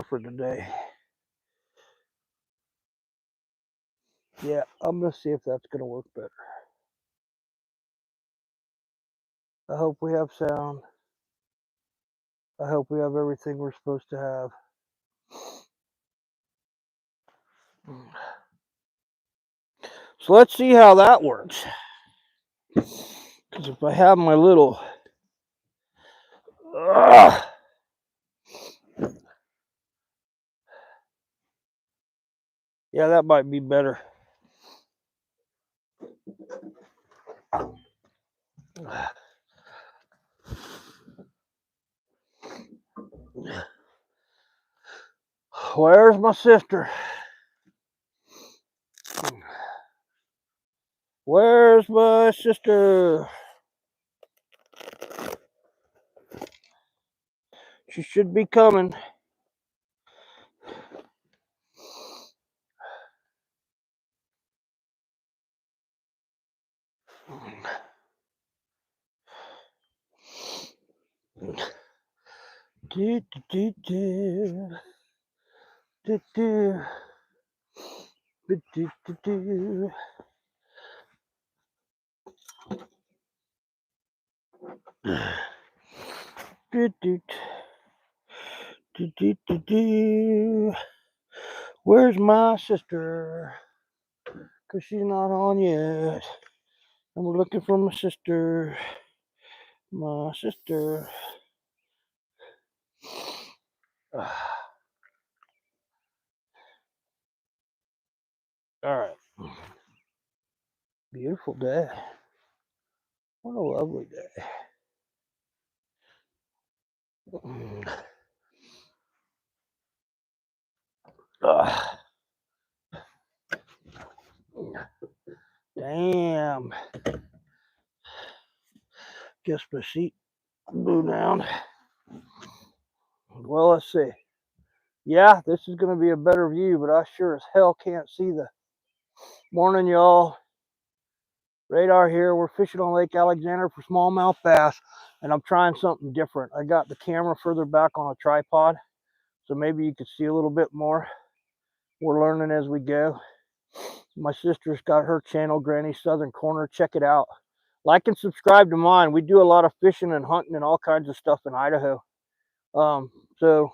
different today. Yeah, I'm going to see if that's going to work better. I hope we have sound. I hope we have everything we're supposed to have. So let's see how that works. Because if I have my little... yeah, that might be better. Where's my sister? Where's my sister? She should be coming. Do, do, do, do, do, do, do, do, do. Do, do, do, do, do, do. Where's my sister? Because she's not on yet. And we're looking for my sister. My sister. All right. Beautiful day. What a lovely day. Damn. Guess my seat blew down. Well, let's see. Yeah, this is going to be a better view, but I sure as hell can't see the... Morning, y'all. Radar here. We're fishing on Lake Alexander for smallmouth bass, and I'm trying something different. I got the camera further back on a tripod, so maybe you could see a little bit more. We're learning as we go. My sister's got her channel, Granny Southern Corner. Check it out. Like and subscribe to mine. We do a lot of fishing and hunting and all kinds of stuff in Idaho. So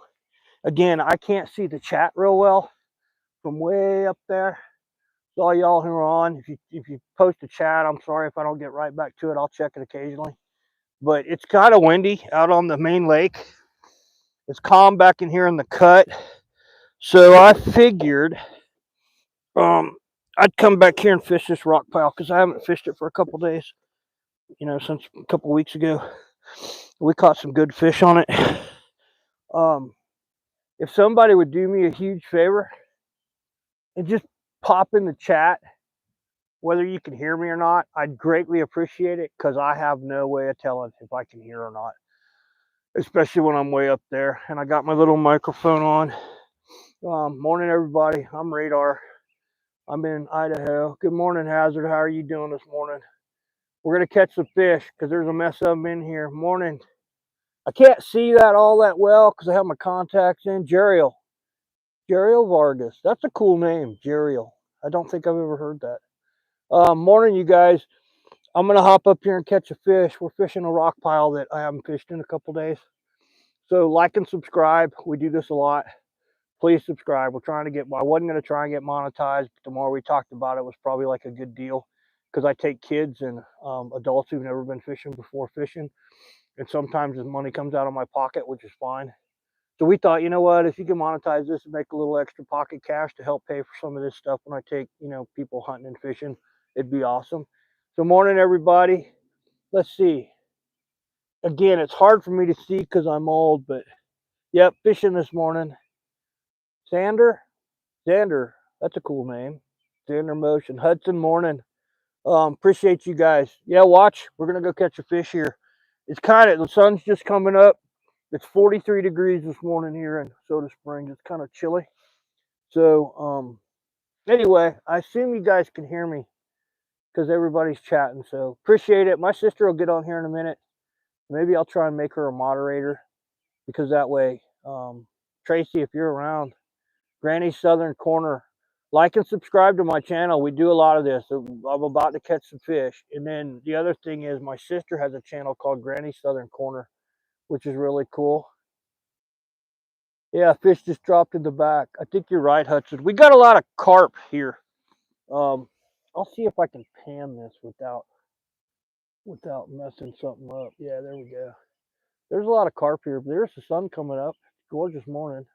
again, I can't see the chat real well from way up there. So all y'all who are on, if you post a chat, I'm sorry if I don't get right back to it. I'll check it occasionally. But it's kind of windy out on the main lake. It's calm back in here in the cut. So I figured I'd come back here and fish this rock pile because I haven't fished it for a couple days. You know, since a couple weeks ago. We caught some good fish on it. If somebody would do me a huge favor and just pop in the chat, whether you can hear me or not, I'd greatly appreciate it because I have no way of telling if I can hear or not, especially when I'm way up there. And I got my little microphone on. Morning, everybody. I'm Radar. I'm in Idaho. Good morning, Hazard. How are you doing this morning? We're going to catch some fish because there's a mess of them in here. Morning. I can't see that all that well because I have my contacts in. Jeriel Vargas. That's a cool name, Jeriel. I don't think I've ever heard that. Morning, you guys. I'm going to hop up here and catch a fish. We're fishing a rock pile that I haven't fished in a couple days. So like and subscribe. We do this a lot. Please subscribe. We're trying to get... I wasn't going to try and get monetized, but the more we talked about it, was probably like a good deal because I take kids and adults who've never been fishing before fishing. And sometimes the money comes out of my pocket, which is fine. So we thought, you know what, if you can monetize this and make a little extra pocket cash to help pay for some of this stuff when I take, you know, people hunting and fishing, it'd be awesome. So morning, everybody. Let's see. Again, it's hard for me to see because I'm old, but yep, fishing this morning. Xander, that's a cool name. Xander Motion. Hudson, morning. Appreciate you guys. Yeah, watch. We're going to go catch a fish here. It's kind of, the sun's just coming up. It's 43 degrees this morning here in Soda Springs. It's kind of chilly. So, anyway, I assume you guys can hear me because everybody's chatting. So, appreciate it. My sister will get on here in a minute. Maybe I'll try and make her a moderator because that way Tracy, if you're around, Granny's Southern Corner. Like and subscribe to my channel. We do a lot of this. I'm about to catch some fish. And then the other thing is my sister has a channel called Granny's Southern Corner, which is really cool. Yeah, fish just dropped in the back. I think you're right, Hudson. We got a lot of carp here. I'll see if I can pan this without messing something up. Yeah, there we go. There's a lot of carp here. There's the sun coming up. Gorgeous morning.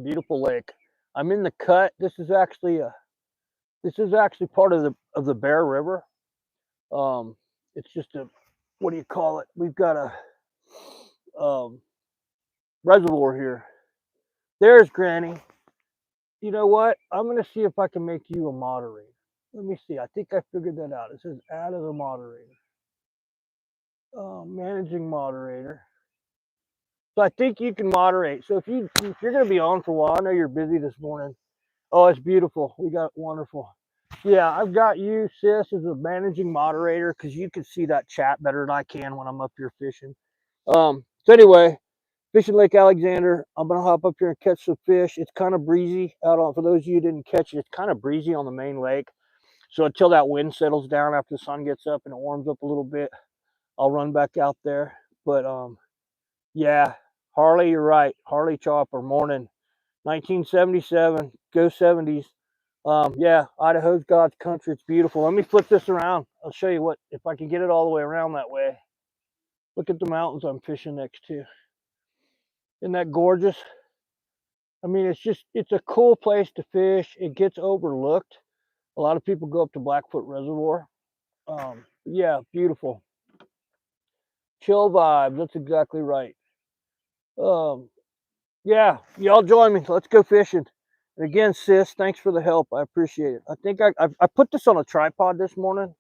Beautiful lake. I'm in the cut. This is actually part of the Bear River. It's just a, what do you call it? We've got a reservoir here. There's Granny. You know what? I'm gonna see if I can make you a moderator. Let me see. I think I figured that out. It says add as a moderator. Managing moderator. So I think you can moderate. So if you're gonna be on for a while, I know you're busy this morning. Oh, it's beautiful. We got wonderful. Yeah, I've got you, sis, as a managing moderator because you can see that chat better than I can when I'm up here fishing. So anyway, fishing Lake Alexander. I'm gonna hop up here and catch some fish. It's kind of breezy out on. For those of you who didn't catch it, it's kind of breezy on the main lake. So until that wind settles down after the sun gets up and it warms up a little bit, I'll run back out there. But yeah, Harley, you're right. Harley Chopper, morning, 1977. Go 70s. Yeah, Idaho's God's country. It's beautiful. Let me flip this around. I'll show you what, if I can get it all the way around that way. Look at the mountains I'm fishing next to. Isn't that gorgeous? I mean, it's a cool place to fish. It gets overlooked. A lot of people go up to Blackfoot Reservoir. Yeah, beautiful. Chill vibes. That's exactly right. Yeah, y'all join me. Let's go fishing. And again, sis, thanks for the help. I appreciate it. I think I put this on a tripod this morning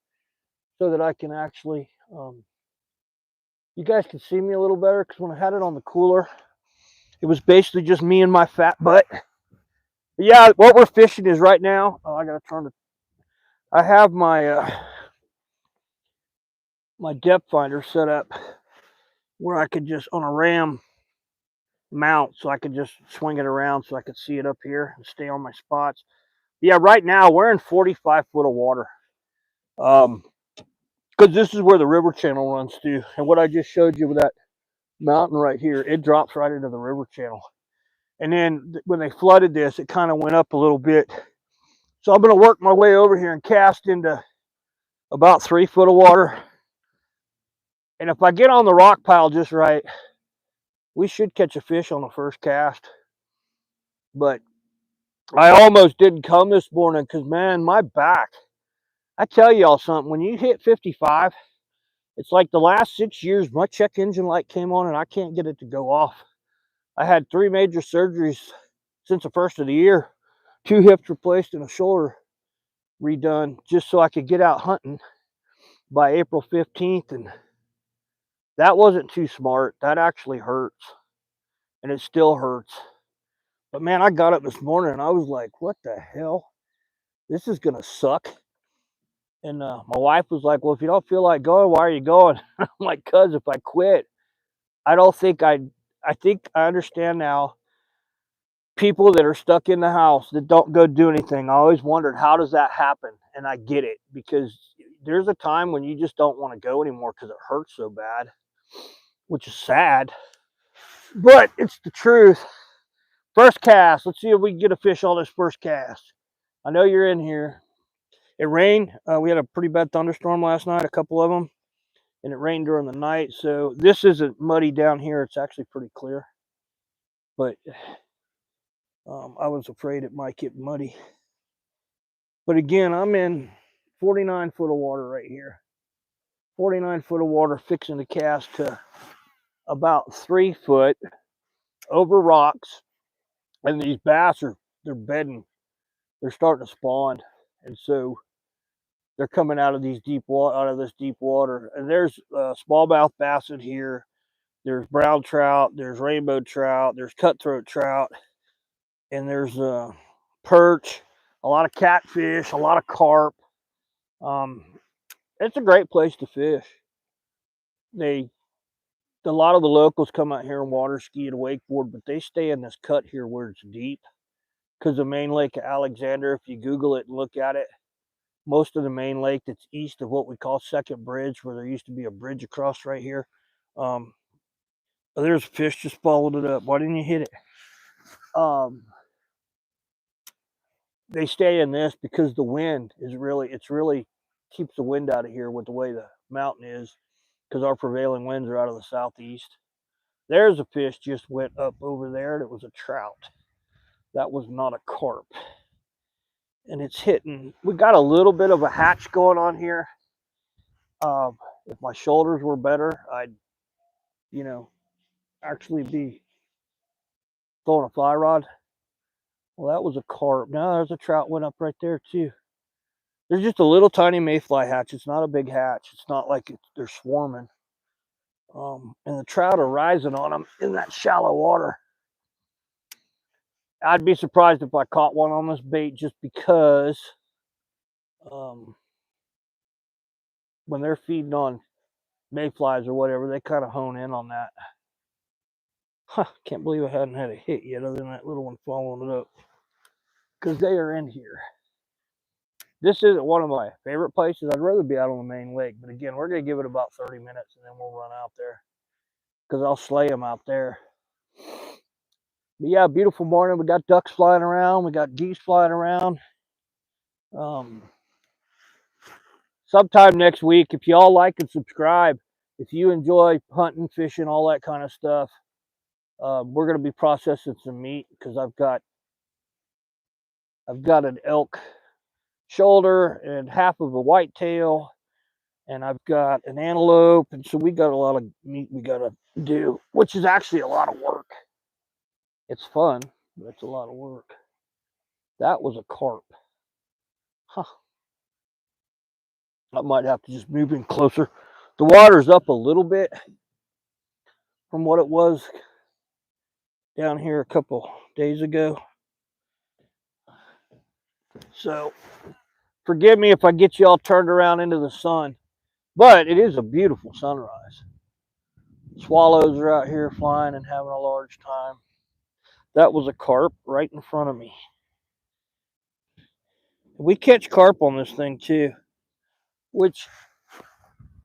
so that I can actually, you guys can see me a little better, because when I had it on the cooler, it was basically just me and my fat butt. But yeah, what we're fishing is right now, I gotta turn it. I have my my depth finder set up where I could just, on a ram mount, so I could just swing it around so I could see it up here and stay on my spots. Yeah, right now we're in 45 foot of water. Because this is where the river channel runs through. And what I just showed you with that mountain right here, it drops right into the river channel. And then when they flooded this, it kind of went up a little bit. So I'm going to work my way over here and cast into about 3 foot of water. And if I get on the rock pile just right, we should catch a fish on the first cast. But I almost didn't come this morning because, man, my back. I tell y'all something, when you hit 55, it's like the last 6 years, my check engine light came on and I can't get it to go off. I had 3 major surgeries since the first of the year, 2 hips replaced and a shoulder redone, just so I could get out hunting by April 15th. And that wasn't too smart. That actually hurts. And it still hurts. But man, I got up this morning and I was like, what the hell? This is going to suck. And my wife was like, well, if you don't feel like going, why are you going? I'm like, cuz if I quit, I think I understand now people that are stuck in the house that don't go do anything. I always wondered, how does that happen? And I get it, because there's a time when you just don't want to go anymore because it hurts so bad, which is sad, but it's the truth. First cast. Let's see if we can get a fish on this first cast. I know you're in here. It rained. We had a pretty bad thunderstorm last night, a couple of them, and it rained during the night. So this isn't muddy down here. It's actually pretty clear. But I was afraid it might get muddy. But again, I'm in 49 foot of water right here. 49 foot of water, fixing to cast to about 3 foot over rocks. And these bass they're bedding. They're starting to spawn. And so they're coming out of this deep water. And there's smallmouth bass in here. There's brown trout. There's rainbow trout. There's cutthroat trout. And there's perch. A lot of catfish. A lot of carp. It's a great place to fish. The A lot of the locals come out here and water ski and wakeboard, but they stay in this cut here where it's deep. Because the main lake of Alexander, if you Google it and look at it, most of the main lake that's east of what we call Second Bridge, where there used to be a bridge across right here, there's a fish just followed it up. Why didn't you hit it? They stay in this because the wind is really keeps the wind out of here with the way the mountain is, because our prevailing winds are out of the southeast. There's a fish just went up over there, and it was a trout. That was not a carp. And it's hitting. We got a little bit of a hatch going on here. If my shoulders were better, I'd, actually be throwing a fly rod. Well, that was a carp. Now there's a trout went up right there too. There's just a little tiny mayfly hatch. It's not a big hatch. It's not like they're swarming. And the trout are rising on them in that shallow water. I'd be surprised if I caught one on this bait, just because when they're feeding on mayflies or whatever, they kind of hone in on that. Can't believe I hadn't had a hit yet, other than that little one following it up, because they are in here. This isn't one of my favorite places. I'd rather be out on the main lake, but again, we're going to give it about 30 minutes and then we'll run out there, because I'll slay them out there. But yeah, beautiful morning. We got ducks flying around. We got geese flying around. Sometime next week, if y'all like and subscribe, if you enjoy hunting, fishing, all that kind of stuff, we're going to be processing some meat, because I've got an elk shoulder and half of a whitetail, and I've got an antelope, and so we got a lot of meat we got to do, which is actually a lot of work. It's fun, but it's a lot of work. That was a carp. I might have to just move in closer. The water's up a little bit from what it was down here a couple days ago. So forgive me if I get you all turned around into the sun, but it is a beautiful sunrise. Swallows are out here flying and having a large time. That was a carp right in front of me. We catch carp on this thing too, which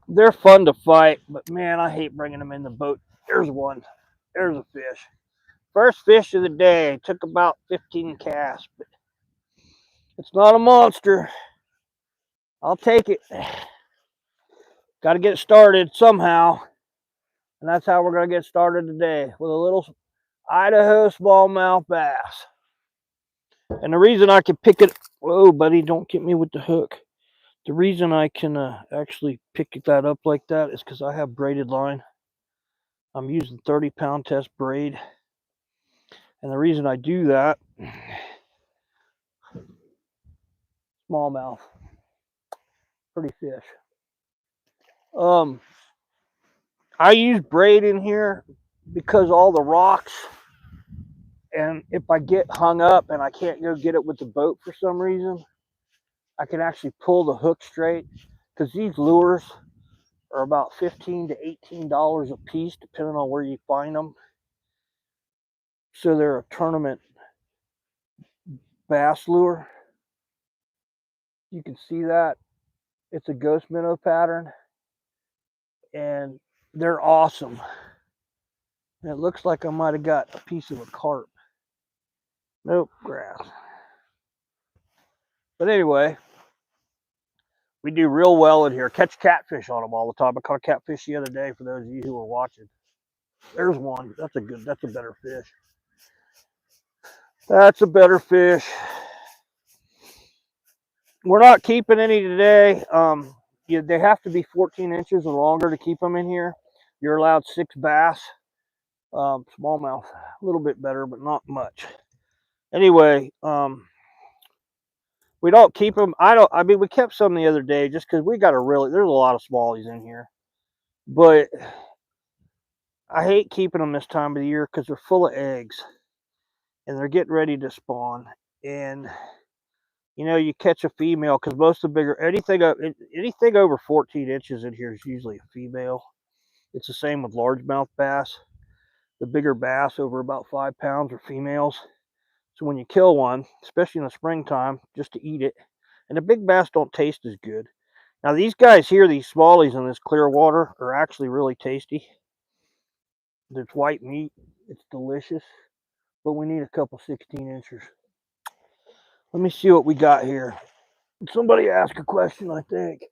they're fun to fight, but man, I hate bringing them in the boat. There's one. There's a fish. First fish of the day. Took about 15 casts, but it's not a monster. I'll take it. Got to get started somehow, and that's how we're going to get started today, with a little Idaho smallmouth bass. And the reason I can pick it, whoa buddy, don't get me with the hook. The reason I can actually pick that up like that is because I have braided line. I'm using 30-pound test braid, and the reason I do that, smallmouth, pretty fish. I use braid in here because all the rocks, and if I get hung up and I can't go get it with the boat for some reason, I can actually pull the hook straight, because these lures are about $15 to $18 a piece, depending on where you find them. So they're a tournament bass lure. You can see that. It's a ghost minnow pattern, and they're awesome. And it looks like I might have got a piece of a carp. Nope, grass. But anyway, we do real well in here. Catch catfish on them all the time. I caught a catfish the other day, for those of you who were watching. There's one. That's a better fish. That's a better fish. We're not keeping any today. They have to be 14 inches or longer to keep them in here. You're allowed 6 bass. Smallmouth, a little bit better, but not much. Anyway, we don't keep them. We kept some the other day just because we got there's a lot of smallies in here. But I hate keeping them this time of the year because they're full of eggs and they're getting ready to spawn. And you catch a female, because most of the bigger, anything over 14 inches in here is usually a female. It's the same with largemouth bass. The bigger bass over about 5 pounds are females. So when you kill one, especially in the springtime, just to eat it, and the big bass don't taste as good. Now these guys here, these smallies in this clear water, are actually really tasty. It's white meat. It's delicious. But we need a couple 16-inchers. Let me see what we got here. Somebody asked a question, I think.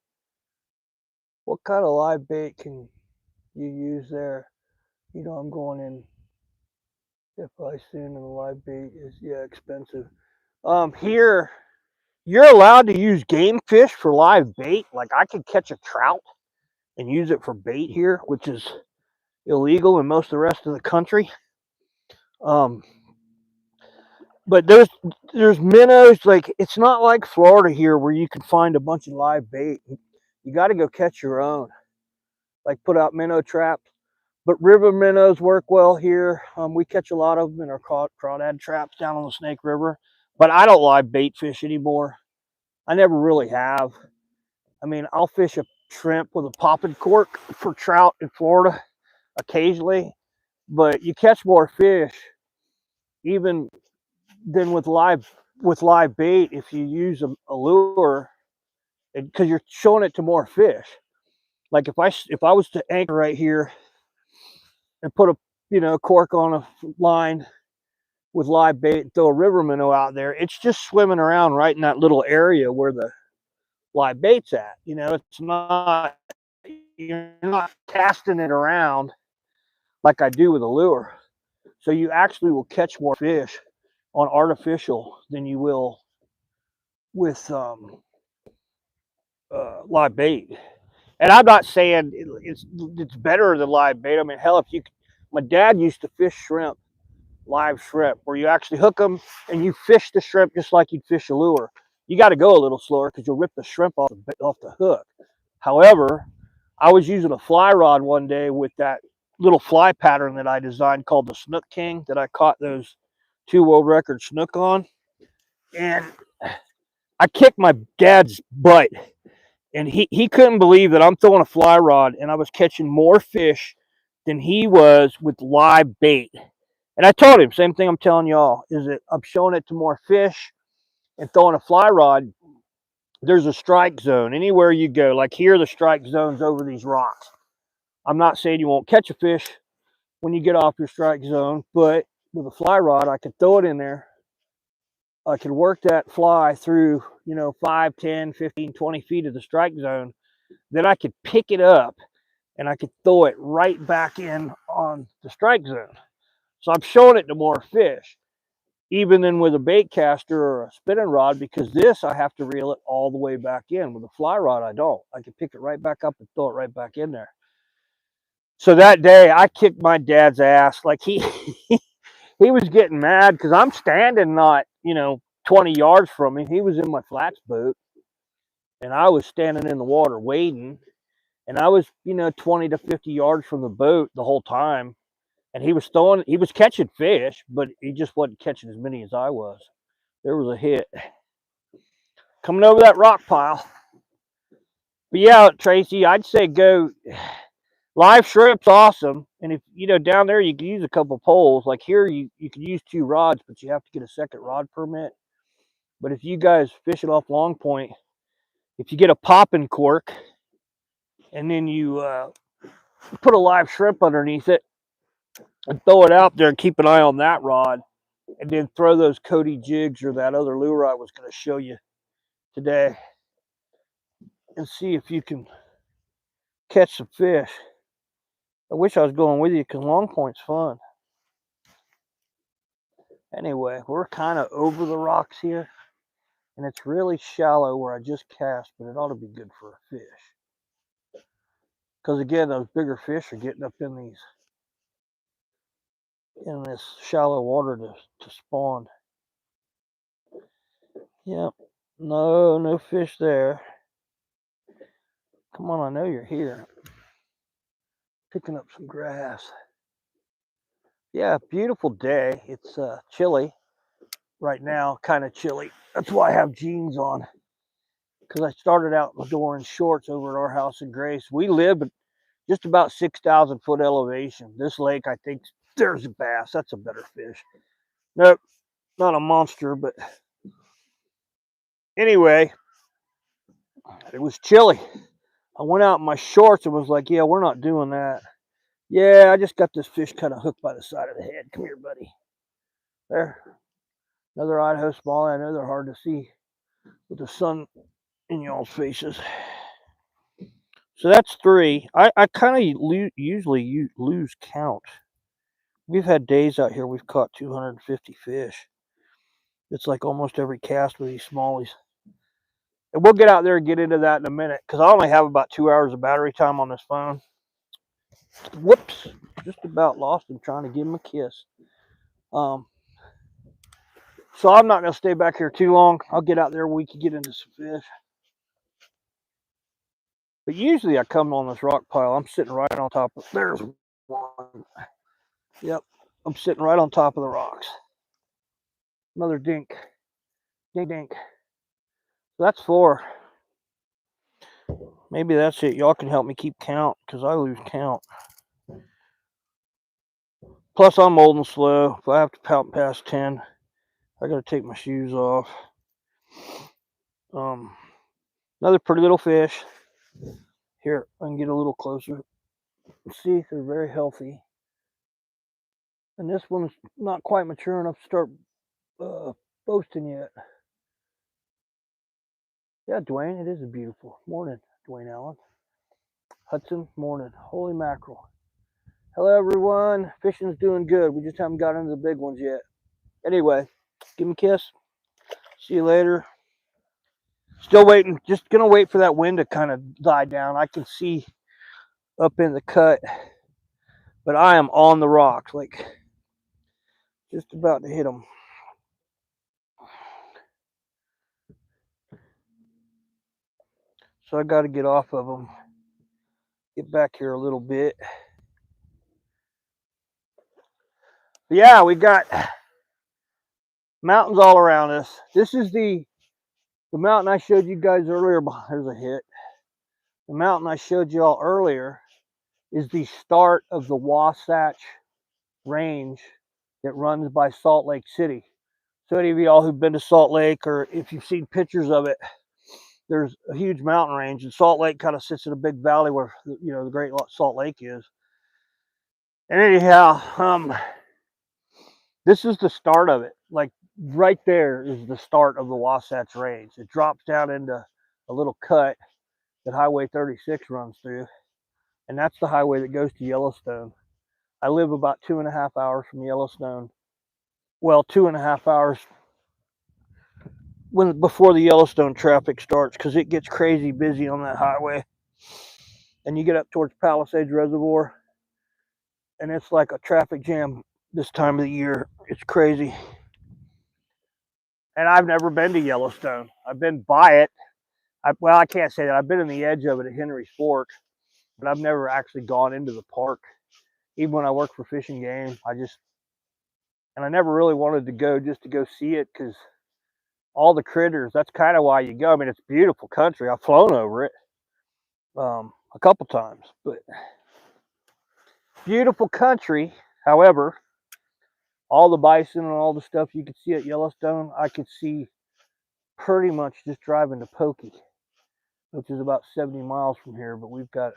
What kind of live bait can you use there? You know, I'm going in, if I soon, and the live bait is, yeah, expensive. Here, you're allowed to use game fish for live bait. Like I could catch a trout and use it for bait here, which is illegal in most of the rest of the country. But there's minnows. Like it's not like Florida here where you can find a bunch of live bait. You got to go catch your own. Like put out minnow traps. But river minnows work well here. We catch a lot of them in our crawdad traps down on the Snake River. But I don't live bait fish anymore. I never really have. I mean, I'll fish a shrimp with a popping cork for trout in Florida occasionally. But you catch more fish even than with live bait if you use a lure, because you're showing it to more fish. Like if I was to anchor right here and put a cork on a line with live bait and throw a river minnow out there, it's just swimming around right in that little area where the live bait's at. It's not, you're not casting it around like I do with a lure. So you actually will catch more fish on artificial than you will with live bait. And I'm not saying it's better than live bait. I mean, hell, my dad used to fish shrimp, live shrimp, where you actually hook them and you fish the shrimp just like you'd fish a lure. You got to go a little slower because you'll rip the shrimp off the hook. However, I was using a fly rod one day with that little fly pattern that I designed called the Snook King that I caught those 2 world record snook on. And I kicked my dad's butt. And he couldn't believe that I'm throwing a fly rod and I was catching more fish than he was with live bait. And I told him, same thing I'm telling y'all, is that I'm showing it to more fish and throwing a fly rod. There's a strike zone anywhere you go. Like here, the strike zone's over these rocks. I'm not saying you won't catch a fish when you get off your strike zone, but with a fly rod, I could throw it in there. I could work that fly through, 5, 10, 15, 20 feet of the strike zone. Then I could pick it up and I could throw it right back in on the strike zone. So I'm showing it to more fish, even than with a bait caster or a spinning rod, because this I have to reel it all the way back in. With a fly rod, I don't. I can pick it right back up and throw it right back in there. So that day I kicked my dad's ass. Like he was getting mad because I'm standing not, 20 yards from him. He was in my flats boat and I was standing in the water wading. And I was, 20 to 50 yards from the boat the whole time. And he was catching fish, but he just wasn't catching as many as I was. There was a hit coming over that rock pile. But yeah, Tracy, I'd say go. Live shrimp's awesome. And if, down there you can use a couple poles. Like here, you can use 2 rods, but you have to get a second rod permit. But if you guys fish it off Long Point, if you get a popping cork and then you put a live shrimp underneath it and throw it out there and keep an eye on that rod, and then throw those Cody jigs or that other lure I was going to show you today and see if you can catch some fish. I wish I was going with you because Long Point's fun. Anyway, we're kind of over the rocks here, and it's really shallow where I just cast, but it ought to be good for a fish. Because again, those bigger fish are getting up in this shallow water to spawn. Yep, no fish there. Come on, I know you're here. Picking up some grass. Yeah, beautiful day. It's chilly right now, kind of chilly. That's why I have jeans on, because I started out the door in shorts over at our house in Grace. We live just about 6,000 foot elevation. This lake, I think, there's a bass. That's a better fish. Nope, not a monster, but anyway, it was chilly. I went out in my shorts and was like, yeah, we're not doing that. Yeah, I just got this fish kind of hooked by the side of the head. Come here, buddy. There. Another Idaho smallmouth. I know they're hard to see with the sun in y'all's faces. So that's 3. I kind of usually lose count. We've had days out here we've caught 250 fish. It's like almost every cast with these smallies. And we'll get out there and get into that in a minute because I only have about 2 hours of battery time on this phone. Whoops. Just about lost him trying to give him a kiss. So I'm not going to stay back here too long. I'll get out there and we can get into some fish. But usually I come on this rock pile. I'm sitting right on top of... There's one. Yep. I'm sitting right on top of the rocks. Another dink. Dink, dink. So that's 4. Maybe that's it. Y'all can help me keep count because I lose count. Plus, I'm old and slow. If I have to pout past 10, I got to take my shoes off. Another pretty little fish. Here, I can get a little closer. See, they're very healthy. And this one's not quite mature enough to start boasting yet. Yeah, Dwayne, it is a beautiful morning. Dwayne Allen. Hudson, morning. Holy mackerel. Hello, everyone. Fishing's doing good. We just haven't got into the big ones yet. Anyway, give me a kiss. See you later. Still waiting. Just going to wait for that wind to kind of die down. I can see up in the cut, but I am on the rocks, like just about to hit them. So I got to get off of them. Get back here a little bit. But yeah, we got mountains all around us. This is the mountain I showed you guys earlier. There's a hit. The mountain I showed you all earlier is the start of the Wasatch Range that runs by Salt Lake City. So any of y'all who've been to Salt Lake, or if you've seen pictures of it, there's a huge mountain range, and Salt Lake kind of sits in a big valley where, you know, the Great Salt Lake is. And anyhow, this is the start of it. Like right there is the start of the Wasatch Range. It drops down into a little cut that Highway 36 runs through, and that's the highway that goes to Yellowstone. I live about 2.5 hours from Yellowstone. Well, 2.5 hours before the Yellowstone traffic starts, because it gets crazy busy on that highway. And you get up towards Palisades Reservoir, and it's like a traffic jam this time of the year. It's crazy. And I've never been to Yellowstone. I've been by it. Well, I can't say that. I've been on the edge of it at Henry's Fork, but I've never actually gone into the park. Even when I worked for Fish and Game, I never really wanted to go just to go see it, because all the critters, that's kind of why you go. I mean, it's beautiful country. I've flown over it a couple times, but beautiful country. However, all the bison and all the stuff you could see at Yellowstone, I could see pretty much just driving to Pokey, which is about 70 miles from here. But we've got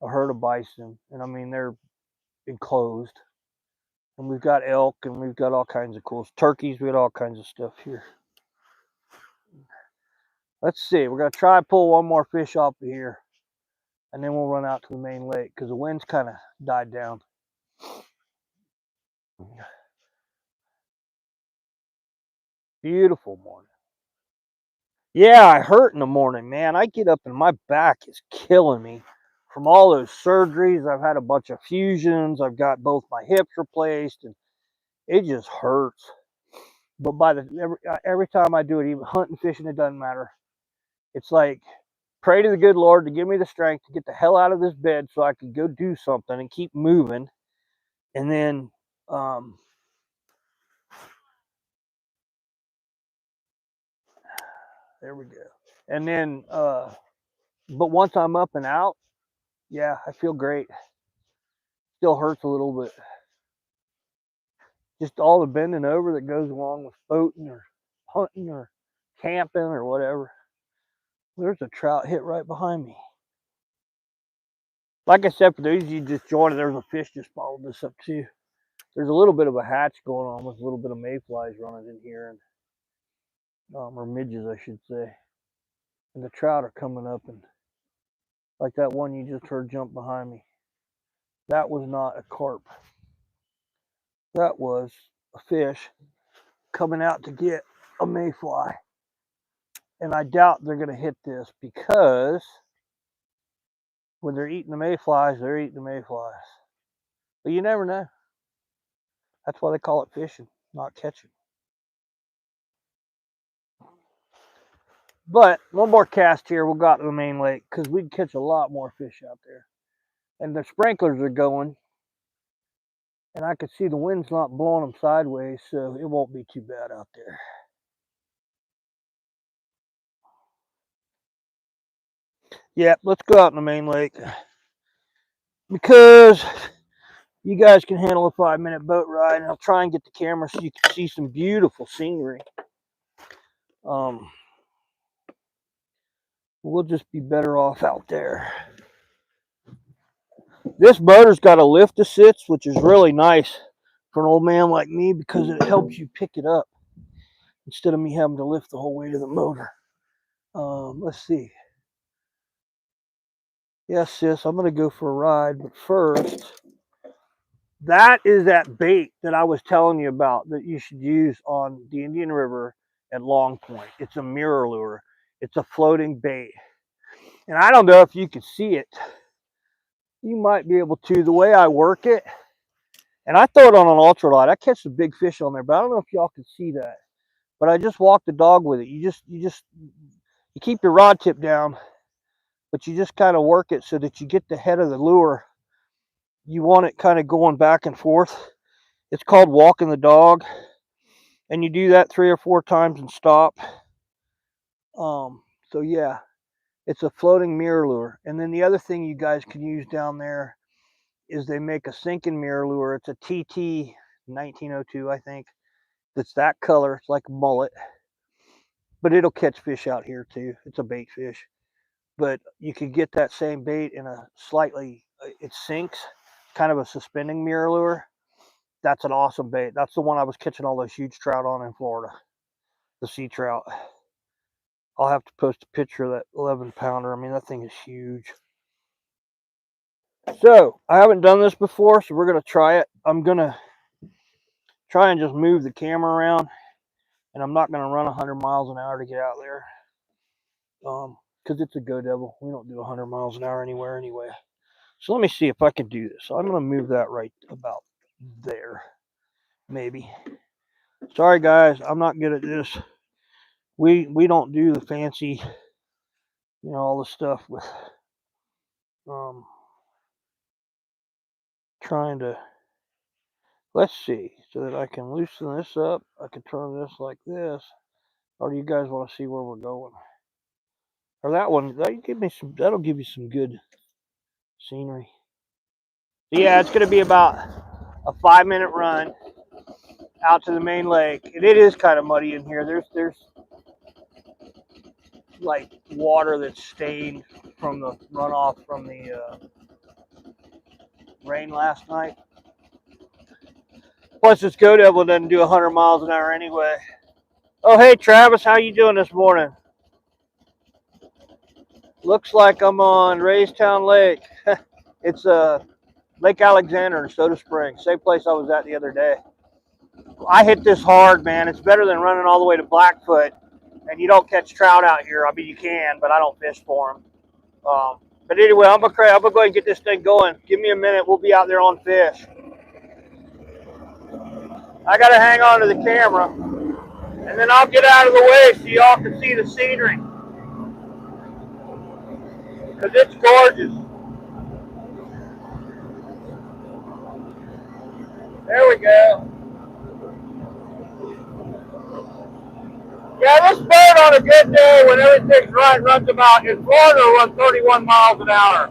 a herd of bison, and I mean, they're enclosed. And we've got elk, and we've got all kinds of cool turkeys. We got all kinds of stuff here. Let's see. We're going to try and pull one more fish off of here, and then we'll run out to the main lake because the wind's kind of died down. Beautiful morning. Yeah, I hurt in the morning, man. I get up and my back is killing me from all those surgeries. I've had a bunch of fusions. I've got both my hips replaced, and it just hurts. But every time I do it, even hunting, fishing, it doesn't matter. It's like, pray to the good Lord to give me the strength to get the hell out of this bed so I can go do something and keep moving. And then there we go. And then but once I'm up and out, yeah, I feel great. Still hurts a little bit. Just all the bending over that goes along with boating or hunting or camping or whatever. There's a trout hit right behind me. Like I said, for those of you just joining, there's a fish just followed this up too. There's a little bit of a hatch going on with a little bit of mayflies running in here, and or midges, I should say. And the trout are coming up, and like that one you just heard jump behind me. That was not a carp. That was a fish coming out to get a mayfly. And I doubt they're going to hit this because when they're eating the mayflies, they're eating the mayflies. But you never know. That's why they call it fishing, not catching. But one more cast here, we'll go out to the main lake because we'd catch a lot more fish out there. And the sprinklers are going, and I could see the wind's not blowing them sideways, so it won't be too bad out there. Yeah, let's go out in the main lake because you guys can handle a 5-minute boat ride, and I'll try and get the camera so you can see some beautiful scenery. We'll just be better off out there. This motor's got a lift assist, which is really nice for an old man like me because it helps you pick it up instead of me having to lift the whole weight of the motor. Let's see. Yes, sis, I'm going to go for a ride, but first, that is that bait that I was telling you about that you should use on the Indian River at Long Point. It's a mirror lure. It's a floating bait. And I don't know if you can see it. You might be able to. The way I work it, and I throw it on an ultralight. I catch some big fish on there, but I don't know if y'all can see that. But I just walk the dog with it. You keep your rod tip down, but you just kind of work it so that you get the head of the lure. You want it kind of going back and forth. It's called walking the dog. And you do that 3 or 4 times and stop. So yeah, it's a floating mirror lure. And then the other thing you guys can use down there is they make a sinking mirror lure. It's a TT 1902, I think. It's that color. It's like a mullet. But it'll catch fish out here too. It's a bait fish. But you could get that same bait in a slightly, it sinks, kind of a suspending mirror lure. That's an awesome bait. That's the one I was catching all those huge trout on in Florida. The sea trout. I'll have to post a picture of that 11-pounder. I mean, that thing is huge. So, I haven't done this before, so we're going to try it. I'm going to try and just move the camera around, and I'm not going to run 100 miles an hour to get out there. Because it's a Go Devil. We don't do 100 miles an hour anywhere anyway. So let me see if I can do this. So I'm going to move that right about there. Maybe. Sorry guys, I'm not good at this. We don't do the fancy, all the stuff with trying to, let's see, so that I can loosen this up. I can turn this like this. Or do you guys want to see where we're going? Or that one, that'll give you some good scenery. So yeah, it's going to be about a 5-minute run out to the main lake. And it is kind of muddy in here. There's like water that's stained from the runoff from the rain last night. Plus, this Go Devil doesn't do 100 miles an hour anyway. Oh, hey, Travis, how you doing this morning? Looks like I'm on Raystown Lake. It's Lake Alexander in Soda Springs, same place I was at the other day. I hit this hard, man. It's better than running all the way to Blackfoot, and you don't catch trout out here. I mean, you can, but I don't fish for them. But anyway, I'm gonna go ahead and get this thing going. Give me a minute. We'll be out there on fish. I gotta hang on to the camera, and then I'll get out of the way so y'all can see the scenery, because it's gorgeous. There we go. Yeah, this boat on a good day when everything's right runs about, in Florida, runs 31 miles an hour.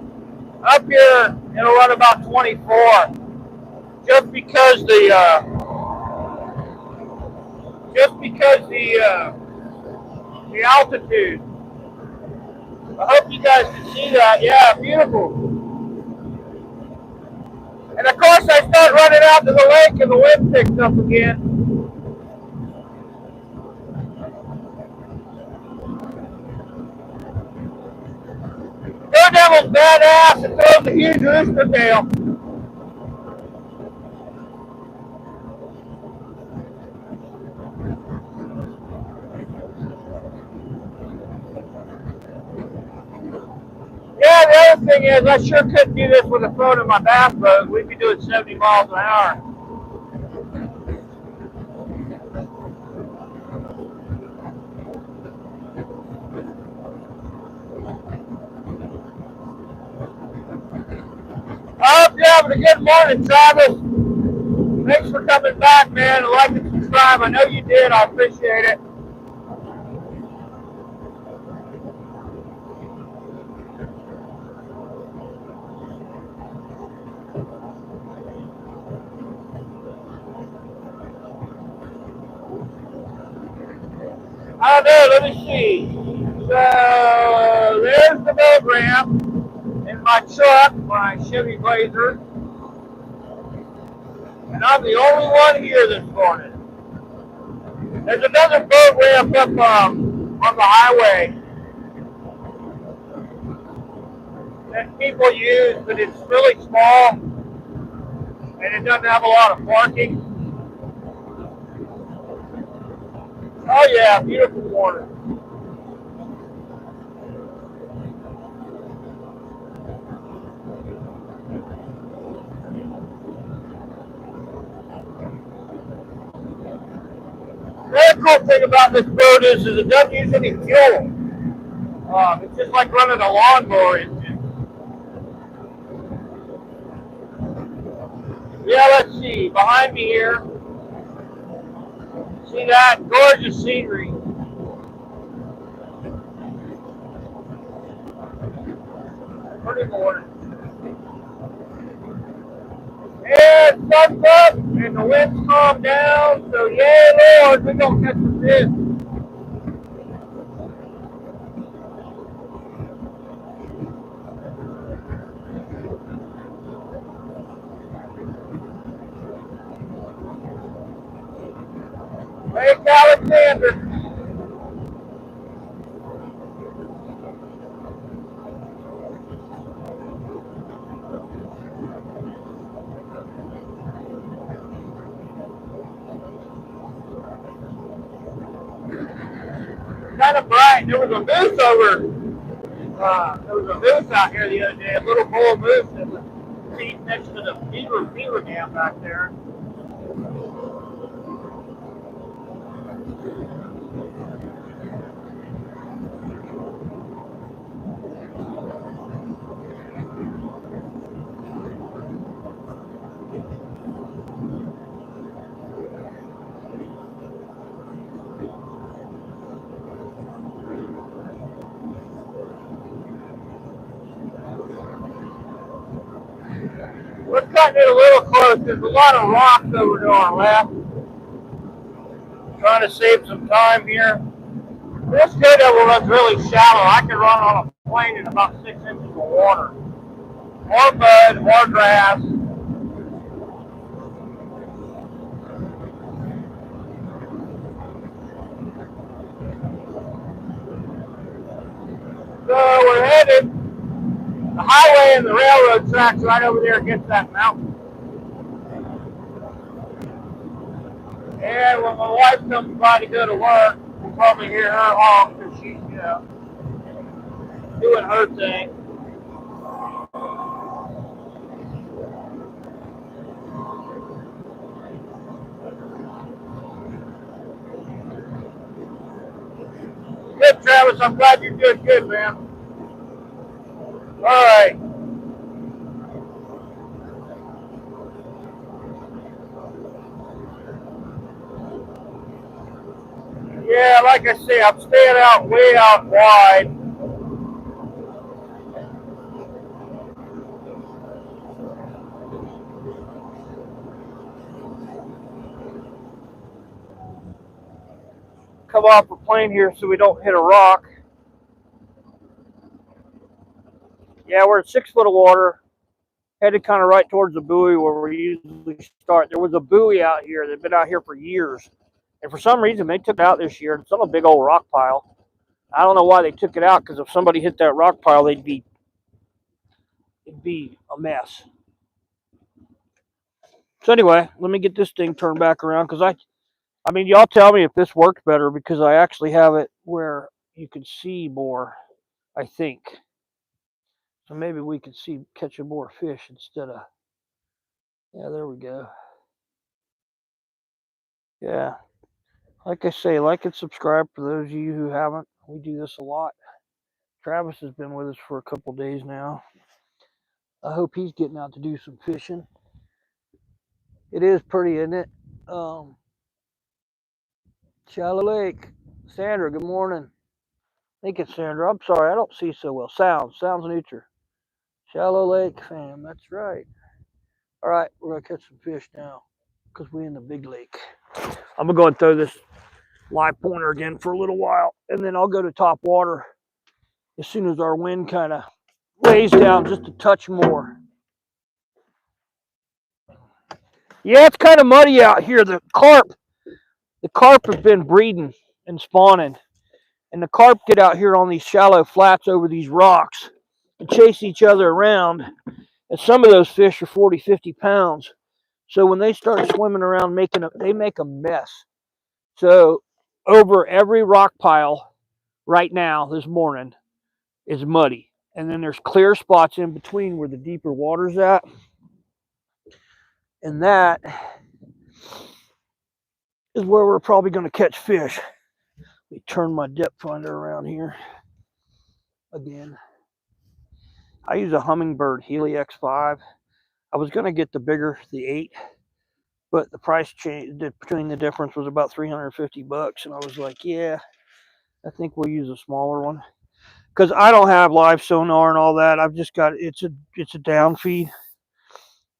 Up here, it'll run about 24. Just because the altitude. I hope you guys can see that. Yeah, beautiful. And of course, I start running out to the lake, and the wind picks up again. Daredevil's badass and throws a huge rooster tail. Yeah, the other thing is, I sure couldn't do this with a phone in my bathrobe. We'd be doing 70 miles an hour. I hope you're having a good morning, Travis. Thanks for coming back, man. Like and subscribe. I know you did. I appreciate it. I don't know. Let me see. So there's the boat ramp in my truck, my Chevy Blazer. And I'm the only one here this morning. There's another boat ramp up on the highway that people use, but it's really small and it doesn't have a lot of parking. Oh yeah, beautiful water. The other cool thing about this boat is it doesn't use any fuel. It's just like running a lawnmower engine. Yeah, let's see. Behind me here, see that? Gorgeous scenery. Pretty morning. And sun's up, and the wind's calmed down, so yay, Lord, we're going to catch some fish. Lake Alexander. Kind of bright. There was a moose out here the other day, a little bull moose that was feeding next to the beaver dam back there. We're cutting it a little close. There's a lot of rocks over to our left. Trying to save some time here. This Daredevil runs really shallow. I can run on a plane in about 6 inches of water. More mud, more grass. So we're headed. The highway and the railroad tracks right over there against that mountain. And when my wife comes by to go to work, we'll probably hear her honk because she's, doing her thing. Good, Travis. I'm glad you're doing good, man. All right. Yeah, like I say, I'm staying way out wide. come off the plane here so we don't hit a rock. Yeah, we're at 6 foot of water, headed kind of right towards the buoy where we usually start. There was a buoy out here that had been out here for years, and for some reason they took it out this year. It's on a big old rock pile. I don't know why they took it out, because if somebody hit that rock pile, it'd be a mess. So anyway, let me get this thing turned back around, because I mean, y'all tell me if this works better, because I actually have it where you can see more, I think. So maybe we could catch more fish instead of, yeah, there we go. Yeah, like I say, like and subscribe for those of you who haven't. We do this a lot. Travis has been with us for a couple days now. I hope he's getting out to do some fishing. It is pretty, isn't it? Shallow Lake. Sandra, good morning. I think it's Sandra. I'm sorry, I don't see so well. Sounds neutral. Shallow Lake fam, that's right. All right, we're gonna catch some fish now, because we're in the big lake. I'm gonna go and throw this live pointer again for a little while, and then I'll go to top water as soon as our wind kind of lays down just a touch more. Yeah, it's kind of muddy out here. The carp have been breeding and spawning, and the carp get out here on these shallow flats over these rocks and chase each other around, and some of those fish are 40, 50 pounds. So when they start swimming around, they make a mess. So over every rock pile right now this morning is muddy, and then there's clear spots in between where the deeper water's at, and that is where we're probably going to catch fish. Let me turn my depth finder around here again. I use a Humminbird Healy X5. I was going to get the 8, but the price change between the difference was about $350, and I was like, yeah, I think we'll use a smaller one, because I don't have live sonar and all that. I've just got it's a down feed,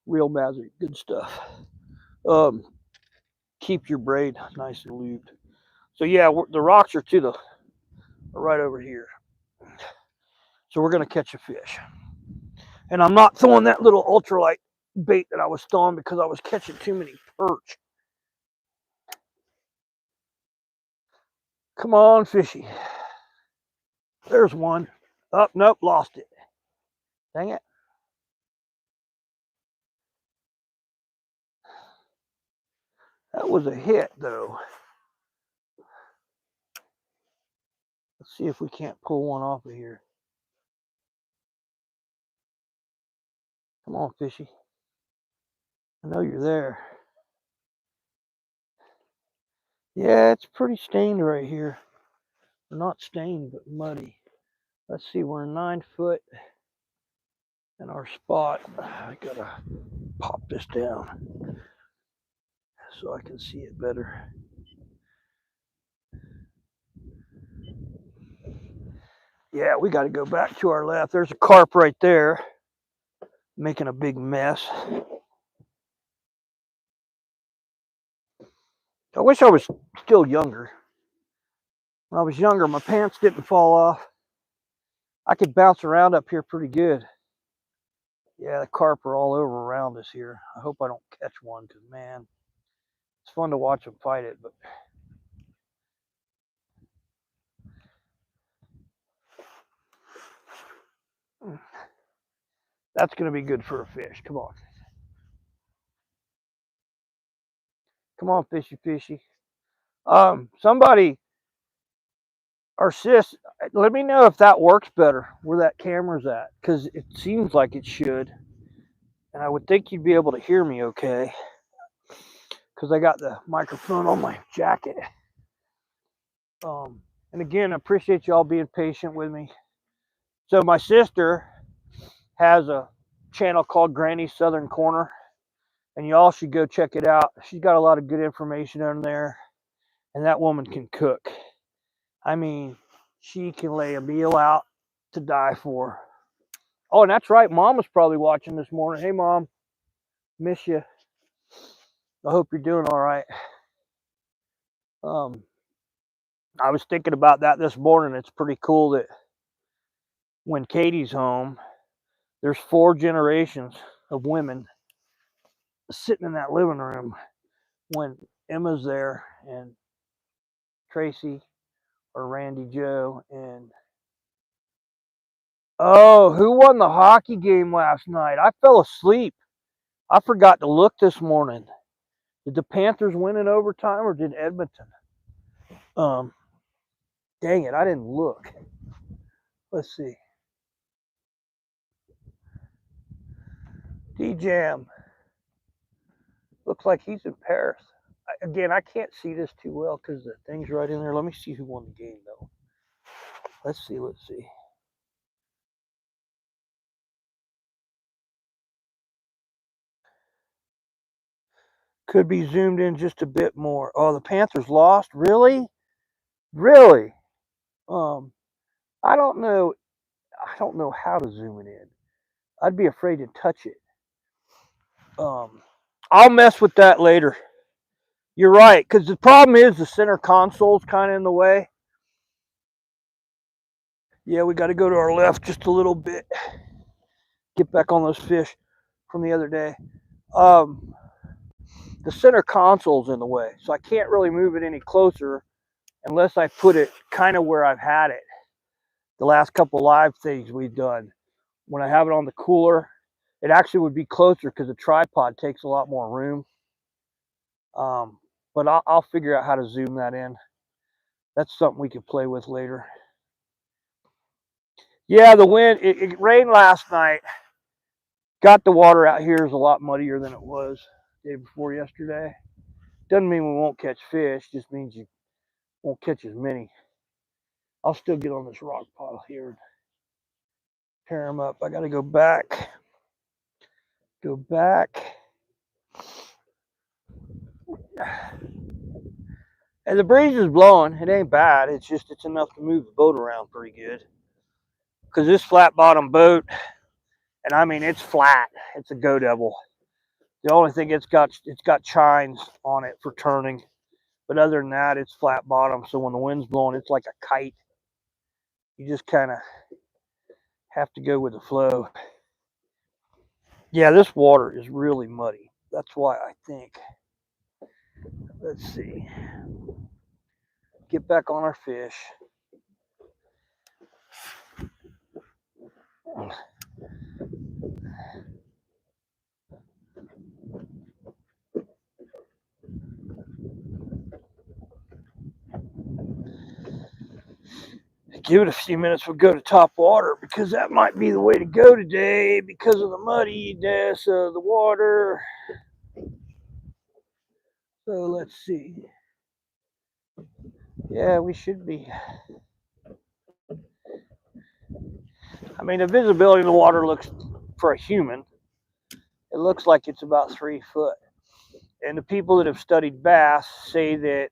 real magic, good stuff. Keep your braid nice and lubed. So yeah, the rocks are right over here. So we're gonna catch a fish, and I'm not throwing that little ultralight bait that I was throwing because I was catching too many perch. Come on, fishy. There's one. Oh, nope, lost it. Dang it. That was a hit, though. Let's see if we can't pull one off of here. Come on, fishy. I know you're there. Yeah, it's pretty stained right here. Not stained, but muddy. Let's see, we're 9 foot in our spot. I gotta pop this down so I can see it better. Yeah, we gotta go back to our left. There's a carp right there making a big mess. I wish I was still younger. When I was younger, my pants didn't fall off. I could bounce around up here pretty good. Yeah, the carp are all over around us here. I hope I don't catch one, because man, it's fun to watch them fight it, but that's going to be good for a fish. Come on. Come on, fishy, fishy. Somebody, or sis, let me know if that works better, where that camera's at, because it seems like it should. And I would think you'd be able to hear me okay, because I got the microphone on my jacket. And again, I appreciate y'all being patient with me. So my sister has a channel called Granny's Southern Corner, and y'all should go check it out. She's got a lot of good information on there, and that woman can cook. I mean, she can lay a meal out to die for. Oh, and that's right, Mom was probably watching this morning. Hey, Mom, miss you. I hope you're doing all right. I was thinking about that this morning. It's pretty cool that when Katie's home, there's 4 generations of women sitting in that living room when Emma's there, and Tracy or Randy Joe. And oh, who won the hockey game last night? I fell asleep. I forgot to look this morning. Did the Panthers win in overtime or did Edmonton? Dang it, I didn't look. Let's see. D-Jam. Looks like he's in Paris. Again, I can't see this too well because the thing's right in there. Let me see who won the game, though. Let's see. Could be zoomed in just a bit more. Oh, the Panthers lost? Really? Really? I don't know. I don't know how to zoom it in. I'd be afraid to touch it. I'll mess with that later. You're right, because the problem is the center console's kind of in the way. Yeah, we got to go to our left just a little bit. Get back on those fish from the other day. The center console's in the way, so I can't really move it any closer unless I put it kind of where I've had it. The last couple live things we've done, when I have it on the cooler, it actually would be closer because the tripod takes a lot more room. But I'll figure out how to zoom that in. That's something we could play with later. Yeah, the wind, it rained last night. Got the water out here is a lot muddier than it was the day before yesterday. Doesn't mean we won't catch fish, just means you won't catch as many. I'll still get on this rock pile here and tear them up. I got to go back. And the breeze is blowing. It ain't bad. It's just it's enough to move the boat around pretty good. Because this flat bottom boat, and I mean it's flat. It's a Go Devil. The only thing it's got chines on it for turning. But other than that, it's flat bottom. So when the wind's blowing, it's like a kite. You just kind of have to go with the flow. Yeah, this water is really muddy. That's why I think. Let's see. Get back on our fish. Give it a few minutes, we'll go to top water because that might be the way to go today because of the muddiness of the water. So let's see. Yeah, we should be. I mean, the visibility of the water looks, for a human, it looks like it's about 3 foot. And the people that have studied bass say that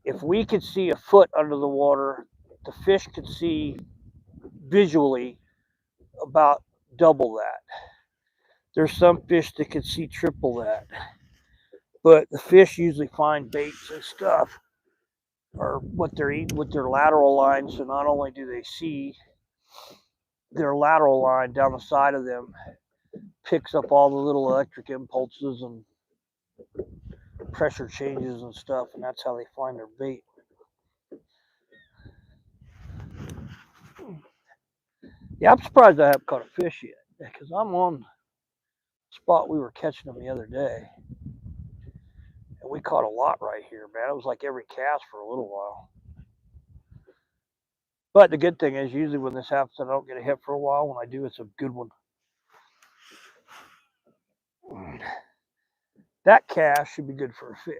if we could see a foot under the water, the fish could see visually about double that. There's some fish that could see triple that. But the fish usually find baits and stuff, or what they're eating with their lateral line. So not only do they see, their lateral line down the side of them picks up all the little electric impulses and pressure changes and stuff, and that's how they find their bait. Yeah, I'm surprised I haven't caught a fish yet because I'm on the spot we were catching them the other day. And we caught a lot right here, man. It was like every cast for a little while. But the good thing is, usually when this happens, I don't get a hit for a while. When I do, it's a good one. That cast should be good for a fish.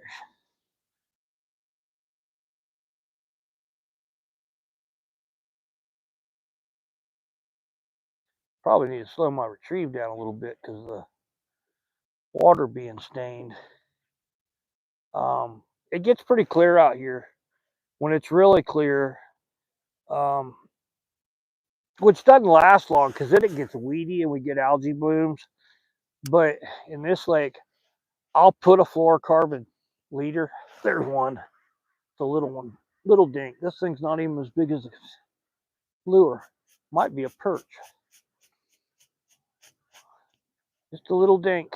Probably need to slow my retrieve down a little bit because of the water being stained. It gets pretty clear out here. When it's really clear, which doesn't last long because then it gets weedy and we get algae blooms. But in this lake, I'll put a fluorocarbon leader. There's one, the little one. little dink. This thing's not even as big as a lure. Might be a perch. Just a little dink.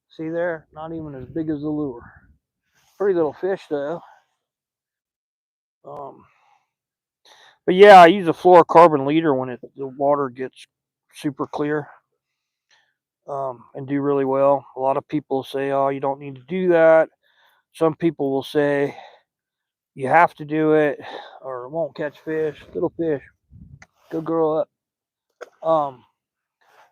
See there? Not even as big as a lure. Pretty little fish though. But yeah, I use a fluorocarbon leader when the water gets super clear, and do really well. A lot of people say, "Oh, you don't need to do that." Some people will say you have to do it, or it won't catch fish. Little fish, go grow up.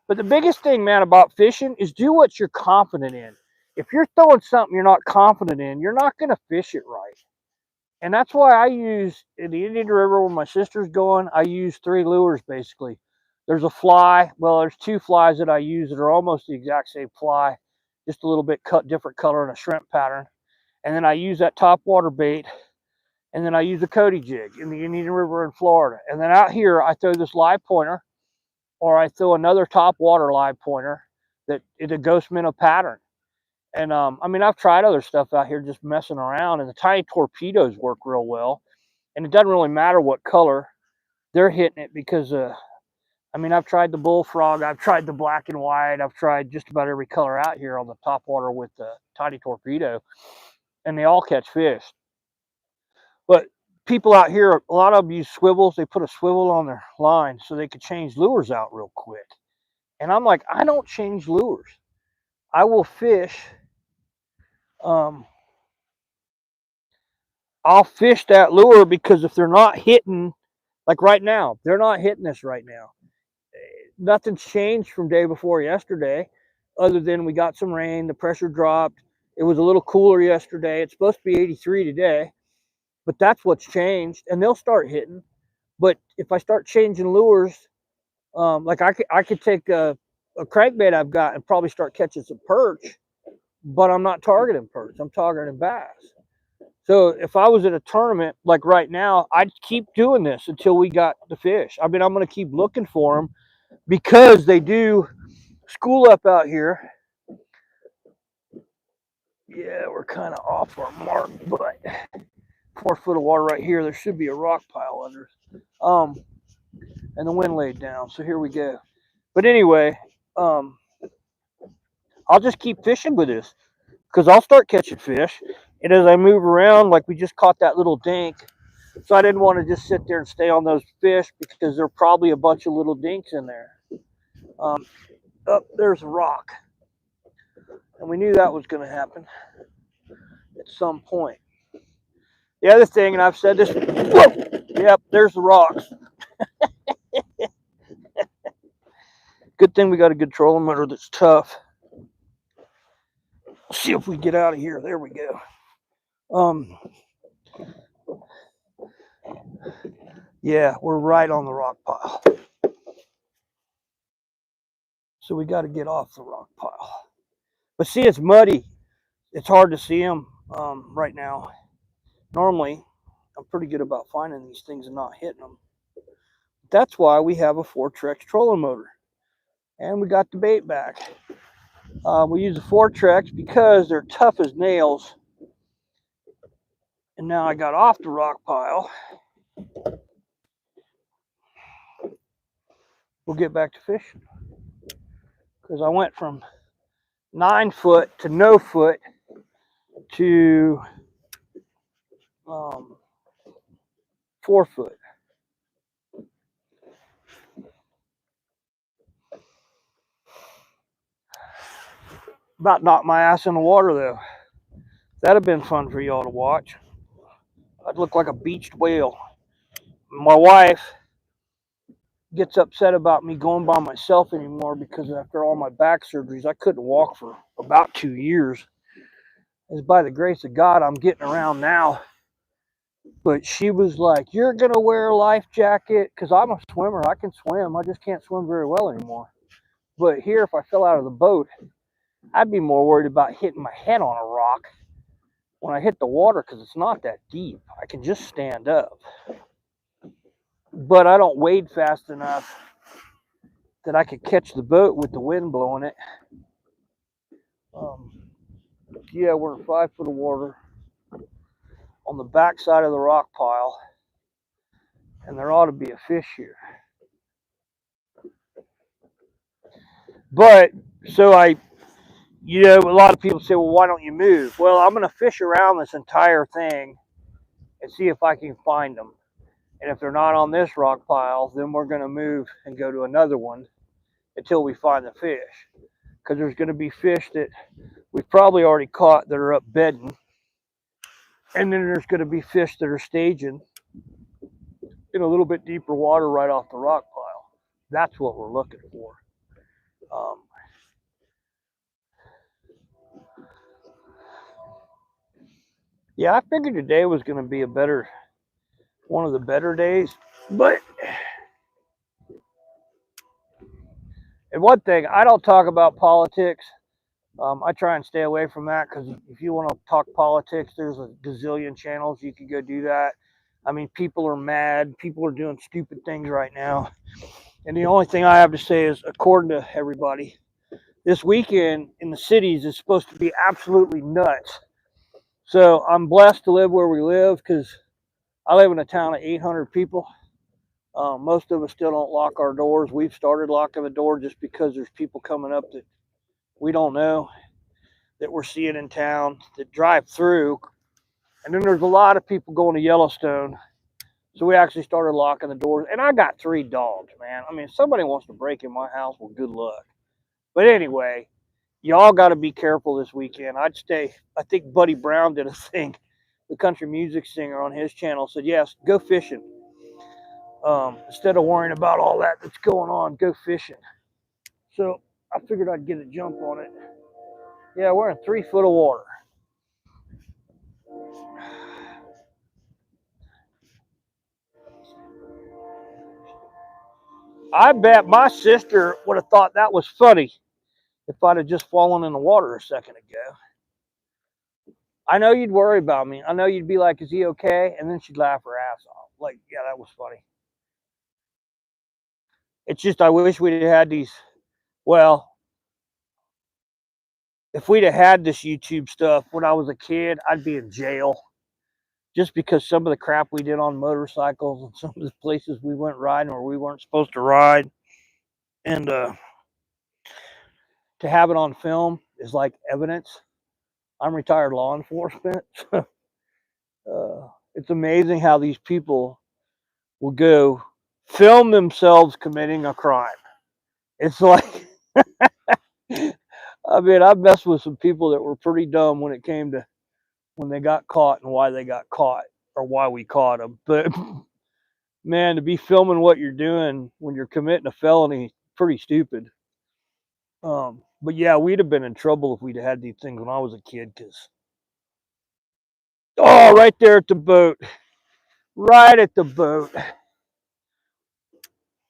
But the biggest thing, man, about fishing is do what you're confident in. If you're throwing something you're not confident in, you're not going to fish it right. And that's why I use, in the Indian River where my sister's going, I use 3 lures basically. There's a fly. Well, there's 2 flies that I use that are almost the exact same fly, just a little bit different color and a shrimp pattern. And then I use that top water bait. And then I use a Cody jig in the Indian River in Florida. And then out here, I throw this live pointer, or I throw another top water live pointer that is a ghost minnow pattern. And I mean, I've tried other stuff out here just messing around, and the tiny torpedoes work real well. And it doesn't really matter what color they're hitting it, because I mean, I've tried the bullfrog, I've tried the black and white, I've tried just about every color out here on the top water with the tiny torpedo, and they all catch fish. But people out here, a lot of them use swivels. They put a swivel on their line so they could change lures out real quick. And I'm like, I don't change lures. I will fish. I'll fish that lure, because if they're not hitting, like right now, they're not hitting this right now. Nothing's changed from day before yesterday, other than we got some rain, the pressure dropped. It was a little cooler yesterday. It's supposed to be 83 today, but that's what's changed, and they'll start hitting. But if I start changing lures, like I could take a crankbait I've got and probably start catching some perch, but I'm not targeting perch. I'm targeting bass. So if I was at a tournament like right now, I'd keep doing this until we got the fish. I mean, I'm going to keep looking for them, because they do school up out here. Yeah, we're kind of off our mark, but 4 foot of water right here. There should be a rock pile under. And the wind laid down. So here we go. But anyway, I'll just keep fishing with this, because I'll start catching fish. And as I move around, like we just caught that little dink. So I didn't want to just sit there and stay on those fish, because there are probably a bunch of little dinks in there. Oh, there's a rock. And we knew that was going to happen at some point. The other thing, and I've said this, whoa, yep, there's the rocks. Good thing we got a good trolling motor that's tough. Let's see if we get out of here. There we go. Yeah, we're right on the rock pile. So we got to get off the rock pile. But see, it's muddy. It's hard to see them right now. Normally, I'm pretty good about finding these things and not hitting them. That's why we have a 4-Trex trolling motor. And we got the bait back. We use the 4-Trex because they're tough as nails. And now I got off the rock pile. We'll get back to fishing. Because I went from 9 foot to no foot to 4 foot. About knocked my ass in the water though. That'd have been fun for y'all to watch. I'd look like a beached whale. My wife gets upset about me going by myself anymore, because after all my back surgeries, I couldn't walk for about 2 years. It's by the grace of God I'm getting around now. But she was like, "You're going to wear a life jacket," because I'm a swimmer. I can swim. I just can't swim very well anymore. But here, if I fell out of the boat, I'd be more worried about hitting my head on a rock when I hit the water, because it's not that deep. I can just stand up. But I don't wade fast enough that I could catch the boat with the wind blowing it. Yeah, we're in 5 foot of water. on the back side of the rock pile, and there ought to be a fish here. But so a lot of people say, well, why don't you move? Well, I'm going to fish around this entire thing and see if I can find them. And if they're not on this rock pile, then we're going to move and go to another one until we find the fish. Because there's going to be fish that we've probably already caught that are up bedding. And then there's going to be fish that are staging in a little bit deeper water right off the rock pile. That's what we're looking for. Yeah, I figured today was going to be one of the better days. But, and one thing, I don't talk about politics. I try and stay away from that because if you want to talk politics, there's a gazillion channels you can go do that. I mean, people are mad. People are doing stupid things right now. And the only thing I have to say is, according to everybody, this weekend in the cities is supposed to be absolutely nuts. So I'm blessed to live where we live because I live in a town of 800 people. Most of us still don't lock our doors. We've started locking the door just because there's people coming up that we don't know, that we're seeing in town, that drive through. And then there's a lot of people going to Yellowstone. So we actually started locking the doors. And I got 3 dogs, man. I mean, if somebody wants to break in my house, well, good luck. But anyway, y'all got to be careful this weekend. I'd stay. I think Buddy Brown did a thing, the country music singer on his channel, said, yes, go fishing. Instead of worrying about all that's going on, go fishing. So I figured I'd get a jump on it. Yeah, we're in 3 foot of water. I bet my sister would have thought that was funny if I'd have just fallen in the water a second ago. I know you'd worry about me. I know you'd be like, is he okay? And then she'd laugh her ass off. Like, yeah, that was funny. It's just I wish we'd have had these. Well, if we'd have had this YouTube stuff when I was a kid, I'd be in jail. Just because some of the crap we did on motorcycles and some of the places we went riding where we weren't supposed to ride. And to have it on film is like evidence. I'm retired law enforcement. It's amazing how these people will go film themselves committing a crime. It's like, I mean, I've messed with some people that were pretty dumb when it came to when they got caught and why they got caught or why we caught them. But man, to be filming what you're doing when you're committing a felony, pretty stupid. But yeah, we'd have been in trouble if we'd had these things when I was a kid. Cause right there at the boat, right at the boat.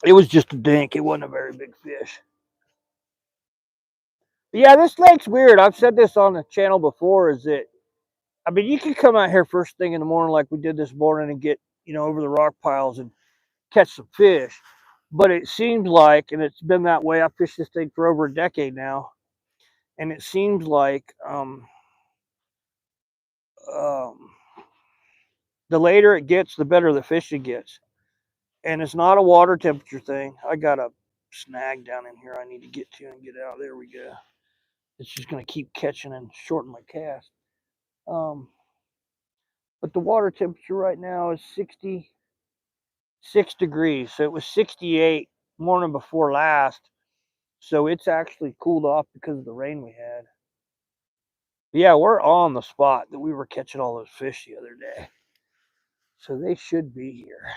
It was just a dink. It wasn't a very big fish. But yeah, this lake's weird. I've said this on the channel before. Is that I mean, you can come out here first thing in the morning like we did this morning and get over the rock piles and catch some fish. But it seems like, and it's been that way. I've fished this thing for over a decade now, and it seems like the later it gets, the better the fishing gets. And it's not a water temperature thing. I got a snag down in here I need to get to and get out. There we go. It's just going to keep catching and shorten my cast. But the water temperature right now is 66 degrees. So it was 68 morning before last. So it's actually cooled off because of the rain we had. But yeah, we're on the spot that we were catching all those fish the other day. So they should be here.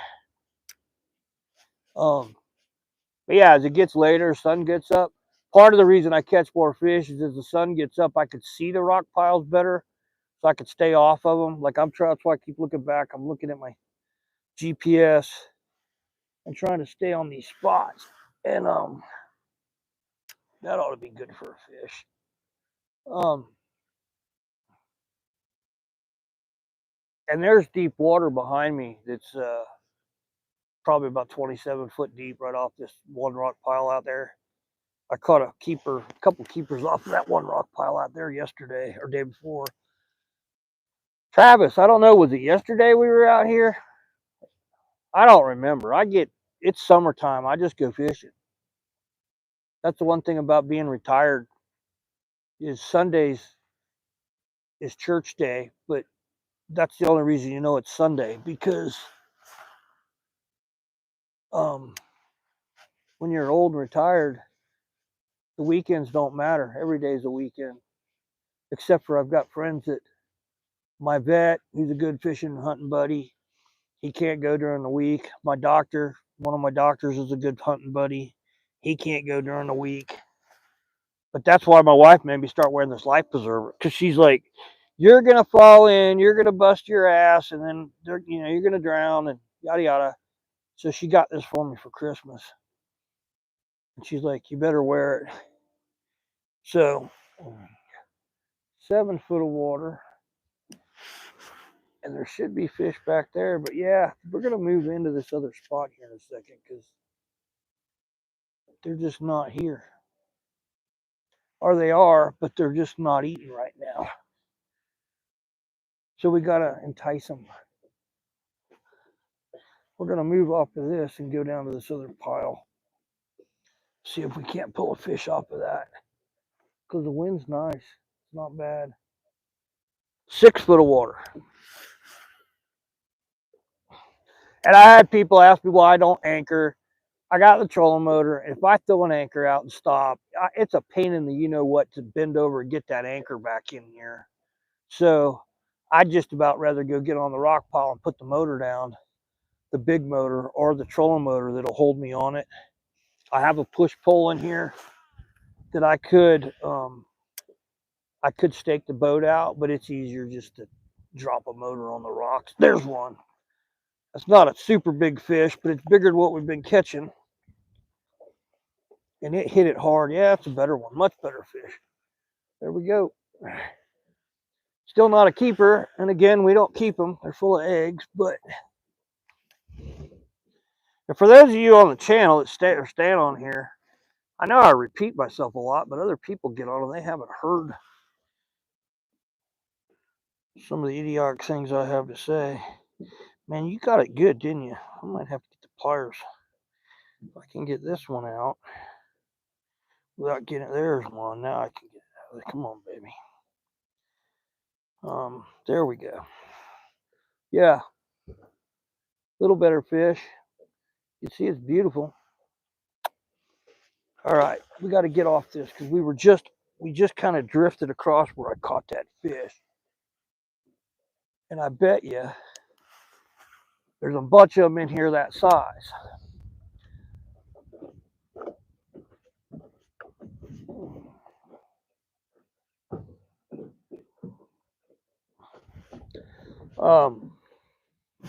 But yeah, as it gets later, sun gets up. Part of the reason I catch more fish is as the sun gets up, I could see the rock piles better, so I could stay off of them. Like I'm trying, that's why I keep looking back. I'm looking at my GPS and trying to stay on these spots. And that ought to be good for a fish. And there's deep water behind me that's probably about 27 foot deep right off this one rock pile out there. I caught a couple keepers off of that one rock pile out there yesterday or day before. Travis, I don't know, was it yesterday we were out here? I don't remember. It's summertime. I just go fishing. That's the one thing about being retired is Sundays is church day, but that's the only reason you know it's Sunday because um, when you're old and retired, the weekends don't matter. Every day's a weekend, except for I've got friends that my vet, he's a good fishing and hunting buddy. He can't go during the week. My doctor, one of my doctors is a good hunting buddy. He can't go during the week. But that's why my wife made me start wearing this life preserver because she's like, "You're gonna fall in, you're gonna bust your ass, and then you're gonna drown and yada yada." So she got this for me for Christmas, and she's like, "You better wear it." So 7 foot of water, and there should be fish back there. But yeah, we're gonna move into this other spot here in a second because they're just not here, or they are, but they're just not eating right now. So we gotta entice them. We're gonna move off of this and go down to this other pile. See if we can't pull a fish off of that. Because the wind's nice. It's not bad. 6 foot of water. And I had people ask me why I don't anchor. I got the trolling motor. If I throw an anchor out and stop, it's a pain in the you-know-what to bend over and get that anchor back in here. So I'd just about rather go get on the rock pile and put the motor down, the big motor or the trolling motor that'll hold me on it. I have a push pole in here that I could stake the boat out, but it's easier just to drop a motor on the rocks. There's one. That's not a super big fish, but it's bigger than what we've been catching. And it hit it hard. Yeah, it's a better one. Much better fish. There we go. Still not a keeper. And again, we don't keep them. They're full of eggs. But for those of you on the channel that stay on here, I know I repeat myself a lot, but other people get on and they haven't heard some of the idiotic things I have to say. Man, you got it good, didn't you? I might have to get the pliers. If I can get this one out without getting it. There's one. Now I can get it out of there. Come on, baby. There we go. Yeah. Little better fish. You see it's beautiful. All right, we got to get off this because we just kind of drifted across where I caught that fish. And I bet you there's a bunch of them in here that size.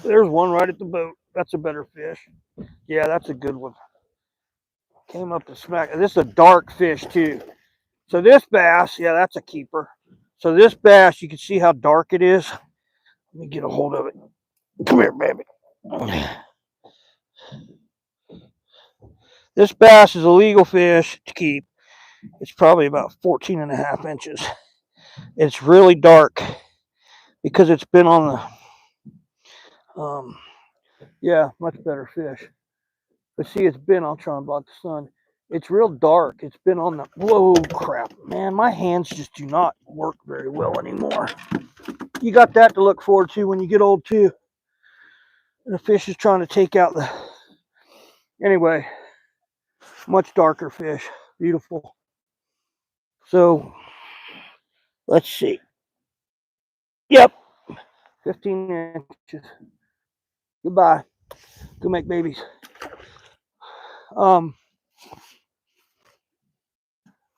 There's one right at the boat. That's a better fish. Yeah, that's a good one. Came up to smack. This is a dark fish too. So this bass, yeah, that's a keeper. So this bass, you can see how dark it is. Let me get a hold of it. Come here, baby. This bass is a legal fish to keep. It's probably about 14.5 inches. It's really dark because it's been on the, yeah, much better fish. But see, it's been, I'll try and block the sun. It's real dark. It's been on the, whoa, crap. Man, my hands just do not work very well anymore. You got that to look forward to when you get old too. And the fish is trying to take out the, anyway, much darker fish. Beautiful. So, let's see. Yep, 15 inches. Goodbye. Go make babies.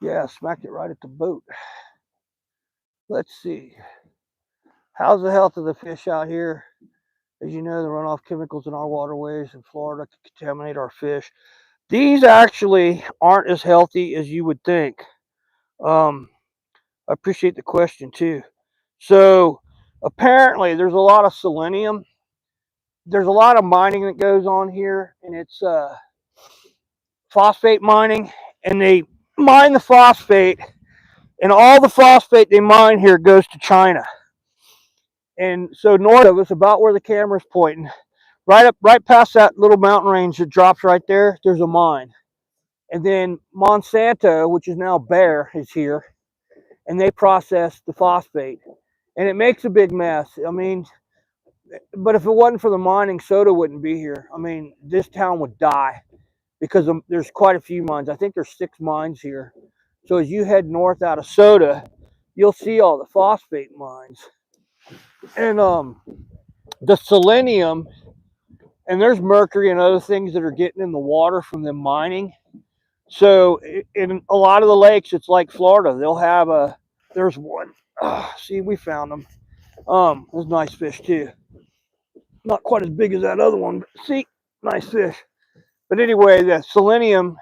Yeah, smacked it right at the boat. Let's see. How's the health of the fish out here? As you know, the runoff chemicals in our waterways in Florida can contaminate our fish. These actually aren't as healthy as you would think. I appreciate the question too. So apparently there's a lot of selenium. There's a lot of mining that goes on here, and it's phosphate mining, and they mine the phosphate, and all the phosphate they mine here goes to China. And so north of us, about where the camera's pointing, right past that little mountain range that drops right there, there's a mine. And then Monsanto, which is now Bayer, is here, and they process the phosphate. And it makes a big mess. I mean, but if it wasn't for the mining, soda wouldn't be here. I mean, this town would die because there's quite a few mines. I think there's 6 mines here. So as you head north out of Soda, you'll see all the phosphate mines. And the selenium, and there's mercury and other things that are getting in the water from them mining. So in a lot of the lakes, it's like Florida. They'll have there's one. See, we found them. There's nice fish too. Not quite as big as that other one, but see, nice fish. But anyway, the selenium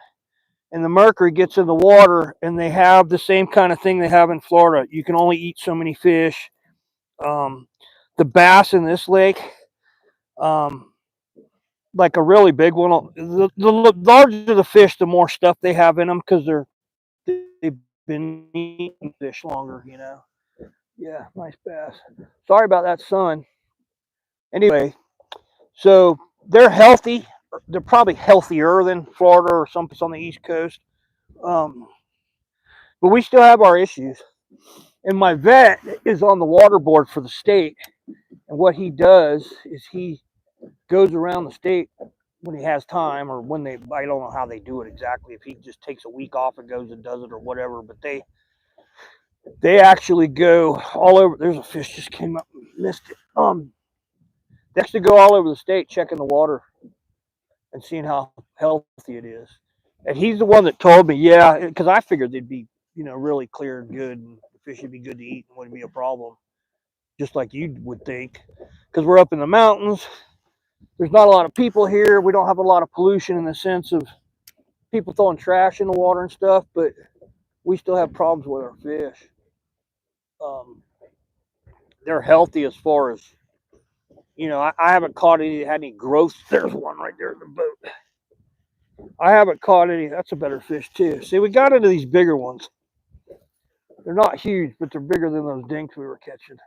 and the mercury gets in the water, and they have the same kind of thing they have in Florida. You can only eat so many fish. The bass in this lake, like a really big one, the larger the fish, the more stuff they have in them because they've been eating fish longer, you know. Yeah, nice bass. Sorry about that sun. Anyway, so they're healthy. They're probably healthier than Florida or someplace on the East Coast. But we still have our issues. And my vet is on the water board for the state. And what he does is he goes around the state when he has time, or when I don't know how they do it exactly, if he just takes a week off and goes and does it or whatever, but they actually go all over. There's a fish just came up and missed it. They actually go all over the state checking the water and seeing how healthy it is. And he's the one that told me, yeah, because I figured they'd be, really clear and good, and the fish would be good to eat and wouldn't be a problem, just like you would think, because we're up in the mountains. There's not a lot of people here. We don't have a lot of pollution in the sense of people throwing trash in the water and stuff, but we still have problems with our fish. They're healthy as far as, I haven't caught any that had any growth. There's one right there in the boat. I haven't caught any. That's a better fish too. See, we got into these bigger ones. They're not huge, but they're bigger than those dinks we were catching.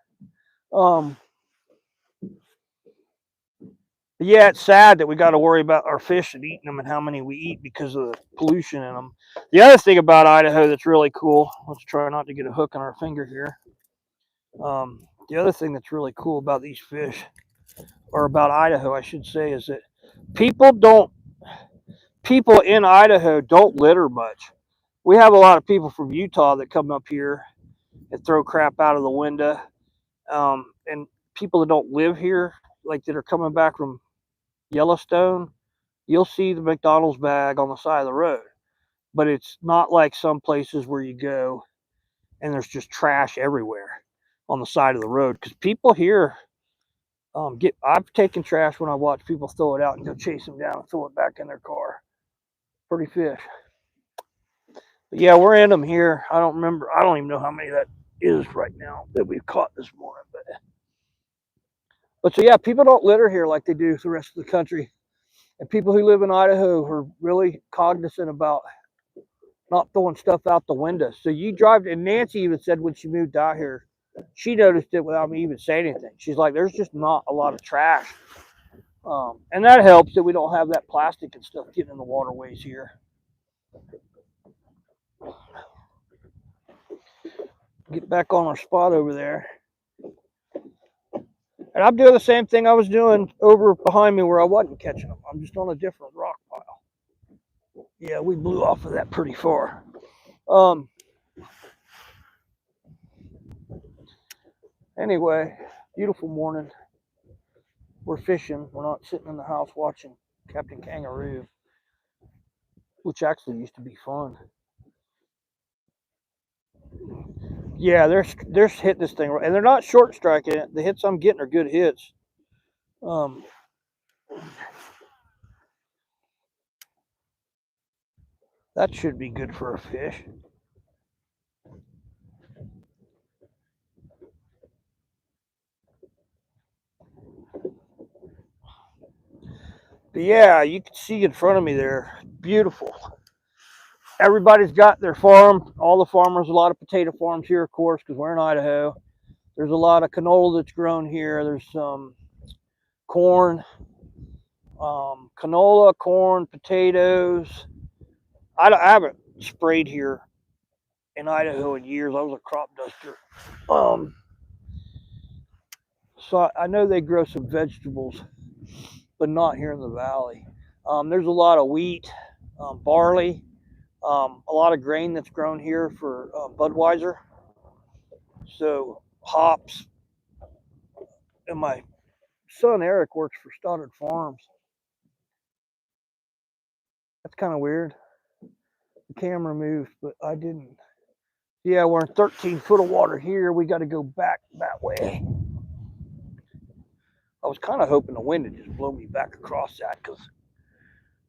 Yeah, it's sad that we got to worry about our fish and eating them and how many we eat because of the pollution in them. The other thing about Idaho that's really cool, let's try not to get a hook on our finger here. The other thing that's really cool about these fish, or about Idaho, I should say, is that people in Idaho don't litter much. We have a lot of people from Utah that come up here and throw crap out of the window. And people that don't live here, like that are coming back from Yellowstone, you'll see the McDonald's bag on the side of the road. But it's not like some places where you go and there's just trash everywhere on the side of the road. Because people here I've taken trash when I watch people throw it out and go chase them down and throw it back in their car. Pretty fish. But yeah, we're in them here. I don't even know how many that is right now that we've caught this morning. But so yeah, people don't litter here like they do the rest of the country. And people who live in Idaho are really cognizant about not throwing stuff out the window. So you drive, and Nancy even said when she moved out here, she noticed it without me even saying anything. She's like, there's just not a lot of trash. And that helps that we don't have that plastic and stuff getting in the waterways here. Get back on our spot over there. And I'm doing the same thing I was doing over behind me where I wasn't catching them. I'm just on a different rock pile. Yeah, we blew off of that pretty far. Anyway, beautiful morning. We're fishing. We're not sitting in the house watching Captain Kangaroo, which actually used to be fun. Yeah, they're hitting this thing, and they're not short striking it. The hits I'm getting are good hits. That should be good for a fish. But yeah, you can see in front of me there, beautiful. Everybody's got their farm. All the farmers, a lot of potato farms here, of course, because we're in Idaho. There's a lot of canola that's grown here. There's some corn, canola, corn, potatoes. I haven't sprayed here in Idaho in years. I was a crop duster. So I know they grow some vegetables, but not here in the valley. There's a lot of wheat, barley, a lot of grain that's grown here for Budweiser. So hops. And my son Eric works for Stoddard Farms. That's kind of weird. The camera moved, but I didn't. Yeah, we're in 13 foot of water here. We got to go back that way. I was kind of hoping the wind would just blow me back across that, because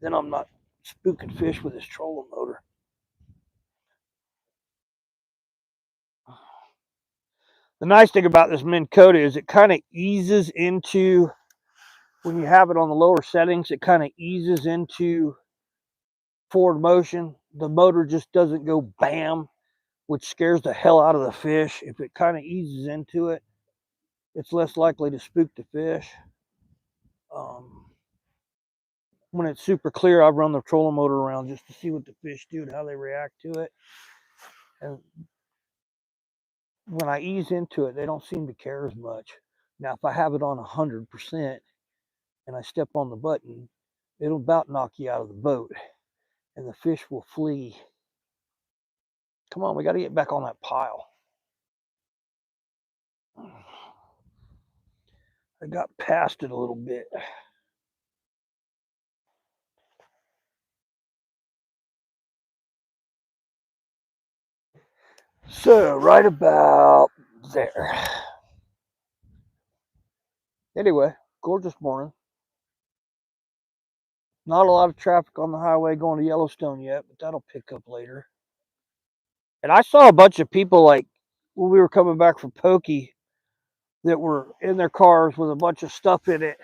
then I'm not spooking fish with this trolling motor. The nice thing about this Minn Kota is it kind of eases into, when you have it on the lower settings, it kind of eases into forward motion. The motor just doesn't go bam, which scares the hell out of the fish. If it kind of eases into it, it's less likely to spook the fish. When it's super clear, I run the trolling motor around just to see what the fish do and how they react to it. And when I ease into it, they don't seem to care as much. Now, if I have it on 100% and I step on the button, it'll about knock you out of the boat and the fish will flee. Come on, we got to get back on that pile. I got past it a little bit. So, right about there. Anyway, gorgeous morning. Not a lot of traffic on the highway going to Yellowstone yet, but that'll pick up later. And I saw a bunch of people, like, when we were coming back from Pokey, that were in their cars with a bunch of stuff in it.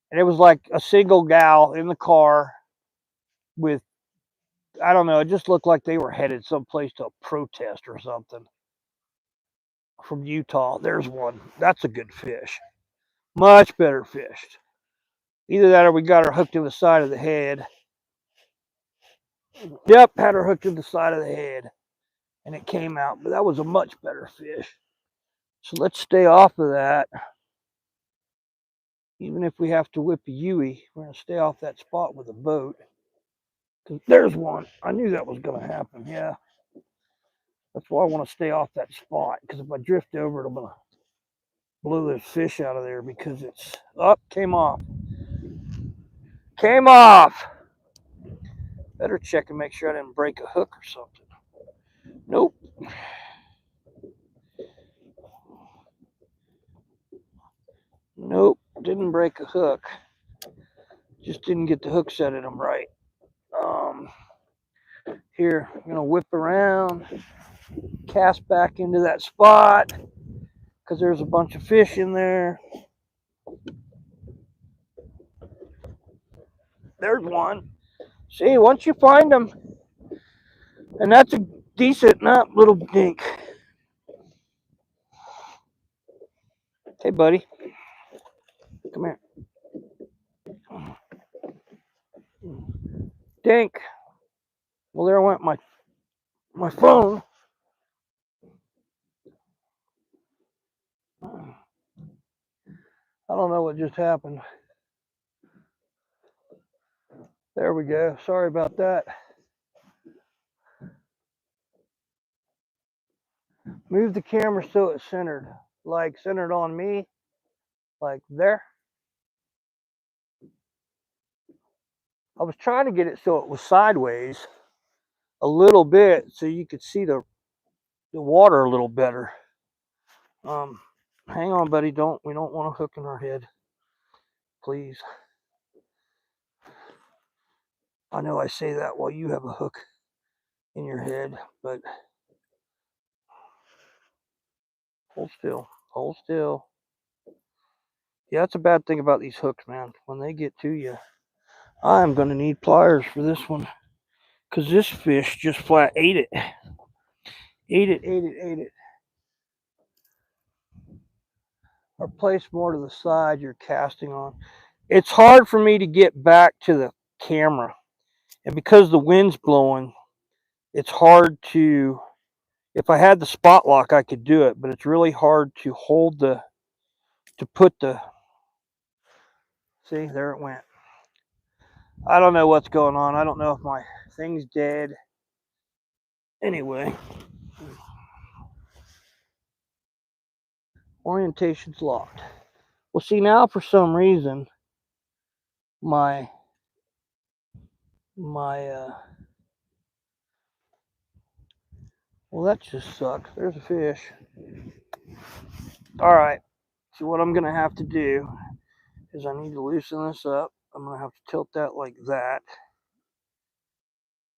And it was like a single gal in the car with, I don't know, it just looked like they were headed someplace to a protest or something. From Utah. There's one. That's a good fish. Much better fished. Either that or we got her hooked to the side of the head. Yep, had her hooked to the side of the head. And it came out. But that was a much better fish. So let's stay off of that. Even if we have to whip a Yui, we're going to stay off that spot with a boat. There's one. I knew that was going to happen. Yeah. That's why I want to stay off that spot. Because if I drift over it, I'm going to blow those fish out of there, because it's up, came off. Came off. Better check and make sure I didn't break a hook or something. Nope. Nope. Didn't break a hook. Just didn't get the hook set in them right. Here, I'm going to whip around, cast back into that spot, because there's a bunch of fish in there. There's one. See, once you find them, and that's a decent little dink. Hey, buddy. Come here. Dink. Well, there went my phone. I don't know what just happened. There we go. Sorry about that. Move the camera so it's centered. Like centered on me. Like there. I was trying to get it so it was sideways a little bit so you could see the water a little better. Hang on, buddy. We don't want a hook in our head. Please. I know I say that while you have a hook in your head, but hold still. Hold still. Yeah, that's a bad thing about these hooks, man. When they get to you, I'm going to need pliers for this one, because this fish just flat ate it. Ate it. or place more to the side you're casting on. It's hard for me to get back to the camera. And because the wind's blowing, it's hard to, if I had the spot lock, I could do it, but it's really hard to hold to put the, see, there it went. I don't know what's going on. I don't know if my thing's dead. Anyway, orientation's locked. Well, see, now for some reason, my well, that just sucks. There's a fish. All right, so what I'm gonna have to do is I need to loosen this up. I'm gonna have to tilt that like that,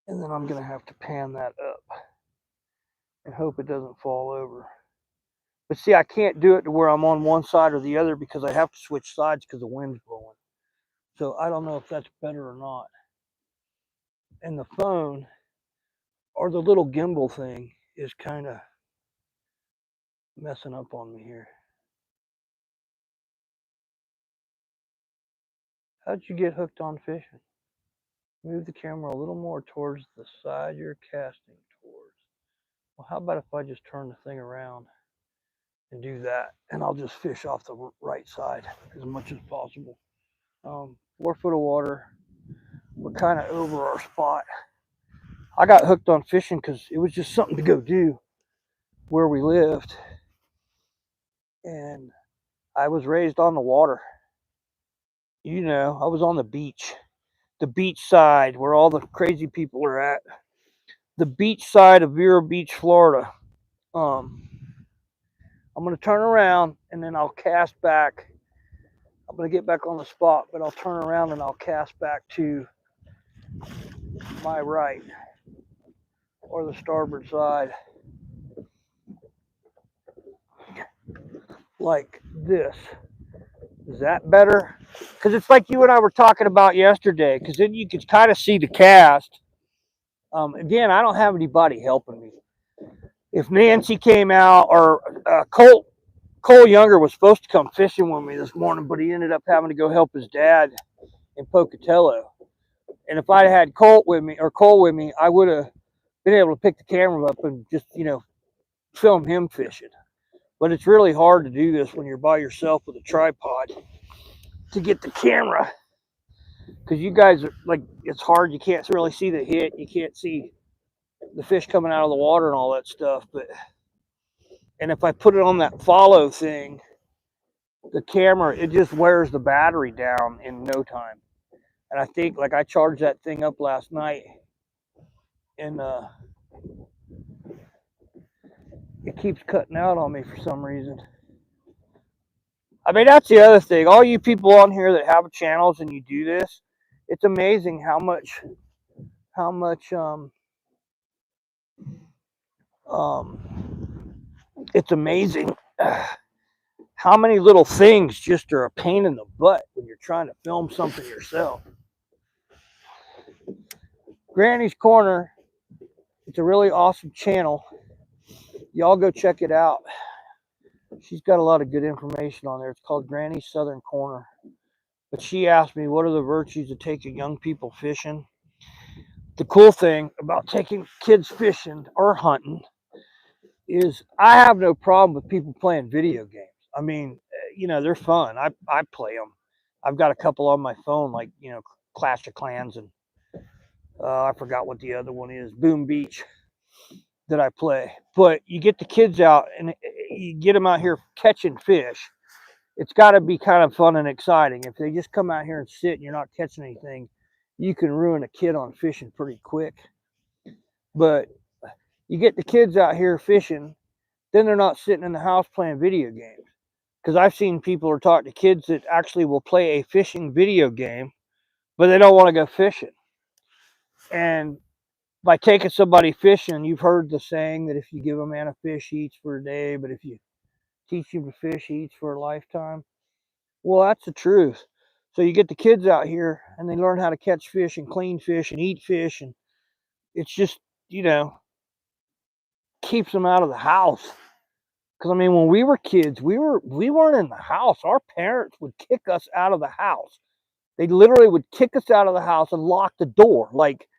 and then I'm gonna have to pan that up and hope it doesn't fall over. But see, I can't do it to where I'm on one side or the other because I have to switch sides because the wind's blowing. So I don't know if that's better or not. And the phone or the little gimbal thing is kind of messing up on me here. How'd you get hooked on fishing? Move the camera a little more towards the side you're casting towards. Well, how about if I just turn the thing around and do that, and I'll just fish off the right side as much as possible. 4 foot of water. We're kind of over our spot. I got hooked on fishing because it was just something to go do where we lived. And I was raised on the water. You know, I was on the beach side where all the crazy people are at. The beach side of Vero Beach, Florida. I'm going to turn around and then I'll cast back. I'm going to get back on the spot, but I'll turn around and I'll cast back to my right or the starboard side. Like this. Is that better? Because it's like you and I were talking about yesterday, because then you could kind of see the cast. Again, I don't have anybody helping me. If Nancy came out or Cole Younger was supposed to come fishing with me this morning, but he ended up having to go help his dad in Pocatello. And if I'd had Cole with me, I would have been able to pick the camera up and just, film him fishing. But it's really hard to do this when you're by yourself with a tripod to get the camera, because you guys are like, it's hard. You can't really see the hit. You can't see the fish coming out of the water and all that stuff. And if I put it on that follow thing, the camera, it just wears the battery down in no time. And I think, like, I charged that thing up last night, and it keeps cutting out on me for some reason. I mean, that's the other thing. All you people on here that have channels and you do this, it's amazing how much it's amazing how many little things just are a pain in the butt when you're trying to film something yourself. Granny's Corner, it's a really awesome channel. Y'all go check it out. She's got a lot of good information on there. It's called Granny's Southern Corner. But she asked me, what are the virtues of taking young people fishing? The cool thing about taking kids fishing or hunting is I have no problem with people playing video games. I mean, they're fun. I play them. I've got a couple on my phone, like, Clash of Clans, and I forgot what the other one is, Boom Beach, that I play. But you get the kids out and you get them out here catching fish. It's got to be kind of fun and exciting. If they just come out here and sit and you're not catching anything, you can ruin a kid on fishing pretty quick. But you get the kids out here fishing, then they're not sitting in the house playing video games. Because I've seen people or talk to kids that actually will play a fishing video game, but they don't want to go fishing. And by taking somebody fishing, you've heard the saying that if you give a man a fish, he eats for a day, but if you teach him to fish, he eats for a lifetime. Well, that's the truth. So you get the kids out here and they learn how to catch fish and clean fish and eat fish, and it's just, keeps them out of the house. Because I mean, when we were kids, we weren't in the house. Our parents would kick us out of the house. They literally would kick us out of the house and lock the door. Like,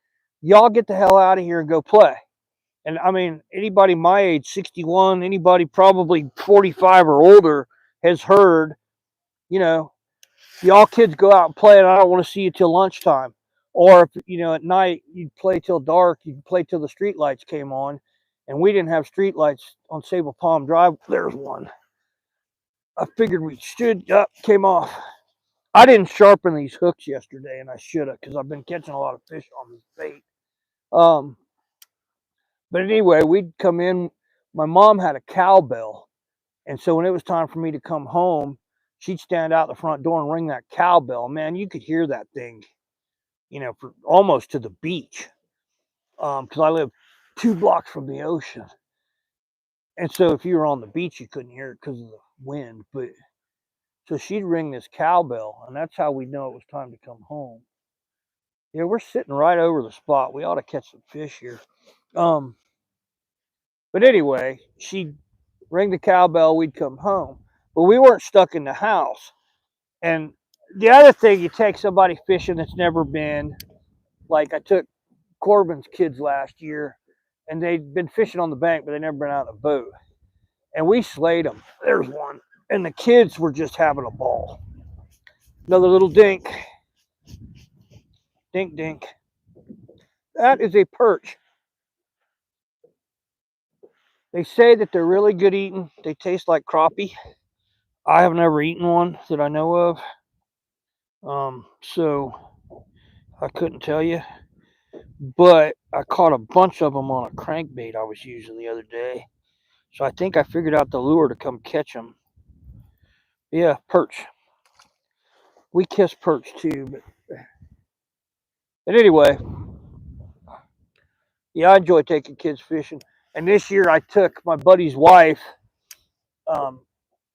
y'all get the hell out of here and go play. And I mean, anybody my age, 61, anybody probably 45 or older has heard, you know, y'all kids go out and play and I don't want to see you till lunchtime. Or if, at night you'd play till dark, you'd play till the street lights came on. And we didn't have street lights on Sable Palm Drive. There's one. I figured we should. Came off. I didn't sharpen these hooks yesterday, and I should have, because I've been catching a lot of fish on this bait. But anyway, we'd come in. My mom had a cowbell, and so when it was time for me to come home, she'd stand out the front door and ring that cowbell. Man, you could hear that thing, for almost to the beach, because I live 2 blocks from the ocean. And so if you were on the beach, you couldn't hear it because of the wind. But so she'd ring this cowbell, and that's how we'd know it was time to come home. Yeah, we're sitting right over the spot. We ought to catch some fish here. But anyway, she'd ring the cowbell, we'd come home. But we weren't stuck in the house. And the other thing, you take somebody fishing that's never been, like I took Corbin's kids last year, and they'd been fishing on the bank, but they'd never been out in a boat. And we slayed them. There's one. And the kids were just having a ball. Another little dink. Dink, dink. That is a perch. They say that they're really good eating. They taste like crappie. I have never eaten one that I know of. So I couldn't tell you. But I caught a bunch of them on a crankbait I was using the other day. So I think I figured out the lure to come catch them. Yeah, perch. We kiss perch too, but anyway, yeah, I enjoy taking kids fishing. And this year I took my buddy's wife.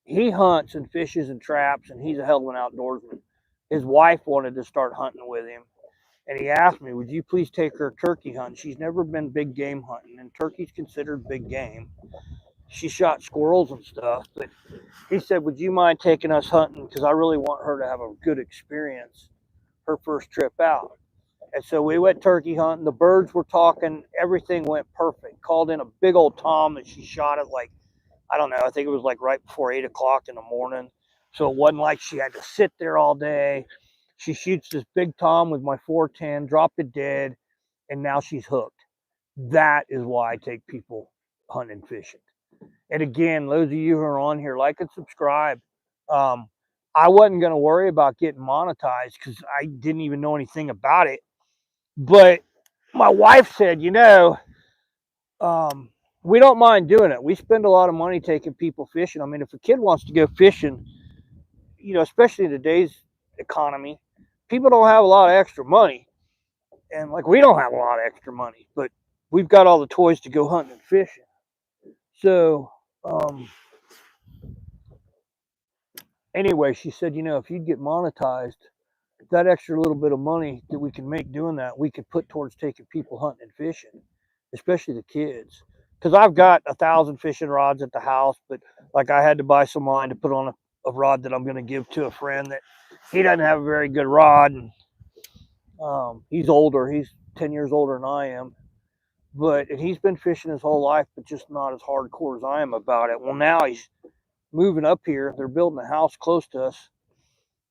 He hunts and fishes and traps, and he's a hell of an outdoorsman. His wife wanted to start hunting with him, and he asked me, would you please take her turkey hunting? She's never been big game hunting, and turkey's considered big game. She shot squirrels and stuff, but he said, would you mind taking us hunting? Because I really want her to have a good experience her first trip out. And so we went turkey hunting. The birds were talking. Everything went perfect. Called in a big old tom that she shot at like, I don't know, I think it was like right before 8 o'clock in the morning. So it wasn't like she had to sit there all day. She shoots this big tom with my 410, dropped it dead, and now she's hooked. That is why I take people hunting and fishing. And again, those of you who are on here, like and subscribe. I wasn't going to worry about getting monetized because I didn't even know anything about it. But my wife said, we don't mind doing it. We spend a lot of money taking people fishing. I mean, if a kid wants to go fishing, especially in today's economy, people don't have a lot of extra money. And like, we don't have a lot of extra money, but we've got all the toys to go hunting and fishing. So, anyway, she said, if you'd get monetized, that extra little bit of money that we can make doing that, we could put towards taking people hunting and fishing, especially the kids. Because I've got 1,000 fishing rods at the house, but like I had to buy some line to put on a rod that I'm going to give to a friend that he doesn't have a very good rod. And he's older. He's 10 years older than I am. And he's been fishing his whole life, but just not as hardcore as I am about it. Well, now he's moving up here. They're building a house close to us.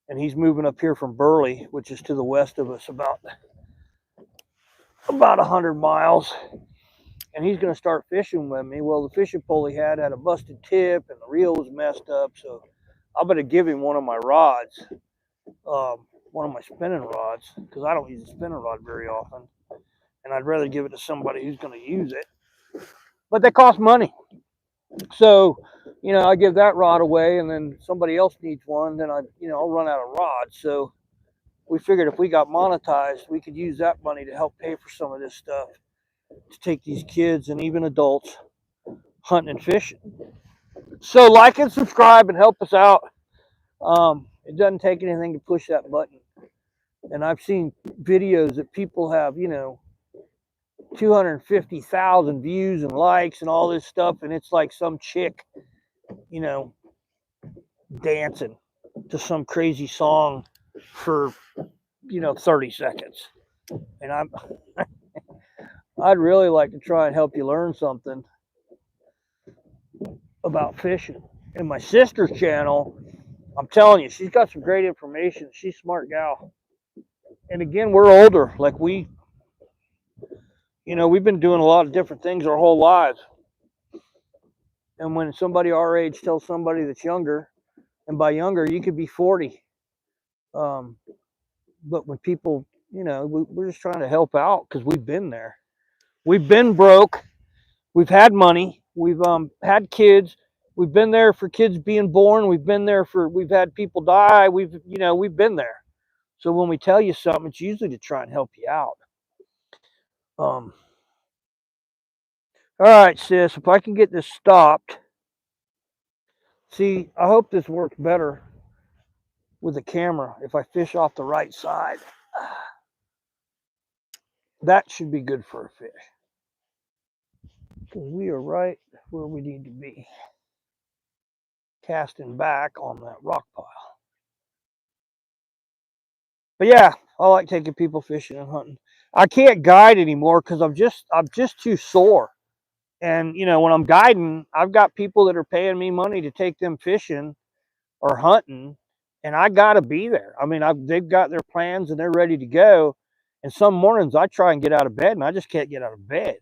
And he's moving up here from Burley, which is to the west of us about 100 miles. And he's going to start fishing with me. Well, the fishing pole he had a busted tip and the reel was messed up. So I'm going to give him one of my rods, one of my spinning rods, because I don't use a spinning rod very often. And I'd rather give it to somebody who's going to use it. But they cost money. So, I give that rod away, and then somebody else needs one, then I'll run out of rods. So we figured if we got monetized, we could use that money to help pay for some of this stuff, to take these kids and even adults hunting and fishing. So like and subscribe and help us out. It doesn't take anything to push that button. And I've seen videos that people have, 250,000 views and likes and all this stuff, and it's like some chick you know, dancing to some crazy song for, 30 seconds. And I'd really like to try and help you learn something about fishing. And my sister's channel, I'm telling you, she's got some great information. She's a smart gal. And again, we're older. Like we've been doing a lot of different things our whole lives. And when somebody our age tells somebody that's younger, and by younger, you could be 40. But when people, we're just trying to help out because we've been there. We've been broke. We've had money. We've had kids. We've been there for kids being born. We've had people die. We've been there. So when we tell you something, it's usually to try and help you out. All right, sis, if I can get this stopped. See, I hope this works better with the camera if I fish off the right side. That should be good for a fish. Because we are right where we need to be. Casting back on that rock pile. But yeah, I like taking people fishing and hunting. I can't guide anymore because I'm just too sore. And when I'm guiding, I've got people that are paying me money to take them fishing or hunting, and I gotta be there. I mean, they've got their plans and they're ready to go. And some mornings I try and get out of bed and I just can't get out of bed.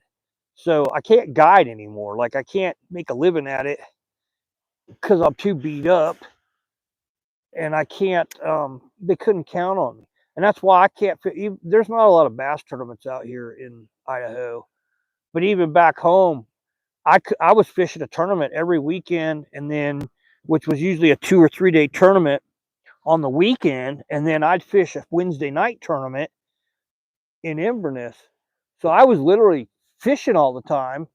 So I can't guide anymore. Like I can't make a living at it because I'm too beat up, and I can't. They couldn't count on me, and that's why I can't. There's not a lot of bass tournaments out here in Idaho, but even back home, I was fishing a tournament every weekend, and then which was usually a 2 or 3 day tournament on the weekend, and then I'd fish a Wednesday night tournament in Inverness. So I was literally fishing all the time,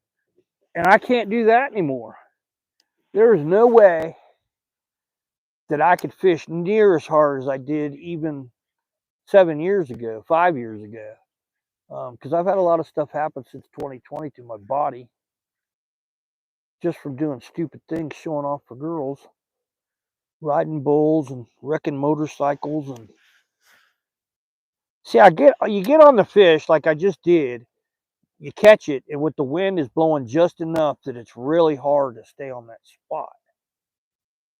and I can't do that anymore. There is no way that I could fish near as hard as I did even 7 years ago, 5 years ago, because I've had a lot of stuff happen since 2020 to my body, just from doing stupid things, showing off for girls, riding bulls and wrecking motorcycles. And see, you get on the fish like I just did, you catch it, and with the wind is blowing just enough that it's really hard to stay on that spot.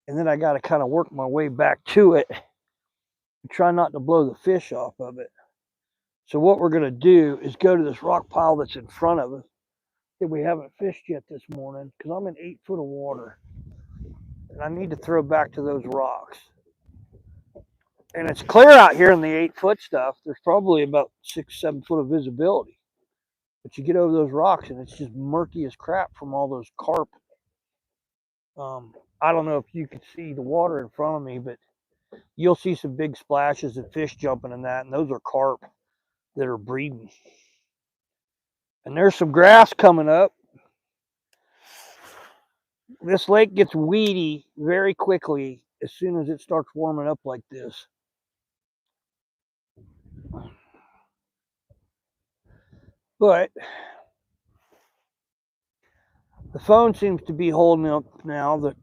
And then I got to kind of work my way back to it and try not to blow the fish off of it. So what we're going to do is go to this rock pile that's in front of us that we haven't fished yet this morning, because I'm in 8 foot of water and I need to throw back to those rocks. And it's clear out here in the 8 foot stuff. There's probably about 6, 7 foot of visibility. But you get over those rocks and it's just murky as crap from all those carp. I don't know if you can see the water in front of me, but you'll see some big splashes of fish jumping in that, and those are carp that are breeding. And there's some grass coming up. This lake gets weedy very quickly as soon as it starts warming up like this. But the phone seems to be holding up now. The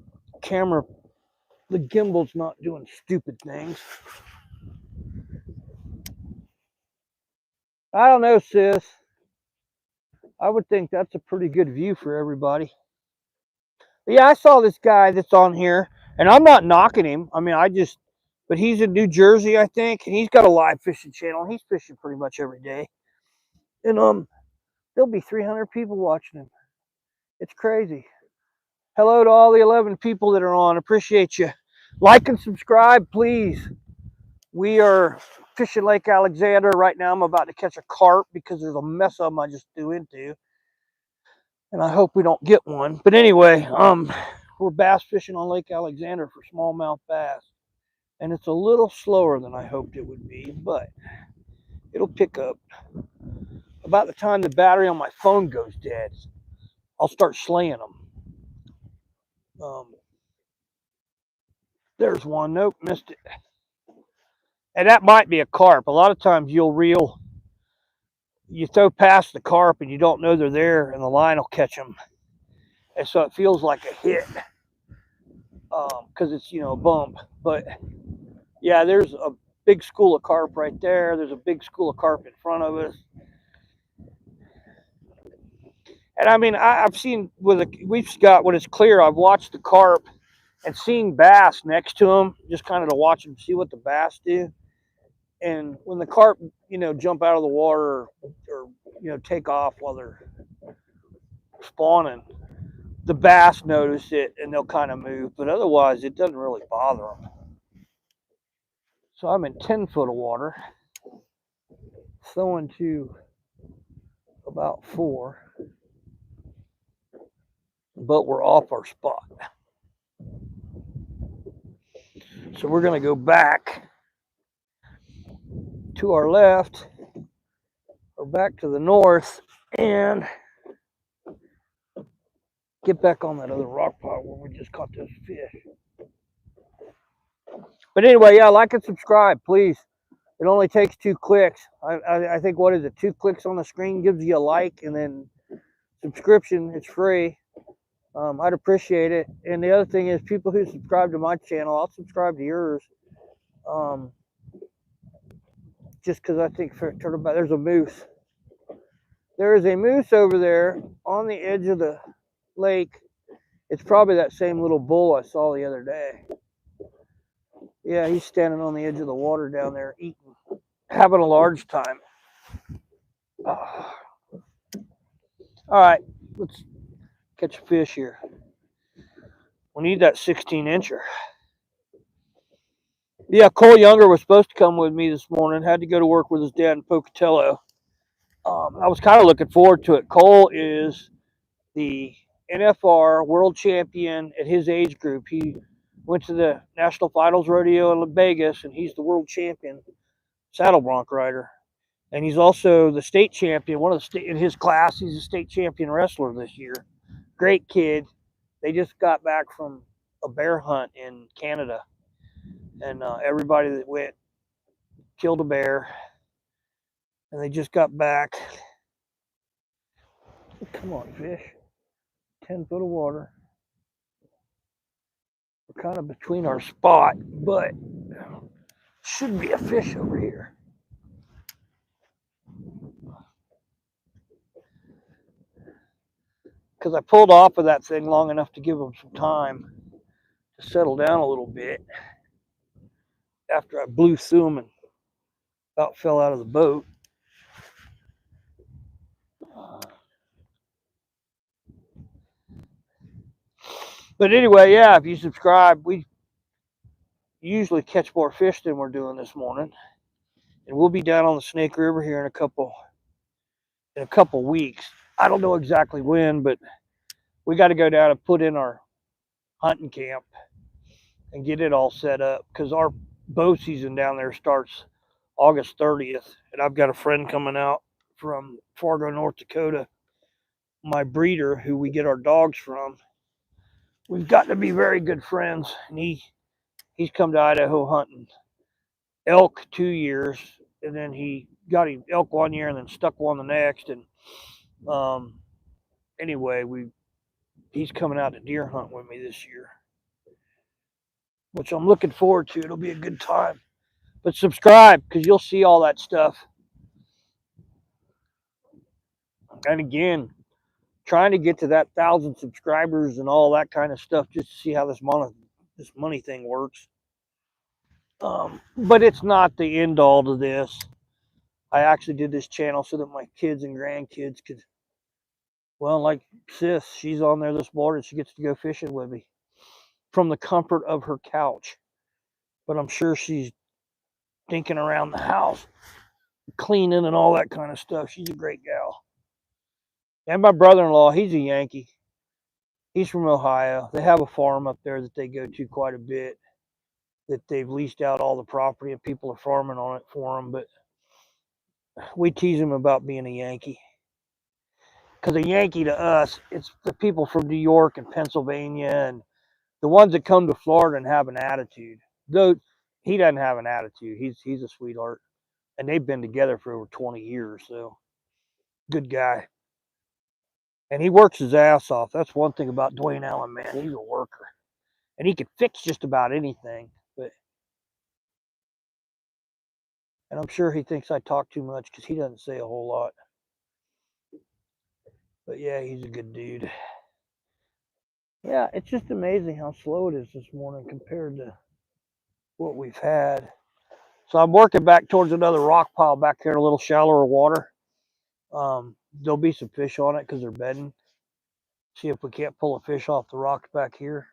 camera, the gimbal's not doing stupid things. I don't know, sis. I would think that's a pretty good view for everybody. But yeah, I saw this guy that's on here, and I'm not knocking him. I mean, but he's in New Jersey, I think, and he's got a live fishing channel. He's fishing pretty much every day. And there'll be 300 people watching him. It's crazy. Hello to all the 11 people that are on. Appreciate you. Like and subscribe, please. We are fishing Lake Alexander right now. I'm about to catch a carp because there's a mess of them I just threw into, and I hope we don't get one. But anyway, we're bass fishing on Lake Alexander for smallmouth bass, and it's a little slower than I hoped it would be, but it'll pick up. About the time the battery on my phone goes dead, I'll start slaying them. There's one. Nope, missed it. And that might be a carp. A lot of times you throw past the carp and you don't know they're there, and the line will catch them. And so it feels like a hit. because it's, you know, a bump. But yeah, there's a big school of carp right there. There's a big school of carp in front of us. And I mean, I've seen we've got, when it's clear, I've watched the carp and seeing bass next to them, just kind of to watch them, see what the bass do. And when the carp, you know, jump out of the water, or you know, take off while they're spawning, the bass notice it and they'll kind of move, but otherwise it doesn't really bother them. So I'm in 10 foot of water, throwing to about 4, but we're off our spot. So we're going to go back to our left, or back to the north, and get back on that other rock pile where we just caught those fish. But anyway, yeah, like and subscribe, please. It only takes 2 clicks. I think, what is it, 2 clicks on the screen gives you a like, and then subscription, it's free. I'd appreciate it. And the other thing is, people who subscribe to my channel, I'll subscribe to yours. Just because I think there's a moose. There is a moose over there on the edge of the lake. It's probably that same little bull I saw the other day. Yeah, he's standing on the edge of the water down there eating, having a large time. All right, let's catch a fish here. We need that 16-incher. Yeah, Cole Younger was supposed to come with me this morning. Had to go to work with his dad in Pocatello. I was kind of looking forward to it. Cole is the NFR world champion at his age group. He went to the National Finals Rodeo in Vegas, and he's the world champion saddle bronc rider. And he's also the state champion, in his class. He's a state champion wrestler this year. Great kid. They just got back from a bear hunt in Canada, and everybody that went killed a bear, and they just got back. Come on, fish. 10 foot of water. We're kind of between our spot, but should be a fish over here. Because I pulled off of that thing long enough to give them some time to settle down a little bit after I blew through them and about fell out of the boat. But anyway, yeah, if you subscribe, we usually catch more fish than we're doing this morning. And we'll be down on the Snake River here in a couple weeks. I don't know exactly when, but we got to go down and put in our hunting camp and get it all set up, because our bow season down there starts August 30th. And I've got a friend coming out from Fargo, North Dakota, my breeder who we get our dogs from. We've gotten to be very good friends, and he's come to Idaho hunting elk 2 years, and then he got him elk 1 year and then stuck one the next. And anyway, he's coming out to deer hunt with me this year, which I'm looking forward to. It'll be a good time. But subscribe, because you'll see all that stuff. And again, trying to get to that 1,000 subscribers and all that kind of stuff, just to see how this money thing works. But it's not the end all to this. I actually did this channel so that my kids and grandkids could, well, like sis, she's on there this morning. She gets to go fishing with me from the comfort of her couch. But I'm sure she's dinking around the house, cleaning and all that kind of stuff. She's a great gal. And my brother-in-law, he's a Yankee. He's from Ohio. They have a farm up there that they go to quite a bit, that they've leased out all the property and people are farming on it for them. But we tease him about being a Yankee, because a Yankee to us, it's the people from New York and Pennsylvania and the ones that come to Florida and have an attitude. Though he doesn't have an attitude. He's a sweetheart, and they've been together for over 20 years. So good guy. And he works his ass off. That's one thing about Dwayne Allen, man. He's a worker. And he could fix just about anything. And I'm sure he thinks I talk too much because he doesn't say a whole lot. But yeah, he's a good dude. Yeah, it's just amazing how slow it is this morning compared to what we've had. So I'm working back towards another rock pile back here in a little shallower water. There'll be some fish on it because they're bedding. See if we can't pull a fish off the rocks back here.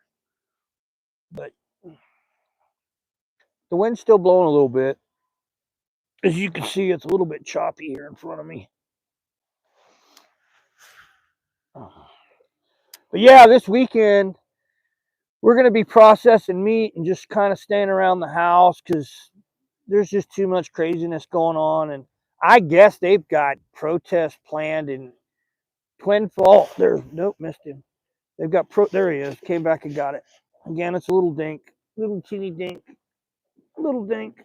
But the wind's still blowing a little bit. As you can see, it's a little bit choppy here in front of me. But yeah, this weekend, we're going to be processing meat and just kind of staying around the house because there's just too much craziness going on. And I guess they've got protests planned in Twin Falls. Nope, missed him. They've got, there he is, came back and got it. Again, it's a little dink, little teeny dink, little dink.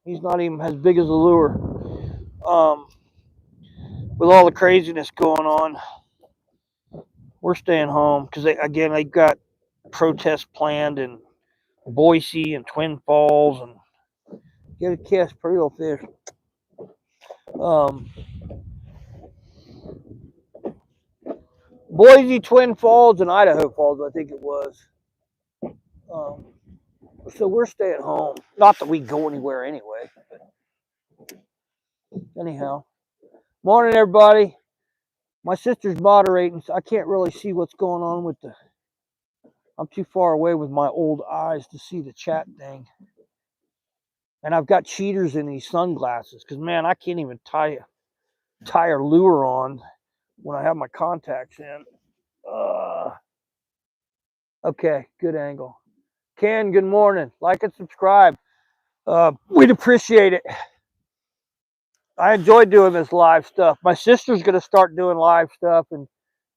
He's not even as big as a lure. With all the craziness going on, we're staying home because they've got protests planned in Boise and Twin Falls, and get a kiss, pretty little fish. Boise, Twin Falls, and Idaho Falls, I think it was. So we're staying home. Not that we go anywhere anyway. But anyhow, morning everybody. My sister's moderating, so I can't really see what's going on with the. I'm too far away with my old eyes to see the chat thing. And I've got cheaters in these sunglasses because, man, I can't even tie a lure on when I have my contacts in. Okay, good angle. Ken, good morning. Like and subscribe. We'd appreciate it. I enjoy doing this live stuff. My sister's going to start doing live stuff. And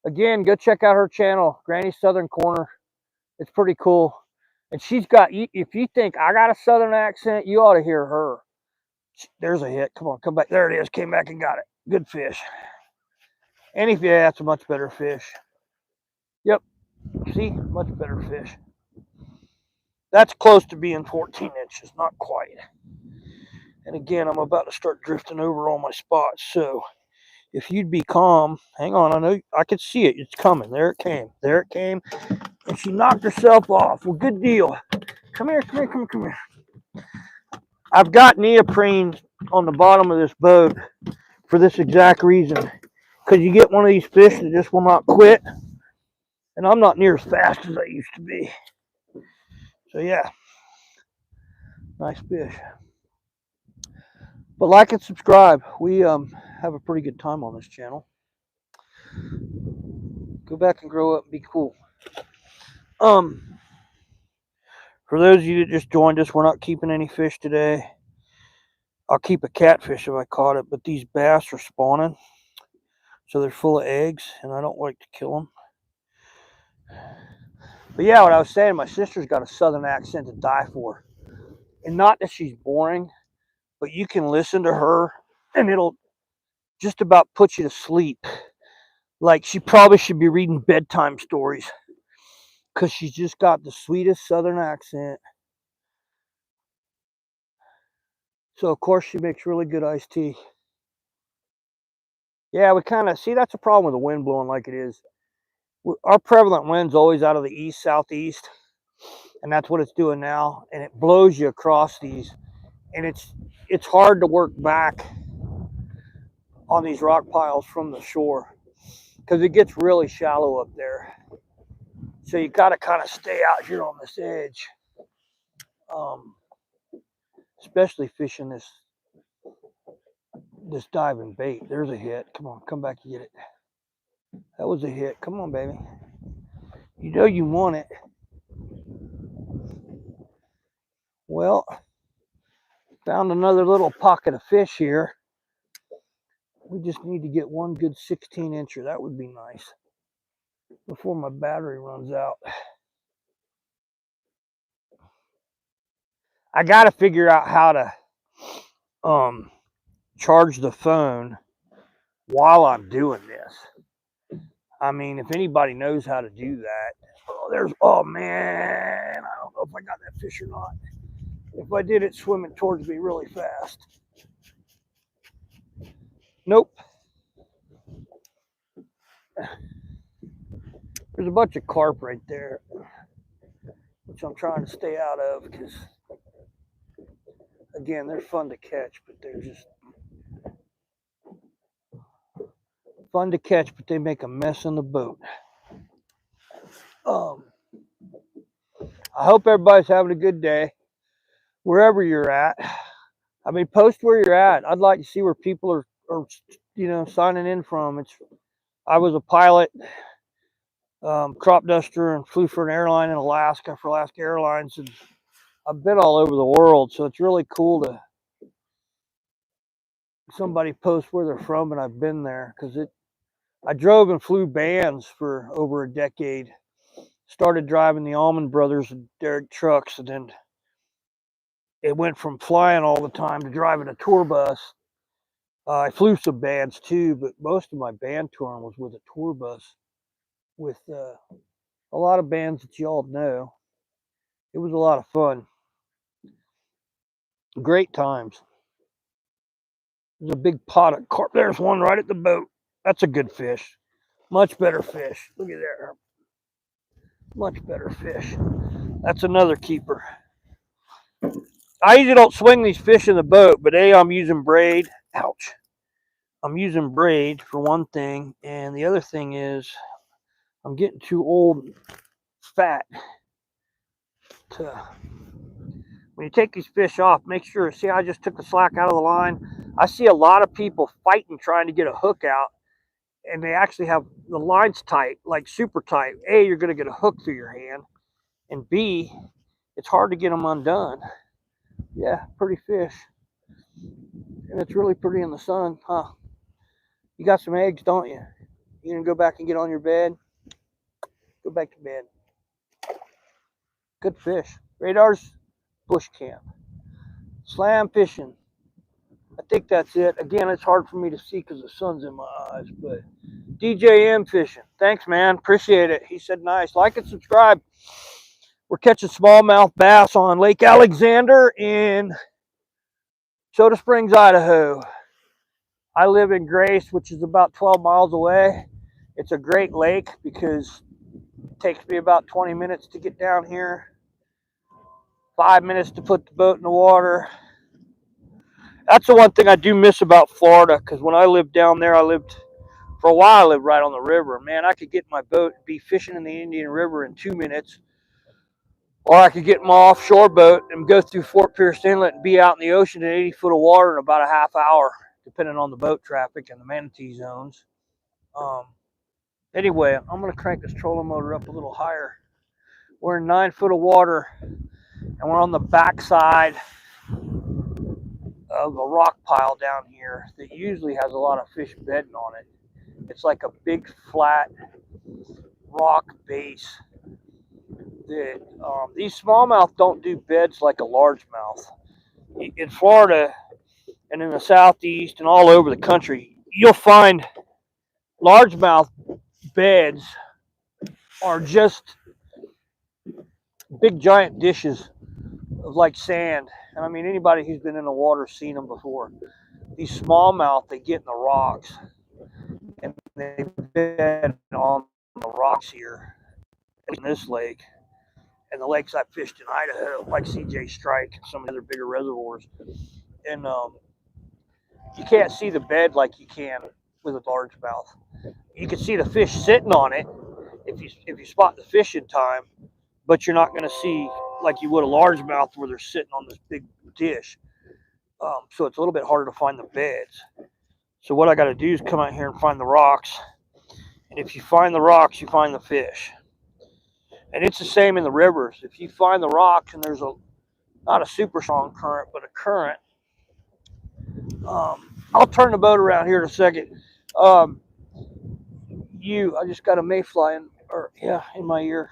again, go check out her channel, Granny Southern Corner. It's pretty cool. And she's got, if you think I got a Southern accent, you ought to hear her. There's a hit. Come on, come back. There it is. Came back and got it. Good fish. Yeah, that's a much better fish. Yep. See? Much better fish. That's close to being 14 inches. Not quite. And again, I'm about to start drifting over all my spots. So if you'd be calm, hang on. I know I could see it. It's coming. There it came. There it came. And she knocked herself off. Well, good deal. Come here, come here, come here, come here. I've got neoprene on the bottom of this boat for this exact reason. Because you get one of these fish that just will not quit. And I'm not near as fast as I used to be. So yeah, nice fish. But like and subscribe. We have a pretty good time on this channel. Go back and grow up and be cool. For those of you that just joined us, we're not keeping any fish today. I'll keep a catfish if I caught it, but these bass are spawning. So they're full of eggs, and I don't like to kill them. But yeah, what I was saying, my sister's got a Southern accent to die for. And not that she's boring, but you can listen to her, and it'll just about put you to sleep. Like she probably should be reading bedtime stories. Because she's just got the sweetest Southern accent. So, of course, she makes really good iced tea. Yeah, we kind of, see, that's a problem with the wind blowing like it is. Our prevalent wind's always out of the east, southeast. And that's what it's doing now. And it blows you across these. And it's hard to work back on these rock piles from the shore. Because it gets really shallow up there. So you got to kind of stay out here on this edge. Especially fishing this diving bait. There's a hit. Come on, come back and get it. That was a hit. Come on, baby. You know you want it. Well, found another little pocket of fish here. We just need to get one good 16-incher. That would be nice before my battery runs out. I got to figure out how to charge the phone while I'm doing this. I mean, if anybody knows how to do that, Oh, oh man, I don't know if I got that fish or not. If I did, it's swimming towards me really fast. Nope. There's a bunch of carp right there, which I'm trying to stay out of because, again, they're fun to catch, but they're just fun to catch, but they make a mess in the boat. I hope everybody's having a good day, wherever you're at. I mean, post where you're at. I'd like to see where people are signing in from. I was a pilot, crop duster, and flew for an airline in Alaska for Alaska Airlines, and I've been all over the world, so it's really cool to somebody post where they're from, and I've been there because I drove and flew bands for over a decade. Started driving the Allman Brothers and Derek trucks, and then it went from flying all the time to driving a tour bus. I flew some bands too, but most of my band touring was with a tour bus with a lot of bands that y'all know. It was a lot of fun. Great times. There's a big pot of carp. There's one right at the boat. That's a good fish. Much better fish. Look at there. Much better fish. That's another keeper. I usually don't swing these fish in the boat, but I'm using braid. Ouch. I'm using braid for one thing, and the other thing is I'm getting too old, fat to. When you take these fish off, make sure. See, I just took the slack out of the line. I see a lot of people fighting trying to get a hook out, and they actually have the lines tight, like super tight. A, you're going to get a hook through your hand, and B, it's hard to get them undone. Yeah, pretty fish, and it's really pretty in the sun, huh? You got some eggs, don't you? You gonna go back and get on your bed? Go back to bed. Good fish. Radar's bush camp. Slam fishing. I think that's it. Again, it's hard for me to see because the sun's in my eyes, but DJM fishing. Thanks, man. Appreciate it. He said nice. Like and subscribe. We're catching smallmouth bass on Lake Alexander in Soda Springs, Idaho. I live in Grace, which is about 12 miles away. It's a great lake because it takes me about 20 minutes to get down here, 5 minutes to put the boat in the water. That's the one thing I do miss about Florida, because when I lived down there, for a while, I lived right on the river. Man, I could get in my boat, be fishing in the Indian River in 2 minutes, or I could get in my offshore boat and go through Fort Pierce Inlet and be out in the ocean at 80 foot of water in about a half hour, depending on the boat traffic and the manatee zones. Anyway, I'm going to crank this trolling motor up a little higher. We're in 9 foot of water, and we're on the backside of a rock pile down here that usually has a lot of fish bedding on it. It's like a big flat rock base that these smallmouth don't do beds like a largemouth. In Florida and in the southeast and all over the country, you'll find largemouth beds are just big giant dishes of like sand. And I mean, anybody who's been in the water has seen them before. These smallmouth, they get in the rocks and they bed on the rocks here in this lake and the lakes I fished in Idaho, like CJ Strike and some of the other bigger reservoirs. And you can't see the bed like you can with a largemouth. You can see the fish sitting on it if you spot the fish in time, but you're not going to see like you would a largemouth where they're sitting on this big dish. So it's a little bit harder to find the beds. So what I got to do is come out here and find the rocks. And if you find the rocks, you find the fish. And it's the same in the rivers. If you find the rocks and there's not a super strong current, but a current, I'll turn the boat around here in a second. I just got a mayfly in my ear.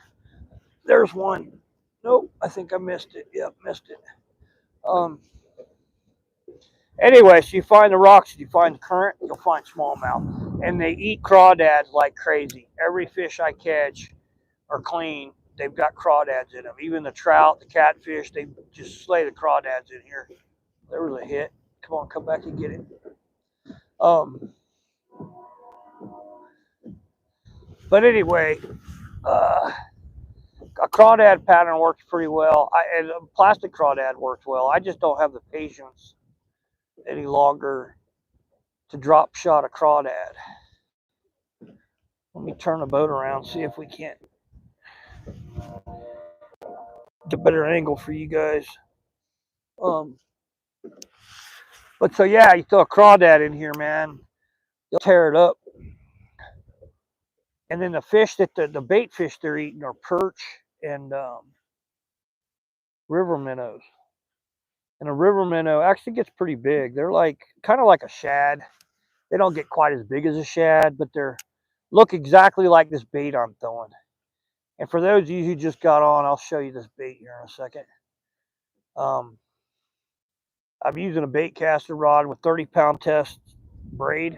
There's one. Nope, I think I missed it. Yep, missed it. Anyway, so you find the rocks, you find the current, you'll find smallmouth. And they eat crawdads like crazy. Every fish I catch are clean, they've got crawdads in them. Even the trout, the catfish, they just slay the crawdads in here. There was a hit. Come on, come back and get it. But anyway, a crawdad pattern works pretty well. And a plastic crawdad works well. I just don't have the patience any longer to drop shot a crawdad. Let me turn the boat around, see if we can't get a better angle for you guys. But so yeah, you throw a crawdad in here, man, you'll tear it up. And then the fish that the bait fish they're eating are perch and river minnows. And a river minnow actually gets pretty big. They're like kind of like a shad. They don't get quite as big as a shad, but they're look exactly like this bait I'm throwing. And for those of you who just got on, I'll show you this bait here in a second. I'm using a bait caster rod with 30-pound test braid.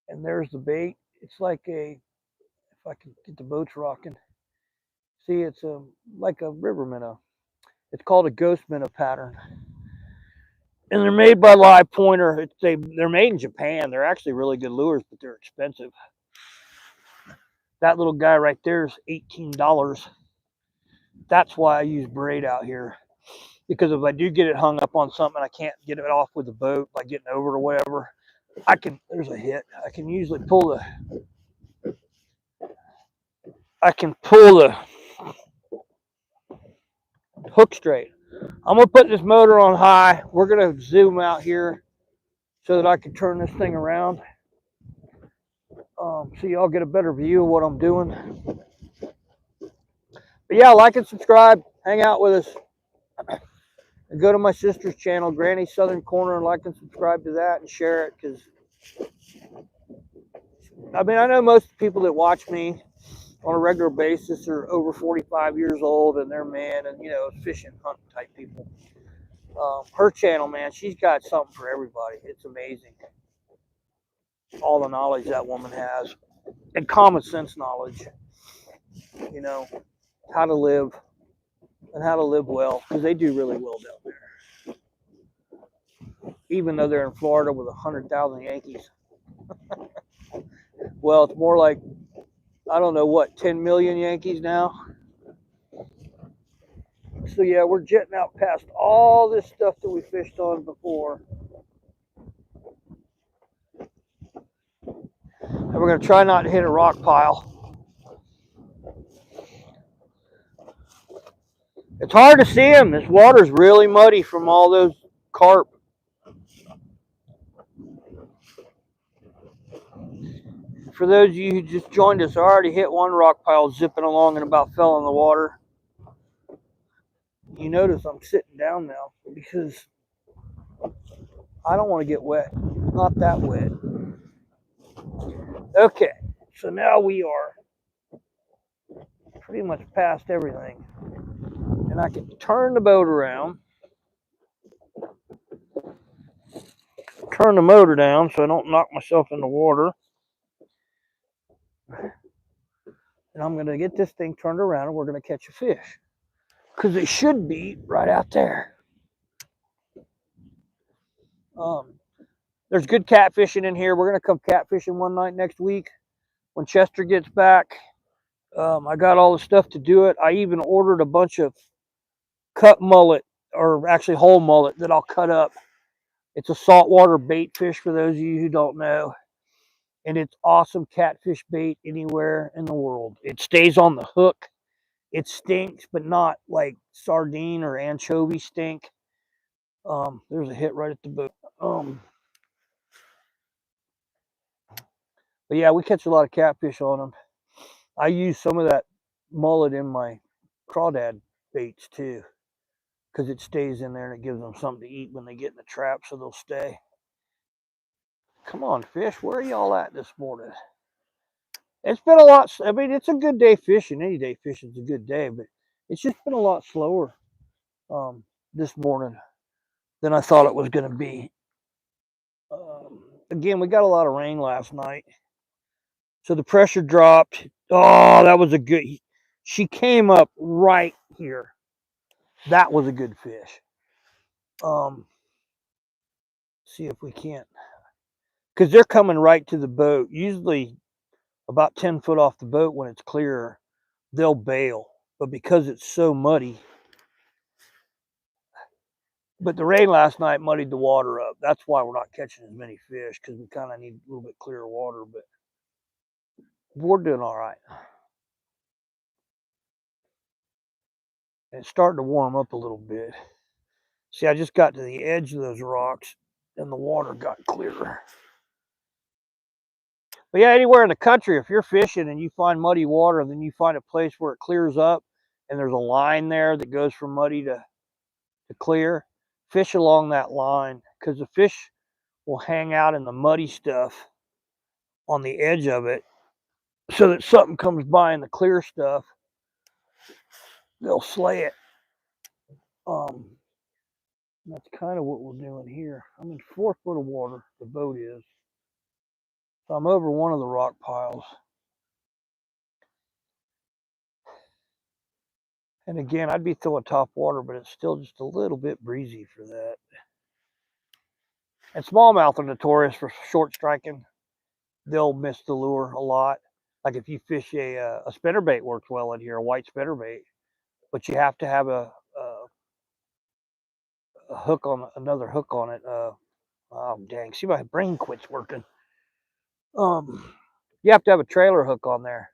And there's the bait. It's like a, if I can get the boats rocking. See, it's like a river minnow. It's called a ghost minnow pattern. And they're made by Live Pointer. They're made in Japan. They're actually really good lures, but they're expensive. That little guy right there is $18. That's why I use braid out here. Because if I do get it hung up on something, I can't get it off with the boat by getting over it or whatever, there's a hit. I can usually pull the hook straight. I'm going to put this motor on high. We're going to zoom out here so that I can turn this thing around. So y'all get a better view of what I'm doing. But yeah, like and subscribe. Hang out with us. And go to my sister's channel, Granny Southern Corner, and like and subscribe to that and share it. Because, I mean, I know most people that watch me on a regular basis are over 45 years old and they're men and, you know, fishing, hunting type people. Her channel, man, she's got something for everybody. It's amazing. All the knowledge that woman has. And common sense knowledge. You know, how to live and how to live well. Because they do really well down there. Even though they're in Florida with 100,000 Yankees. Well, it's more like, I don't know what, 10 million Yankees now. So yeah, we're jetting out past all this stuff that we fished on before. And we're going to try not to hit a rock pile. It's hard to see them. This water's really muddy from all those carp. For those of you who just joined us, I already hit one rock pile zipping along and about fell in the water. You notice I'm sitting down now because I don't want to get wet. Not that wet. Okay, so now we are pretty much past everything. And I can turn the boat around. Turn the motor down so I don't knock myself in the water. And I'm going to get this thing turned around and we're going to catch a fish. Because it should be right out there. There's good catfishing in here. We're going to come catfishing one night next week when Chester gets back. I got all the stuff to do it. I even ordered a bunch of cut mullet, or actually whole mullet, that I'll cut up. It's a saltwater bait fish for those of you who don't know. And it's awesome catfish bait anywhere in the world. It stays on the hook. It stinks, but not like sardine or anchovy stink. There's a hit right at the boat. But yeah, we catch a lot of catfish on them. I use some of that mullet in my crawdad baits too, because it stays in there and it gives them something to eat when they get in the trap, so they'll stay. Come on, fish, where are y'all at this morning? It's been a lot. I mean, it's a good day fishing. Any day fishing is a good day, but it's just been a lot slower this morning than I thought it was going to be. Again, we got a lot of rain last night, so the pressure dropped. Oh, that was a good. She came up right here. That was a good fish. See if we can't, because they're coming right to the boat. Usually about 10 foot off the boat when it's clear, they'll bail. But because it's so muddy, but the rain last night muddied the water up. That's why we're not catching as many fish, because we kind of need a little bit clearer water. But we're doing all right. And it's starting to warm up a little bit. See, I just got to the edge of those rocks and the water got clearer. But yeah, anywhere in the country, if you're fishing and you find muddy water, then you find a place where it clears up and there's a line there that goes from muddy to clear, fish along that line, because the fish will hang out in the muddy stuff on the edge of it, so that something comes by in the clear stuff, they'll slay it. That's kind of what we're doing here. I'm in 4 foot of water, the boat is. So I'm over one of the rock piles. And again, I'd be throwing top water, but it's still just a little bit breezy for that. And smallmouth are notorious for short striking. They'll miss the lure a lot. Like if you fish a spinnerbait works well in here, a white spinnerbait, but you have to have a hook on another hook on it. Oh dang! See, my brain quits working. You have to have a trailer hook on there,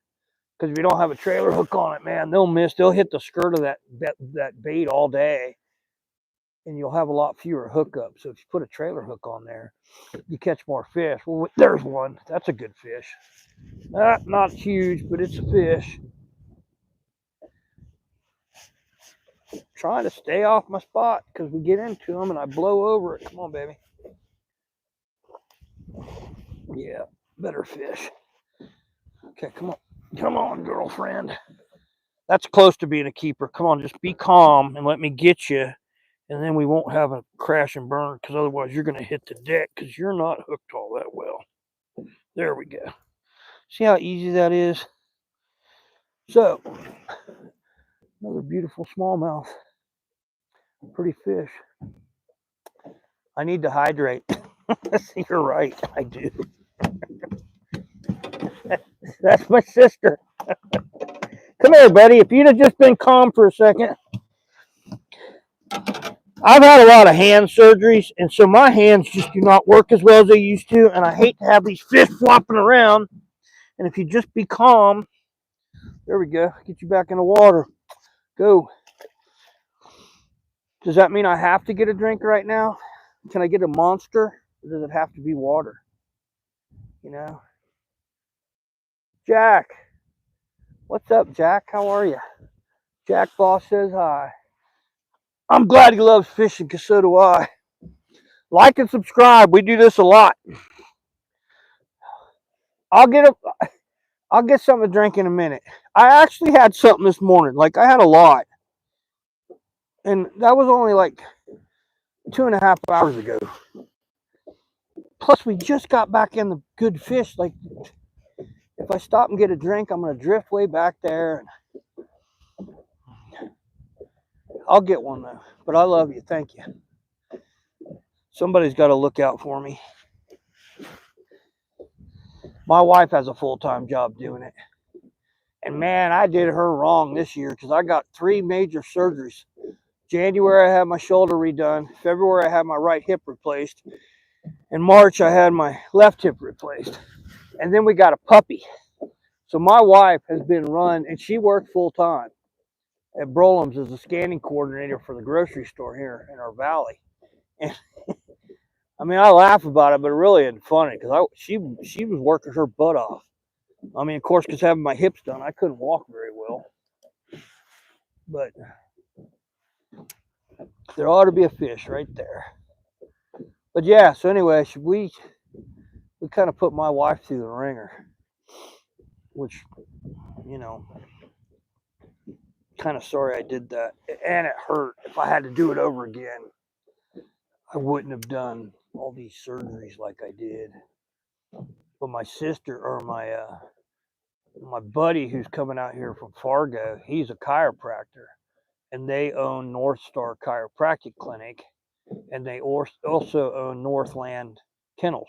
because if you don't have a trailer hook on it, man, they'll miss. They'll hit the skirt of that bait all day, and you'll have a lot fewer hookups. So if you put a trailer hook on there, you catch more fish. Well, there's one. That's a good fish. Not huge, but it's a fish. Trying to stay off my spot because we get into them and I blow over it. Come on, baby. Yeah, better fish. Okay, come on. Come on, girlfriend. That's close to being a keeper. Come on, just be calm and let me get you. And then we won't have a crash and burn, because otherwise you're going to hit the deck because you're not hooked all that well. There we go. See how easy that is? So, another beautiful smallmouth. Pretty fish. I need to hydrate. You're right, I do. That's my sister. Come here, buddy. If you'd have just been calm for a second. I've had a lot of hand surgeries, and so my hands just do not work as well as they used to, and I hate to have these fish flopping around. And if you just be calm, there we go. Get you back in the water. Go. Does that mean I have to get a drink right now? Can I get a Monster, or does it have to be water? You know? Jack. What's up, Jack? How are you? Jack Boss says hi. I'm glad he loves fishing, because so do I. Like and subscribe. We do this a lot. I'll get something to drink in a minute. I actually had something this morning. Like, I had a lot. And that was only like 2.5 hours ago. Plus, we just got back in the good fish. Like, if I stop and get a drink, I'm going to drift way back there. I'll get one, though. But I love you. Thank you. Somebody's got to look out for me. My wife has a full-time job doing it. And, man, I did her wrong this year, because I got 3 major surgeries. January, I had my shoulder redone. February, I had my right hip replaced. In March, I had my left hip replaced. And then we got a puppy. So my wife has been and she works full-time at Brolam's as a scanning coordinator for the grocery store here in our valley. And I mean, I laugh about it, but it really isn't funny, because she was working her butt off. I mean, of course, because having my hips done, I couldn't walk very well. But there ought to be a fish right there. But yeah, so anyway, we kind of put my wife through the ringer, which, you know, kind of sorry I did that. And it hurt. If I had to do it over again, I wouldn't have done all these surgeries like I did. But my sister, or My buddy who's coming out here from Fargo, he's a chiropractor, and they own North Star Chiropractic Clinic, and they also own Northland Kennels,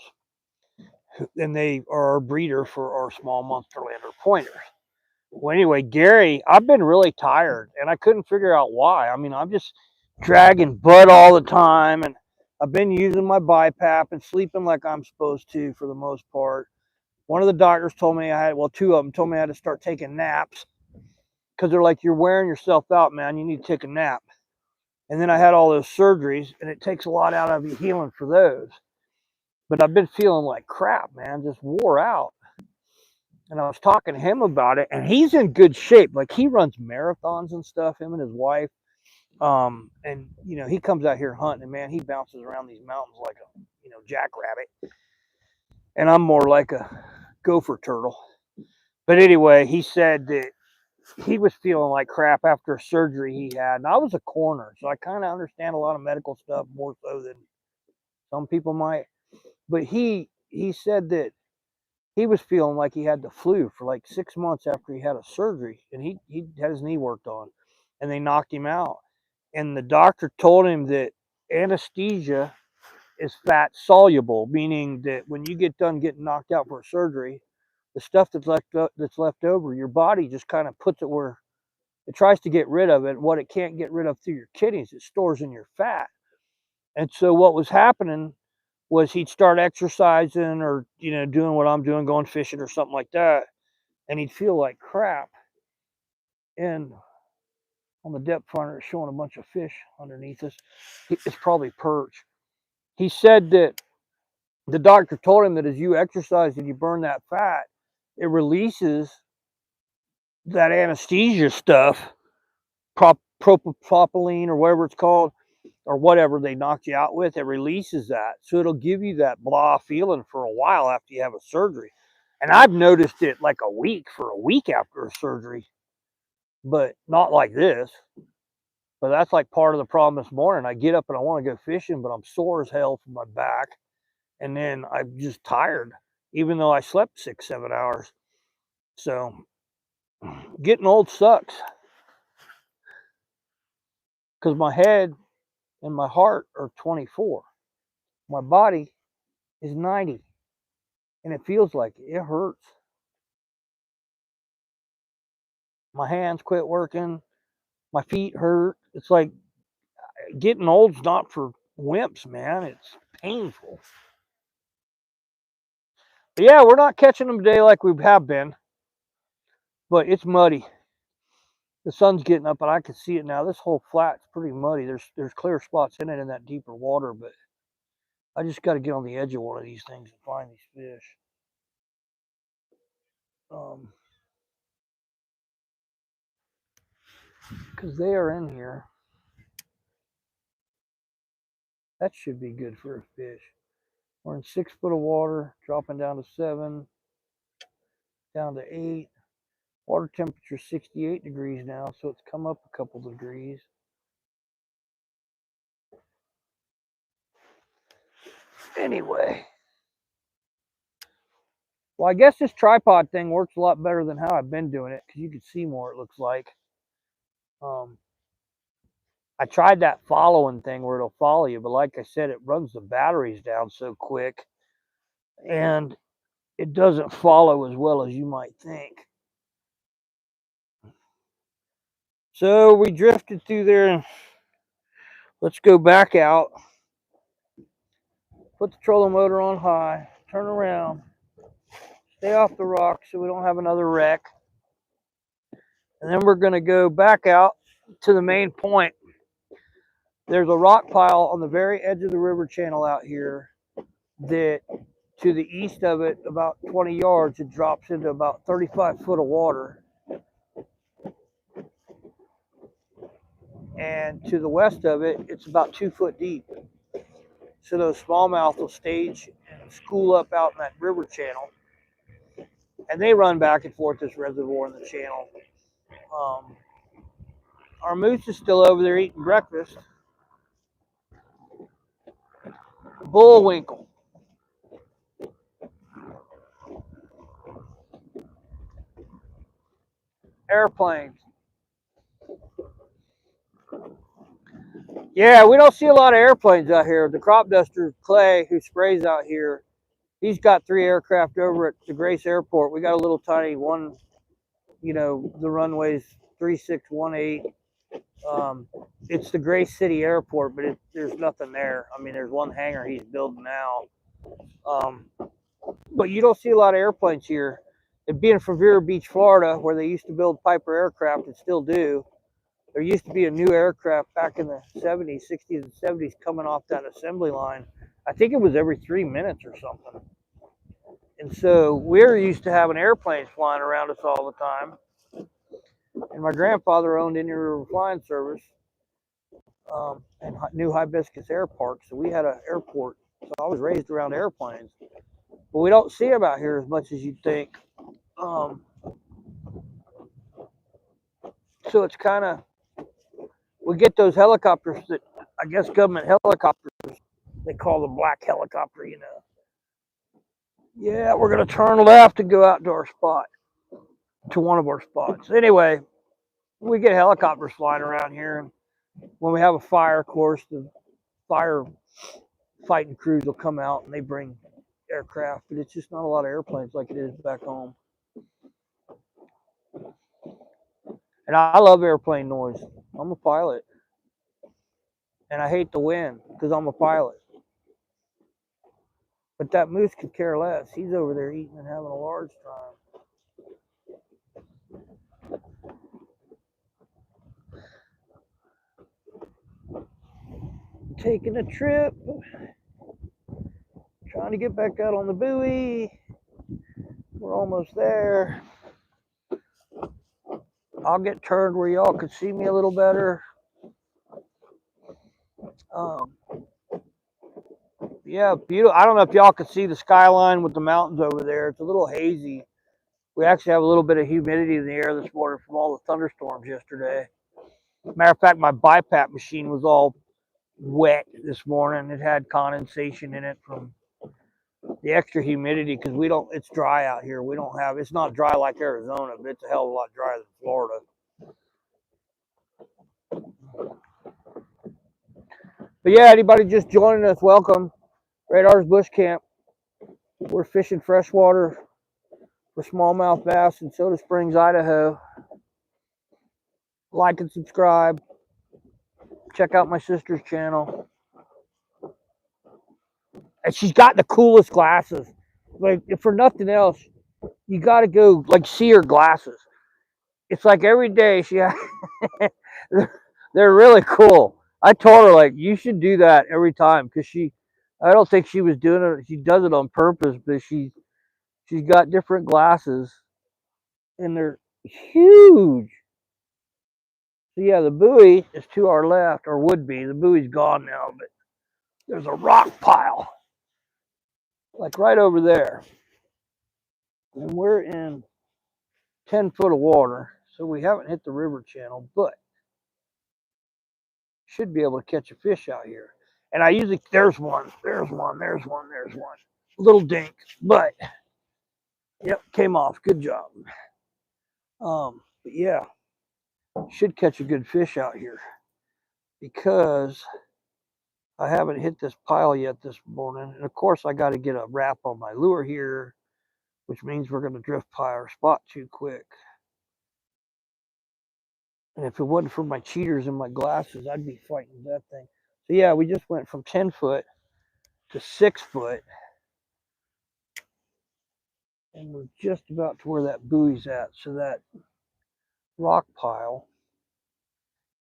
and they are a breeder for our small Munsterlander pointers. Well, anyway, Gary, I've been really tired, and I couldn't figure out why. I mean, I'm just dragging butt all the time, and I've been using my BiPAP and sleeping like I'm supposed to for the most part. One of the doctors told me I had, well, two of them told me I had to start taking naps because they're like, you're wearing yourself out, man. You need to take a nap. And then I had all those surgeries, and it takes a lot out of you healing for those. But I've been feeling like crap, man, just wore out. And I was talking to him about it, and he's in good shape. Like, he runs marathons and stuff, him and his wife. And he comes out here hunting, and man, he bounces around these mountains like a jackrabbit. And I'm more like a gopher turtle. But anyway, he said that he was feeling like crap after a surgery he had. And I was a coroner, so I kind of understand a lot of medical stuff more so than some people might. But he said that he was feeling like he had the flu for like 6 months after he had a surgery, and he had his knee worked on, and they knocked him out. And the doctor told him that anesthesia is fat soluble, meaning that when you get done getting knocked out for a surgery, the stuff that's left over, your body just kind of puts it where it tries to get rid of it. What it can't get rid of through your kidneys, it stores in your fat. And so what was happening was he'd start exercising or doing what I'm doing, going fishing or something like that, and he'd feel like crap. And on the depth finder, it's showing a bunch of fish underneath us. It's probably perch. He said that the doctor told him that as you exercise and you burn that fat, it releases that anesthesia stuff, propylene or whatever it's called, or whatever they knocked you out with. It releases that, so it'll give you that blah feeling for a while after you have a surgery. And I've noticed it like a week after a surgery, but not like this. But that's like part of the problem this morning. I get up and I want to go fishing, but I'm sore as hell from my back, and then I'm just tired, even though I slept 6-7 hours. So getting old sucks, because my head and my heart are 24. My body is 90, and it feels like it hurts. My hands quit working. My feet hurt. It's like getting old's not for wimps, man. It's painful. But yeah, we're not catching them today like we have been, but it's muddy. The sun's getting up, and I can see it now. This whole flat's pretty muddy. There's clear spots in it in that deeper water, but I just got to get on the edge of one of these things and find these fish. Because they are in here. That should be good for a fish. We're in 6 foot of water, dropping down to 7, down to 8. Water temperature 68 degrees now, so it's come up a couple degrees. Anyway, well, I guess this tripod thing works a lot better than how I've been doing it, because you can see more, it looks like. I tried that following thing where it'll follow you, but like I said, it runs the batteries down so quick, and it doesn't follow as well as you might think. So we drifted through there, and let's go back out. Put the trolling motor on high, turn around, stay off the rocks so we don't have another wreck. And then we're going to go back out to the main point. There's a rock pile on the very edge of the river channel out here that to the east of it, about 20 yards, it drops into about 35 foot of water. And to the west of it, it's about 2 foot deep. So those smallmouth will stage and school up out in that river channel. And they run back and forth this reservoir in the channel. Our moose is still over there eating breakfast. Bullwinkle. airplanes. Yeah, we don't see a lot of airplanes out here. The crop duster, Clay, who sprays out here, he's got 3 aircraft over at the Grace Airport. We got a little tiny one, you know, the runway's 3618. It's the Grace City Airport, but there's nothing there. I mean, there's one hangar he's building now. But you don't see a lot of airplanes here. It being from Vero Beach, Florida, where they used to build Piper aircraft and still do, there used to be a new aircraft back in the 70s, 60s, and 70s coming off that assembly line. I think it was every 3 minutes or something. And so we're used to having airplanes flying around us all the time. And my grandfather owned Indian River Flying Service and New Hibiscus Air Park. So we had an airport. So I was raised around airplanes. But we don't see them out here as much as you'd think. So it's kind of, we get those helicopters that I guess government helicopters, they call them black helicopter, you know. Yeah, we're going to turn left and go out to our spot, to one of our spots. Anyway, we get helicopters flying around here. And when we have a fire, of course, the fire fighting crews will come out and they bring aircraft, but it's just not a lot of airplanes like it is back home. And I love airplane noise. I'm a pilot. And I hate the wind because I'm a pilot. But that moose could care less. He's over there eating and having a large time. Taking a trip. Trying to get back out on the buoy. We're almost there. I'll get turned where y'all can see me a little better. Yeah, beautiful. I don't know if y'all can see the skyline with the mountains over there. It's a little hazy. We actually have a little bit of humidity in the air this morning from all the thunderstorms yesterday. Matter of fact, my BiPAP machine was all wet this morning. It had condensation in it from the extra humidity because we don't, it's dry out here. We don't have, it's not dry like Arizona, but it's a hell of a lot drier than Florida. But yeah, anybody just joining us, welcome. Radar's Bush Camp. We're fishing freshwater for smallmouth bass in Soda Springs, Idaho. Like and subscribe. Check out my sister's channel. And she's got the coolest glasses. Like, if for nothing else, you got to go like see her glasses. It's like every day she has, they're really cool. I told her, like, you should do that every time because I don't think she was doing it. She does it on purpose, but she's got different glasses and they're huge. So yeah, the buoy is to our left, or would be. The buoy's gone now, but there's a rock pile like right over there. And we're in 10 foot of water, so we haven't hit the river channel, but should be able to catch a fish out here. And I usually, there's one. Little dink, but yep, came off. Good job. But yeah, should catch a good fish out here because I haven't hit this pile yet this morning. And of course, I got to get a wrap on my lure here, which means we're going to drift by our spot too quick. And if it wasn't for my cheaters and my glasses, I'd be fighting that thing. So yeah, we just went from 10 foot to 6 foot. And we're just about to where that buoy's at. So that rock pile,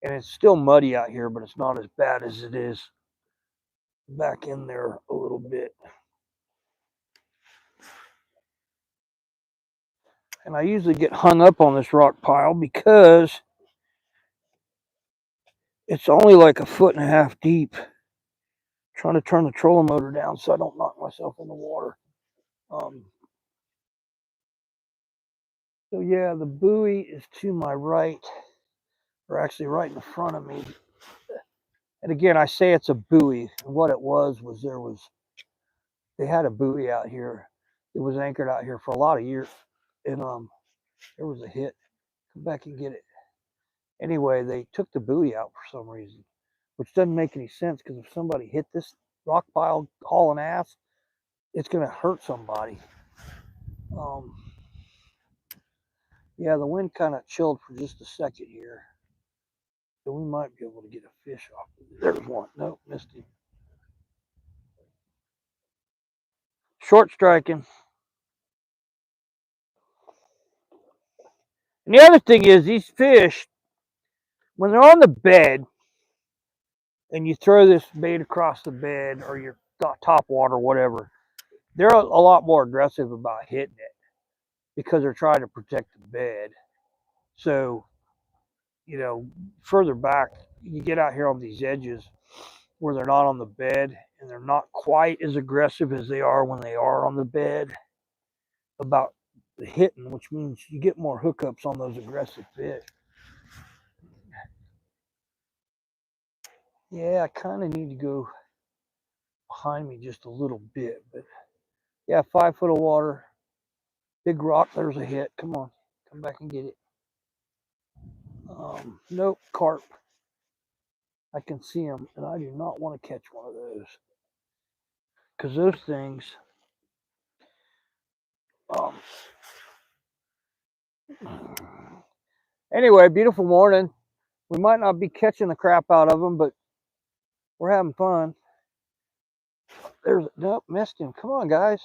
and it's still muddy out here, but it's not as bad as it is back in there a little bit. And I usually get hung up on this rock pile because it's only like 1.5 foot deep. I'm trying to turn the trolling motor down so I don't knock myself in the water. So yeah, the buoy is to my right, or actually right in front of me. And again, I say it's a buoy. What it was they had a buoy out here. It was anchored out here for a lot of years, and there was a hit Come back and get it. Anyway, they took the buoy out for some reason, which doesn't make any sense because if somebody hit this rock pile hauling ass, it's going to hurt somebody. Yeah, the wind kind of chilled for just a second here. So we might be able to get a fish off. There's one. Nope, missed him. Short striking. And the other thing is these fish, when they're on the bed and you throw this bait across the bed or your top water, whatever, they're a lot more aggressive about hitting it because they're trying to protect the bed. So, you know, further back, you get out here on these edges where they're not on the bed and they're not quite as aggressive as they are when they are on the bed about the hitting, which means you get more hookups on those aggressive fish. Yeah, I kind of need to go behind me just a little bit, but yeah, 5 foot of water, big rock, there's a hit. Come on, come back and get it. Nope, carp. I can see them, and I do not want to catch one of those because those things, anyway, beautiful morning. We might not be catching the crap out of them, but we're having fun. Nope, missed him. Come on, guys.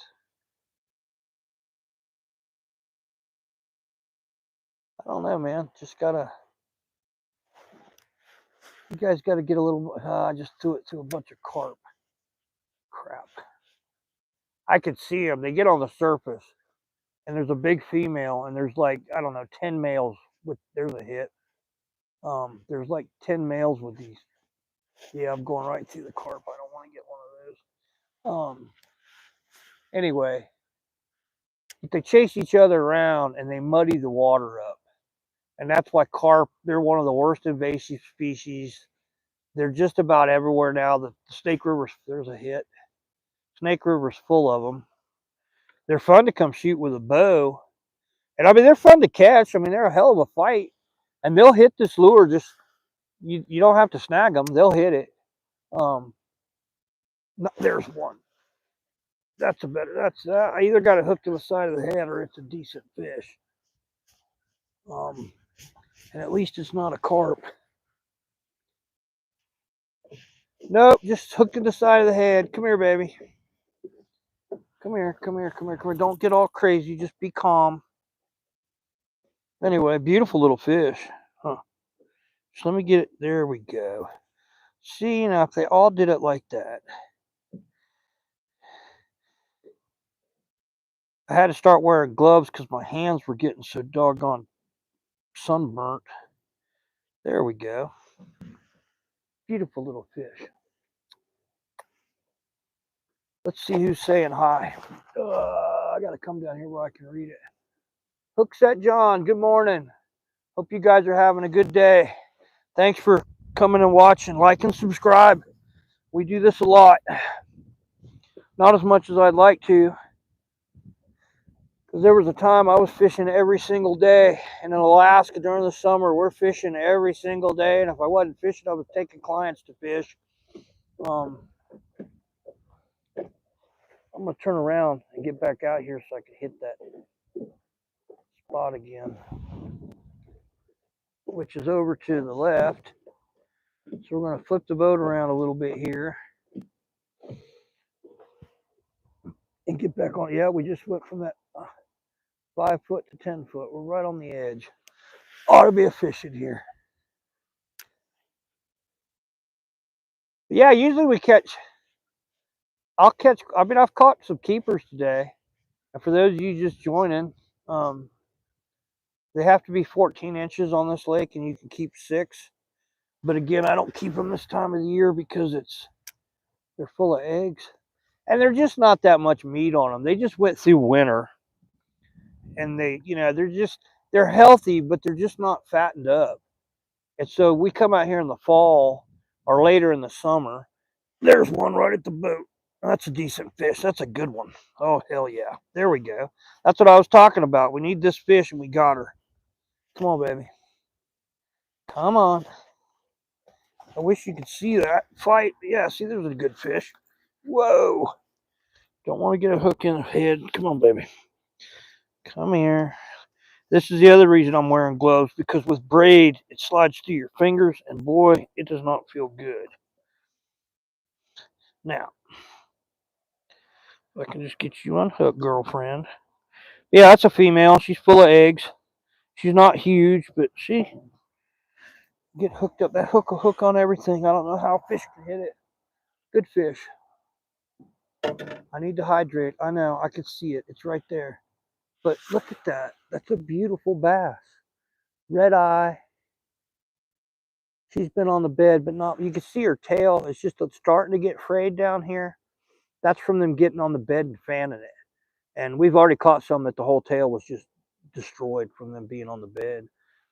I don't know, man. You guys gotta get a little, I just threw it to a bunch of carp. Crap. I could see them. They get on the surface, and there's a big female, and there's like, I don't know, 10 males there's a hit. There's like 10 males with these. Yeah, I'm going right through the carp. I don't want to get one of those. Anyway, they chase each other around, and they muddy the water up. And that's why carp, they're one of the worst invasive species. They're just about everywhere now. The Snake River, there's a hit. Snake River's full of them. They're fun to come shoot with a bow. And I mean, they're fun to catch. I mean, they're a hell of a fight. And they'll hit this lure just, you don't have to snag them. They'll hit it. There's one. I either got it hooked to the side of the head or it's a decent fish. And at least it's not a carp. Nope, just hooked to the side of the head. Come here, baby. Come here. Don't get all crazy. Just be calm. Anyway, beautiful little fish. Huh. So let me get it. There we go. See, now if they all did it like that, I had to start wearing gloves because my hands were getting so doggone sunburnt. There we go. Beautiful little fish. Let's see who's saying hi. I got to come down here where I can read it. Hookset John, good morning. Hope you guys are having a good day. Thanks for coming and watching. Like and subscribe. We do this a lot. Not as much as I'd like to. Because there was a time I was fishing every single day. And in Alaska during the summer, we're fishing every single day. And if I wasn't fishing, I was taking clients to fish. I'm going to turn around and get back out here so I can hit that spot again, which is over to the left. So we're going to flip the boat around a little bit here and get back on. Yeah, we just went from that 5 foot to 10 foot. We're right on the edge. Ought to be a fish in here. Yeah, usually I've caught some keepers today. And for those of you just joining, they have to be 14 inches on this lake and you can keep 6. But again, I don't keep them this time of the year because they're full of eggs. And they're just not that much meat on them. They just went through winter. And they're healthy, but they're just not fattened up. And so we come out here in the fall or later in the summer. There's one right at the boat. That's a decent fish. That's a good one. Oh, hell yeah. There we go. That's what I was talking about. We need this fish, and we got her. Come on, baby. Come on. I wish you could see that fight. Yeah, see, there's a good fish. Whoa. Don't want to get a hook in the head. Come on, baby. Come here. This is the other reason I'm wearing gloves, because with braid, it slides through your fingers, and boy, it does not feel good. Now, if I can just get you unhooked, girlfriend. Yeah, that's a female. She's full of eggs. She's not huge, but she get hooked up. That hook will hook on everything. I don't know how fish can hit it. Good fish. I need to hydrate. I know. I can see it. It's right there. But look at that. That's a beautiful bass. Red eye. She's been on the bed, but not. You can see her tail. It's just starting to get frayed down here. That's from them getting on the bed and fanning it. And we've already caught some that the whole tail was just destroyed from them being on the bed.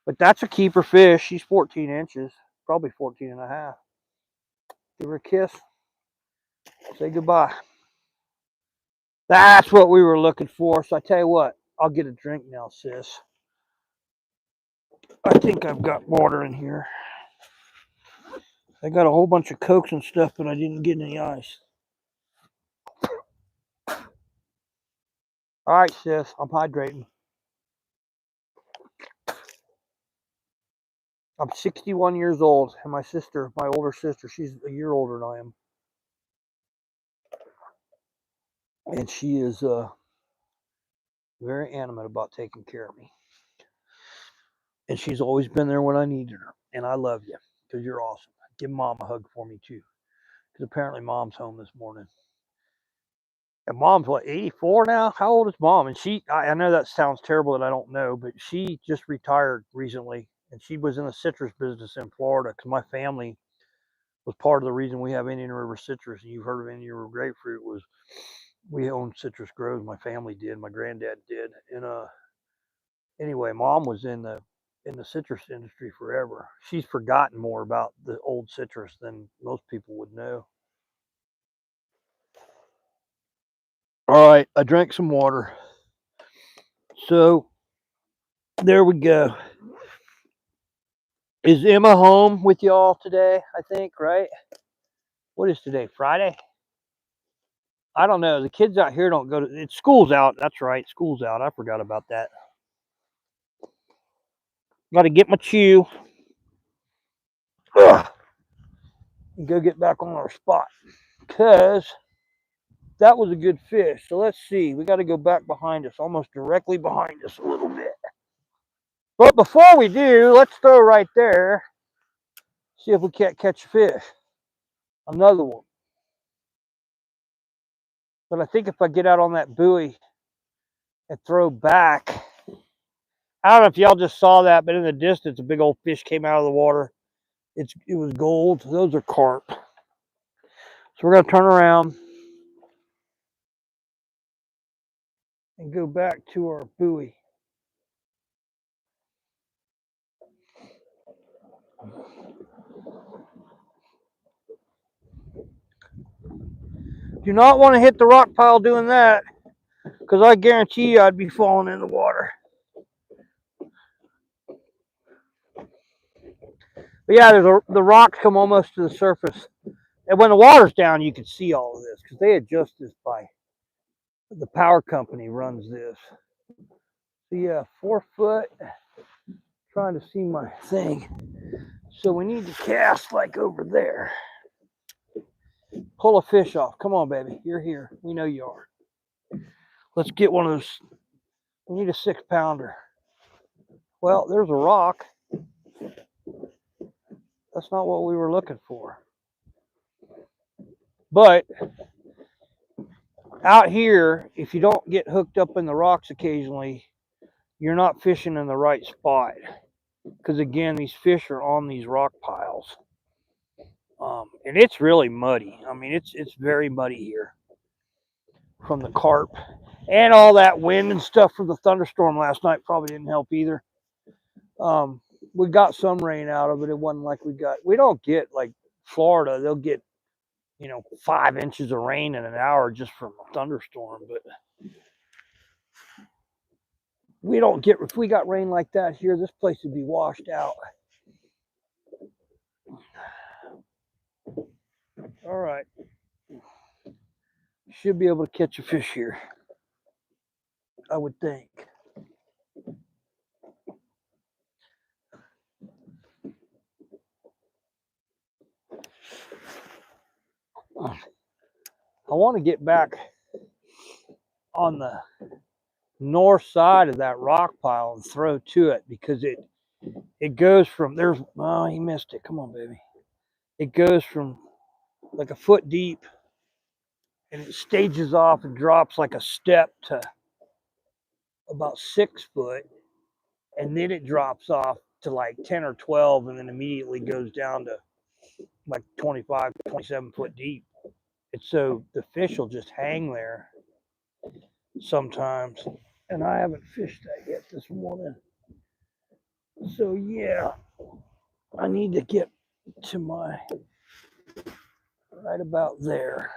But that's a keeper fish. She's 14 inches, probably 14 and a half. Give her a kiss. Say goodbye. That's what we were looking for. So I tell you what, I'll get a drink now, sis. I think I've got water in here. I got a whole bunch of Cokes and stuff, but I didn't get any ice. All right, sis, I'm hydrating. I'm 61 years old, and my sister, my older sister, she's a year older than I am. And she is very animate about taking care of me. And she's always been there when I needed her. And I love you, because you're awesome. Give Mom a hug for me, too. Because apparently Mom's home this morning. And Mom's, what, 84 now? How old is Mom? And I know that sounds terrible that I don't know, but she just retired recently. And she was in the citrus business in Florida, because my family was part of the reason we have Indian River citrus. And you've heard of Indian River grapefruit. Was we owned citrus groves. My family did. My granddad did. And anyway, Mom was in the citrus industry forever. She's forgotten more about the old citrus than most people would know. All right, I drank some water. So there we go. Is Emma home with y'all today? I think, right? What is today? Friday? I don't know. The kids out here don't go to. It's school's out. That's right. School's out. I forgot about that. Got to get my chew. Ugh. And go get back on our spot. Because that was a good fish. So let's see. We got to go back behind us, almost directly behind us a little bit. But before we do, let's throw right there. See if we can't catch a fish. Another one. But I think if I get out on that buoy and throw back, I don't know if y'all just saw that, but in the distance, a big old fish came out of the water. It was gold. Those are carp. So we're going to turn around and go back to our buoy. Do not want to hit the rock pile doing that, because I guarantee you I'd be falling in the water. But yeah, the rocks come almost to the surface. And when the water's down, you can see all of this, because they adjust this by the power company runs this. So yeah, 4 foot. Trying to see my thing. So we need to cast like over there. Pull a fish off. Come on, baby. You're here. We know you are. Let's get one of those. We need a 6-pounder. Well, there's a rock. That's not what we were looking for. But out here, if you don't get hooked up in the rocks occasionally, you're not fishing in the right spot. Because again, these fish are on these rock piles. And it's really muddy. I mean, it's very muddy here from the carp. And all that wind and stuff from the thunderstorm last night probably didn't help either. We got some rain out of it. It wasn't like we don't get like Florida. They'll get, 5 inches of rain in an hour just from a thunderstorm. But We don't get, if we got rain like that here, this place would be washed out. All right. Should be able to catch a fish here, I would think. I want to get back on the north side of that rock pile and throw to it, because it goes from, there's, oh, he missed it. Come on, baby. It goes from like a foot deep, and it stages off and drops like a step to about 6 foot, and then it drops off to like 10 or 12, and then immediately goes down to like 25, 27 foot deep. And so the fish will just hang there sometimes. And I haven't fished that yet this morning. So yeah, I need to get to my, right about there.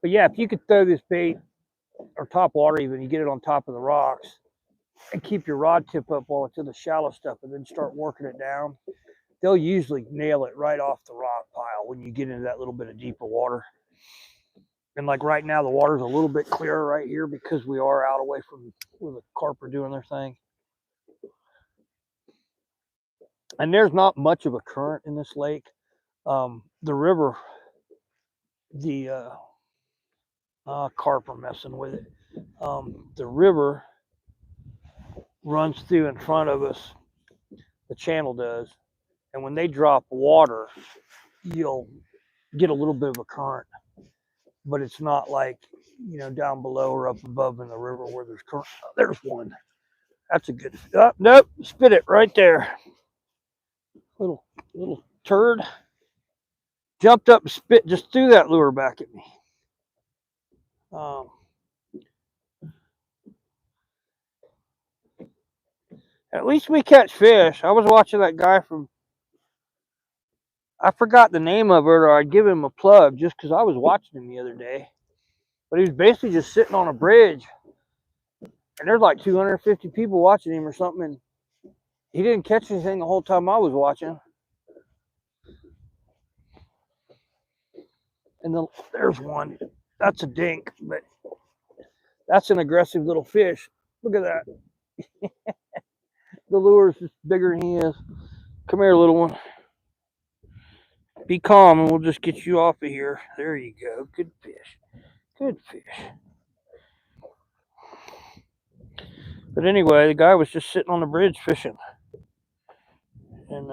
But yeah, if you could throw this bait, or top water even, you get it on top of the rocks, and keep your rod tip up while it's in the shallow stuff, and then start working it down, they'll usually nail it right off the rock pile when you get into that little bit of deeper water. And like right now, the water's a little bit clearer right here because we are out away from where the carp are doing their thing. And there's not much of a current in this lake. The river, the carp are messing with it. The river runs through in front of us. The channel does. And when they drop water, you'll get a little bit of a current. But it's not like, down below or up above in the river where there's current. Oh, there's one. That's a good. Oh, nope, spit it right there. Little turd. Jumped up and spit, just threw that lure back at me. At least we catch fish. I was watching that guy from, I forgot the name of it, or I'd give him a plug just because I was watching him the other day. But he was basically just sitting on a bridge, and there's like 250 people watching him or something, and he didn't catch anything the whole time I was watching. And then there's one. That's a dink, but that's an aggressive little fish. Look at that. The lure's just bigger than he is. Come here, little one. Be calm, and we'll just get you off of here. There you go. Good fish. Good fish. But anyway, the guy was just sitting on the bridge fishing. And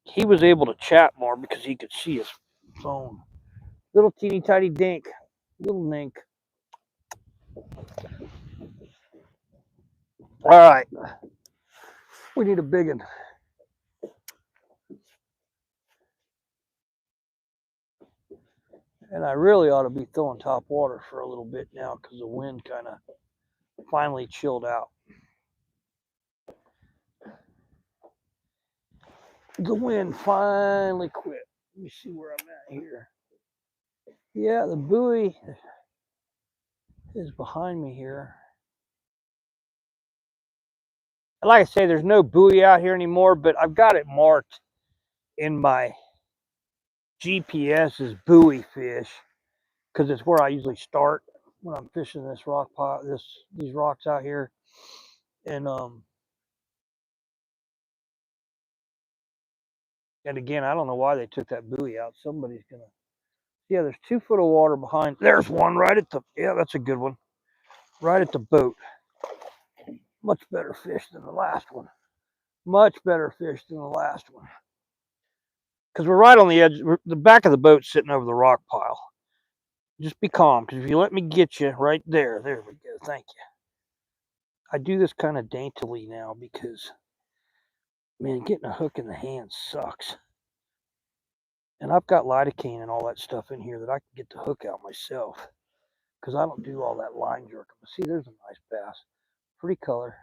he was able to chat more because he could see his phone. Little teeny tiny dink. Little nink. All right. We need a big one. And I really ought to be throwing top water for a little bit now because the wind kind of finally chilled out. The wind finally quit. Let me see where I'm at here. Yeah, the buoy is behind me here. Like I say, there's no buoy out here anymore, but I've got it marked in my GPS as buoy fish because it's where I usually start when I'm fishing this rock pot, these rocks out here. And again, I don't know why they took that buoy out. Somebody's gonna. Yeah, there's 2 foot of water behind. There's one right at the. Yeah, that's a good one. Right at the boat. Much better fish than the last one. Much better fish than the last one. Because we're right on the edge. The back of the boat's sitting over the rock pile. Just be calm, because if you let me get you right there. There we go. Thank you. I do this kind of daintily now because, man, getting a hook in the hand sucks. And I've got lidocaine and all that stuff in here that I can get the hook out myself because I don't do all that line jerking. See, there's a nice bass. Pretty color.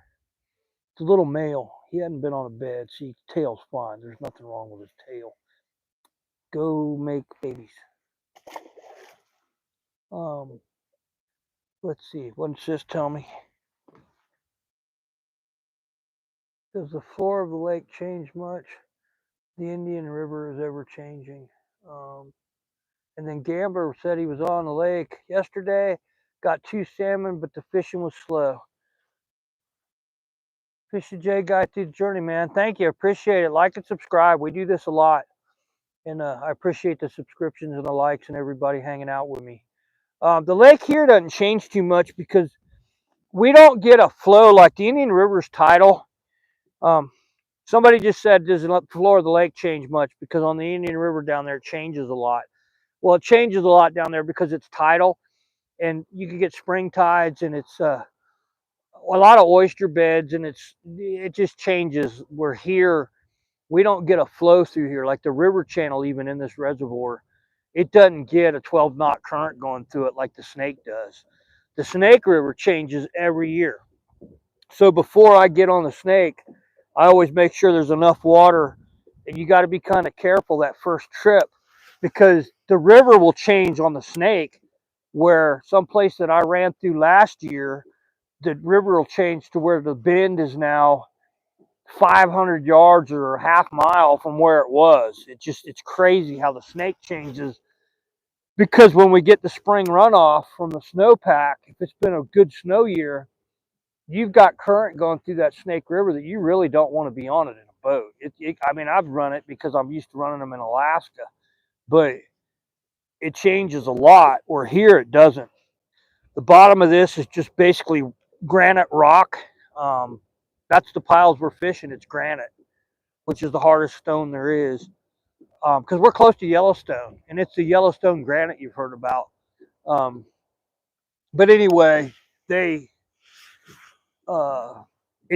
It's a little male. He hadn't been on a bed. See, tail's fine. There's nothing wrong with his tail. Go make babies. Let's see, what does this tell me? Does the floor of the lake change much? The Indian River is ever changing. And then Gambler said he was on the lake yesterday, got 2 salmon, but the fishing was slow. Fishy J Guy through the journey, man. Thank you. Appreciate it. Like and subscribe. We do this a lot. And I appreciate the subscriptions and the likes and everybody hanging out with me. The lake here doesn't change too much because we don't get a flow like the Indian River's tidal. Somebody just said, does the floor of the lake change much? Because on the Indian River down there, it changes a lot. Well, it changes a lot down there because it's tidal, and you can get spring tides, and it's a lot of oyster beds, and it just changes. We're here, we don't get a flow through here like the river channel. Even in this reservoir, it doesn't get a 12-knot current going through it like the Snake does. The Snake River changes every year. So before I get on the Snake, I always make sure there's enough water, and you got to be kind of careful that first trip because the river will change on the Snake. Where some place that I ran through last year, the river will change to where the bend is now 500 yards or a half mile from where it was. It's crazy how the Snake changes because when we get the spring runoff from the snowpack, if it's been a good snow year, you've got current going through that Snake River that you really don't want to be on it in a boat. I mean, I've run it because I'm used to running them in Alaska, but it changes a lot, where here it doesn't. The bottom of this is just basically granite rock. That's the piles we're fishing. It's granite, which is the hardest stone there is. Because we're close to Yellowstone, and it's the Yellowstone granite you've heard about. Um, but anyway, it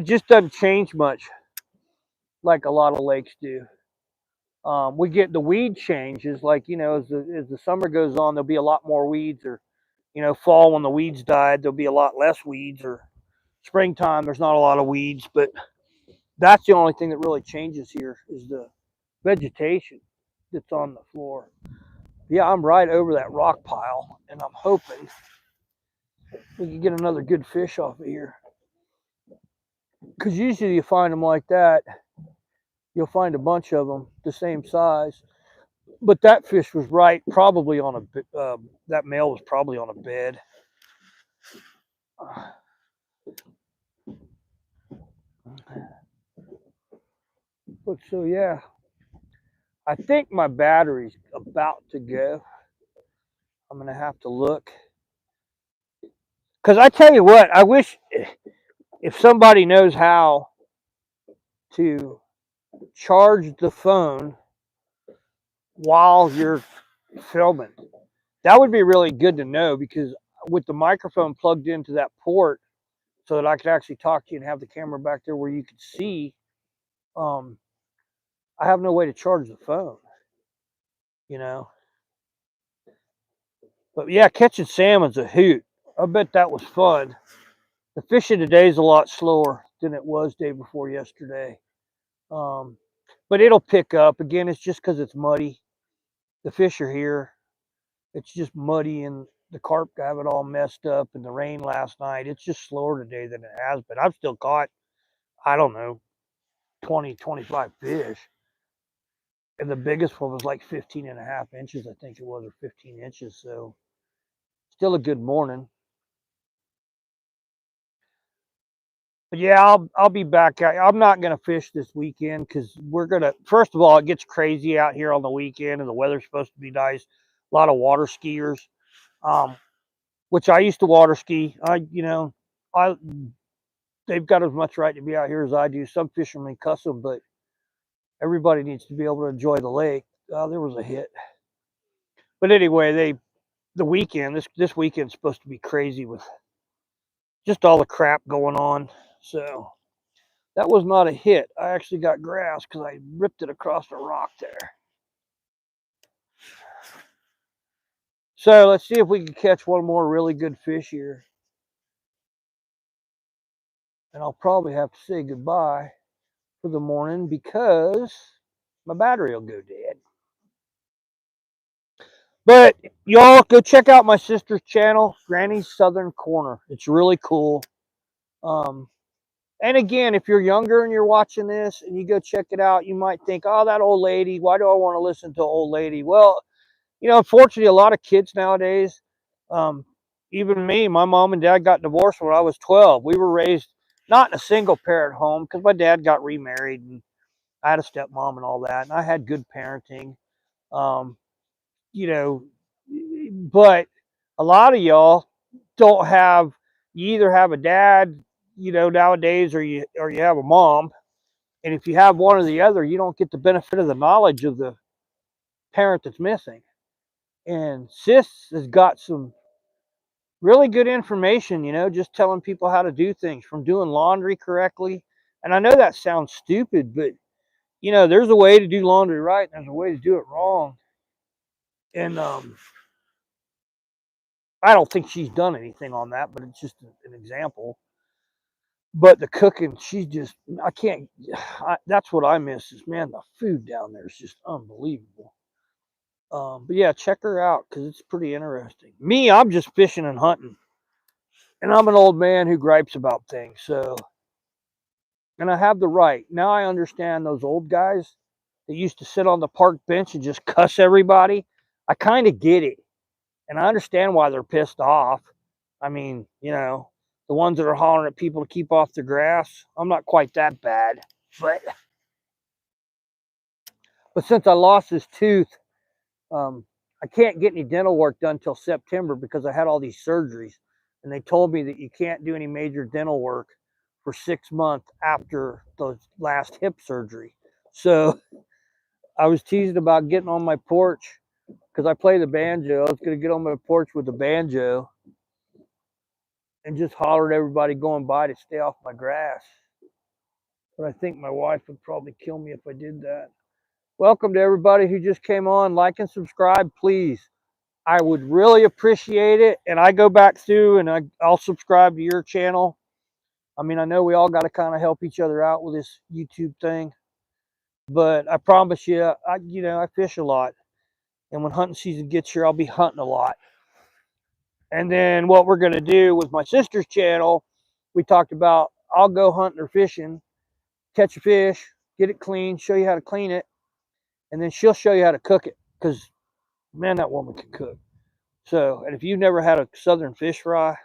just doesn't change much like a lot of lakes do. We get the weed changes, like as the summer goes on, there'll be a lot more weeds, or fall when the weeds died, there'll be a lot less weeds, or springtime there's not a lot of weeds. But that's the only thing that really changes here is the vegetation that's on the floor. Yeah, I'm right over that rock pile, and I'm hoping we can get another good fish off of here. Because usually you find them like that, you'll find a bunch of them the same size. But that fish was right, probably on a, that male was probably on a bed. But so yeah, I think my battery's about to go. I'm gonna have to look. Because I tell you what, I wish if somebody knows how to charge the phone while you're filming, that would be really good to know, because with the microphone plugged into that port so that I could actually talk to you and have the camera back there where you could see, I have no way to charge the phone, you know. But yeah, catching salmon's a hoot. I bet that was fun. The fishing today is a lot slower than it was day before yesterday. But it'll pick up. Again, it's just because it's muddy. The fish are here. It's just muddy, and the carp have it all messed up, and the rain last night. It's just slower today than it has been. I've still caught, I don't know, 20, 25 fish. And the biggest one was like 15 and a half inches, I think it was, or 15 inches. So still a good morning. But yeah, I'll be back. I'm not gonna fish this weekend because we're gonna. First of all, it gets crazy out here on the weekend, and the weather's supposed to be nice. A lot of water skiers, which I used to water ski. I they've got as much right to be out here as I do. Some fishermen cuss them, but everybody needs to be able to enjoy the lake. There was a hit, but anyway, the weekend this weekend's supposed to be crazy with just all the crap going on. So that was not a hit. I actually got grass because I ripped it across the rock there. So let's see if we can catch one more really good fish here. And I'll probably have to say goodbye for the morning because my battery will go dead. But y'all go check out my sister's channel, Granny's Southern Corner. It's really cool. And again, if you're younger and you're watching this and you go check it out, you might think, oh, that old lady, why do I want to listen to an old lady? Well, you know, unfortunately, a lot of kids nowadays, um, even me, my mom and dad got divorced when I was 12. We were raised not in a single parent home because my dad got remarried and I had a stepmom and all that. And I had good parenting, um, you know, but a lot of y'all don't have, you either have a dad, you know, nowadays, or you have a mom. And if you have one or the other, you don't get the benefit of the knowledge of the parent that's missing. And Sis has got some really good information, you know, just telling people how to do things, from doing laundry correctly. And I know that sounds stupid, but you know, there's a way to do laundry right, and there's a way to do it wrong. And I don't think she's done anything on that, but it's just an example. But the cooking, she's just, I can't, that's what I miss is, man, the food down there is just unbelievable. But yeah, check her out because it's pretty interesting. Me, I'm just fishing and hunting. And I'm an old man who gripes about things. So, and I have the right. Now I understand those old guys that used to sit on the park bench and just cuss everybody. I kind of get it. And I understand why they're pissed off. I mean, you know, the ones that are hollering at people to keep off the grass, I'm not quite that bad. But since I lost this tooth, I can't get any dental work done till September because I had all these surgeries. And they told me that you can't do any major dental work for 6 months after the last hip surgery. So I was teasing about getting on my porch because I play the banjo. I was going to get on my porch with the banjo and just holler at everybody going by to stay off my grass. But I think my wife would probably kill me if I did that. Welcome to everybody who just came on. Like and subscribe, please. I would really appreciate it. And I go back through and I'll subscribe to your channel. I mean, I know we all got to kind of help each other out with this YouTube thing. But I promise you, I fish a lot. And when hunting season gets here, I'll be hunting a lot. And then what we're going to do with my sister's channel, we talked about I'll go hunting or fishing, catch a fish, get it clean, show you how to clean it, and then she'll show you how to cook it. Because, man, that woman can cook. So, and if you've never had a southern fish fry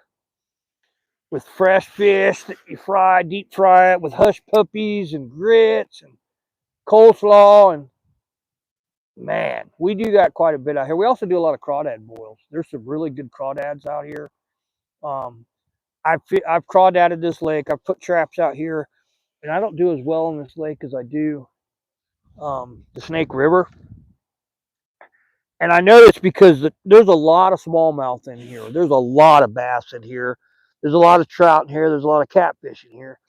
with fresh fish that you fry, deep fry it with hush puppies and grits and coleslaw, and man, we do that quite a bit out here. We also do a lot of crawdad boils. There's some really good crawdads out here. I've crawdadded this lake. I've put traps out here, and I don't do as well in this lake as I do the Snake River. And I know it's because there's a lot of smallmouth in here. There's a lot of bass in here. There's a lot of trout in here. There's a lot of catfish in here.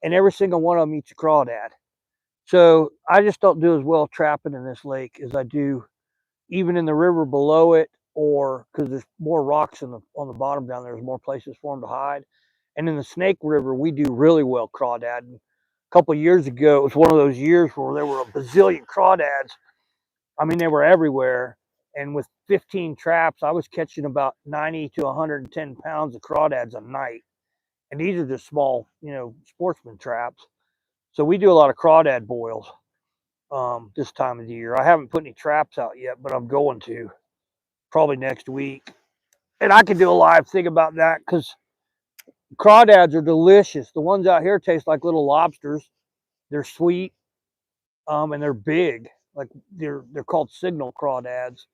And every single one of them eats a crawdad. So I just don't do as well trapping in this lake as I do even in the river below it, or because there's more rocks on the bottom down there. There's more places for them to hide. And in the Snake River, we do really well crawdad. And a couple of years ago, it was one of those years where there were a bazillion crawdads. I mean, they were everywhere. And with 15 traps, I was catching about 90 to 110 pounds of crawdads a night. And these are just small, sportsman traps. So we do a lot of crawdad boils this time of the year. I haven't put any traps out yet, but I'm going to probably next week. And I can do a live thing about that because crawdads are delicious. The ones out here taste like little lobsters. They're sweet, and they're big. Like they're called signal crawdads.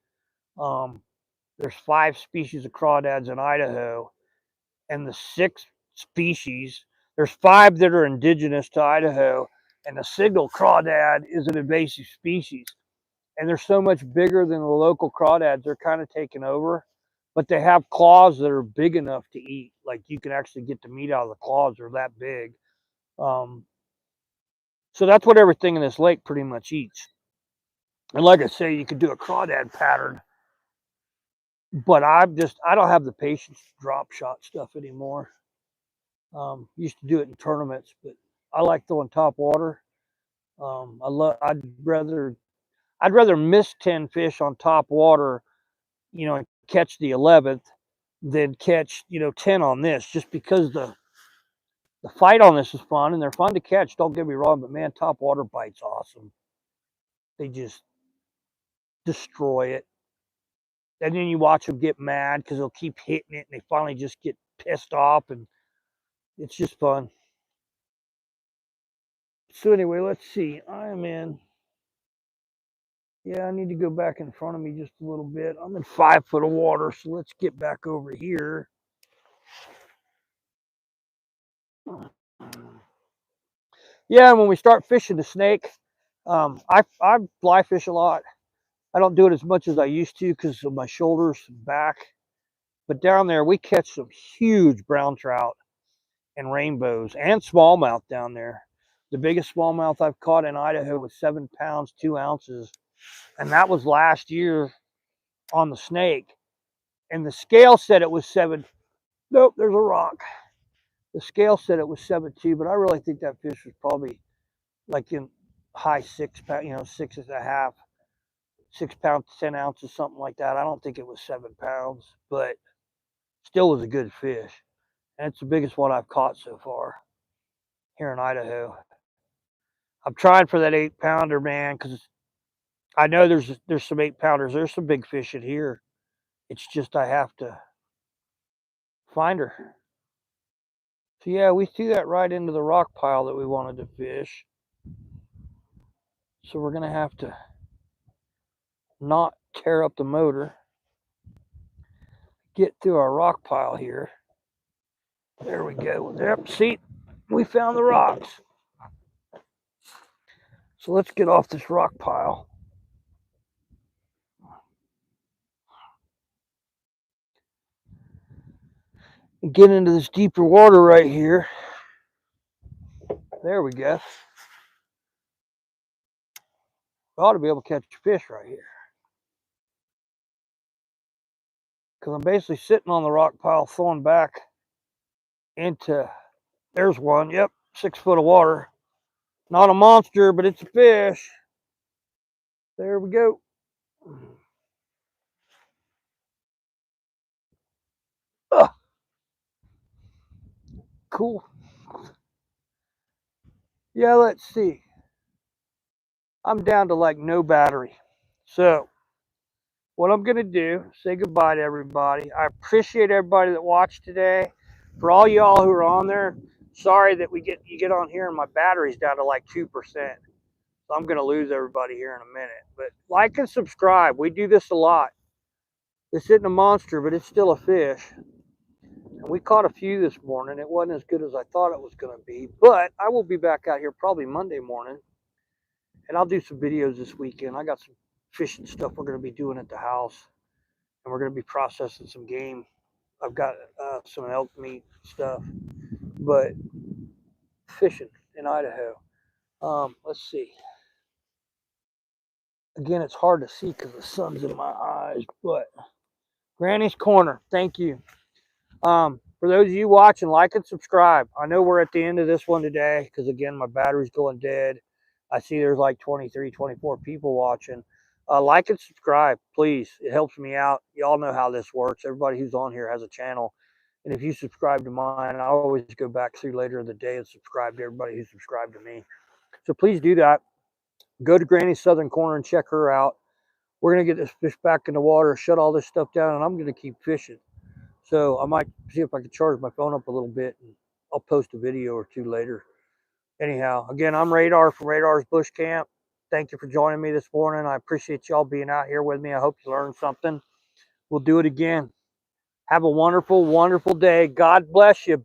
There's 5 species of crawdads in Idaho, and the 6th species, there's 5 that are indigenous to Idaho, and the signal crawdad is an invasive species. And they're so much bigger than the local crawdads, they're kind of taken over. But they have claws that are big enough to eat. Like you can actually get the meat out of the claws. They're that big. So that's what everything in this lake pretty much eats. And like I say, you could do a crawdad pattern. But I don't have the patience to drop shot stuff anymore. Used to do it in tournaments, but I like throwing top water. I'd rather miss 10 fish on top water you know, and catch the 11th than catch, 10 on this, just because the fight on this is fun and they're fun to catch. Don't get me wrong, but man, top water bite's awesome. They just destroy it. And then you watch them get mad because they'll keep hitting it and they finally just get pissed off, and it's just fun. So anyway, let's see. I'm in. Yeah, I need to go back in front of me just a little bit. I'm in 5 foot of water, so let's get back over here. Yeah, and when we start fishing the snake, I fly fish a lot. I don't do it as much as I used to because of my shoulders and back. But down there, we catch some huge brown trout and rainbows and smallmouth down there. The biggest smallmouth I've caught in Idaho was 7 pounds, 2 ounces. And that was last year on the snake. And the scale said it was 7. Nope, there's a rock. The scale said it was 7.2, but I really think that fish was probably like in high 6 pounds, 6.5, 6 pounds, 10 ounces, something like that. I don't think it was 7 pounds, but still was a good fish. And it's the biggest one I've caught so far here in Idaho. I'm trying for that 8-pounder, man, because I know there's some 8-pounders. There's some big fish in here. It's just I have to find her. So yeah, we threw that right into the rock pile that we wanted to fish. So we're gonna have to not tear up the motor, get through our rock pile here. There we go. Yep, see, we found the rocks. So let's get off this rock pile. And get into this deeper water right here. There we go. We ought to be able to catch a fish right here. Because I'm basically sitting on the rock pile, throwing back into, there's one, yep, 6 foot of water. Not a monster, but it's a fish. There we go. Ugh. Cool. Yeah, let's see. I'm down to like no battery. So what I'm gonna do, say goodbye to everybody. I appreciate everybody that watched today. For all y'all who are on there, sorry that you get on here and my battery's down to like 2%. So I'm gonna lose everybody here in a minute. But like and subscribe. We do this a lot. This isn't a monster, but it's still a fish. And we caught a few this morning. It wasn't as good as I thought it was gonna be, but I will be back out here probably Monday morning. And I'll do some videos this weekend. I got some fishing stuff we're gonna be doing at the house. And we're going to be processing some game. I've got some elk meat stuff, but fishing in Idaho. Let's see. Again, it's hard to see because the sun's in my eyes, but Granny's Corner, thank you. For those of you watching, like and subscribe. I know we're at the end of this one today because, again, my battery's going dead. I see there's like 23, 24 people watching. Like and subscribe, please. It helps me out. Y'all know how this works. Everybody who's on here has a channel. And if you subscribe to mine, I always go back through later in the day and subscribe to everybody who subscribed to me. So please do that. Go to Granny's Southern Corner and check her out. We're going to get this fish back in the water, shut all this stuff down, and I'm going to keep fishing. So I might see if I can charge my phone up a little bit, and I'll post a video or two later. Anyhow, again, I'm Radar from Radar's Bush Camp. Thank you for joining me this morning. I appreciate y'all being out here with me. I hope you learned something. We'll do it again. Have a wonderful, wonderful day. God bless you.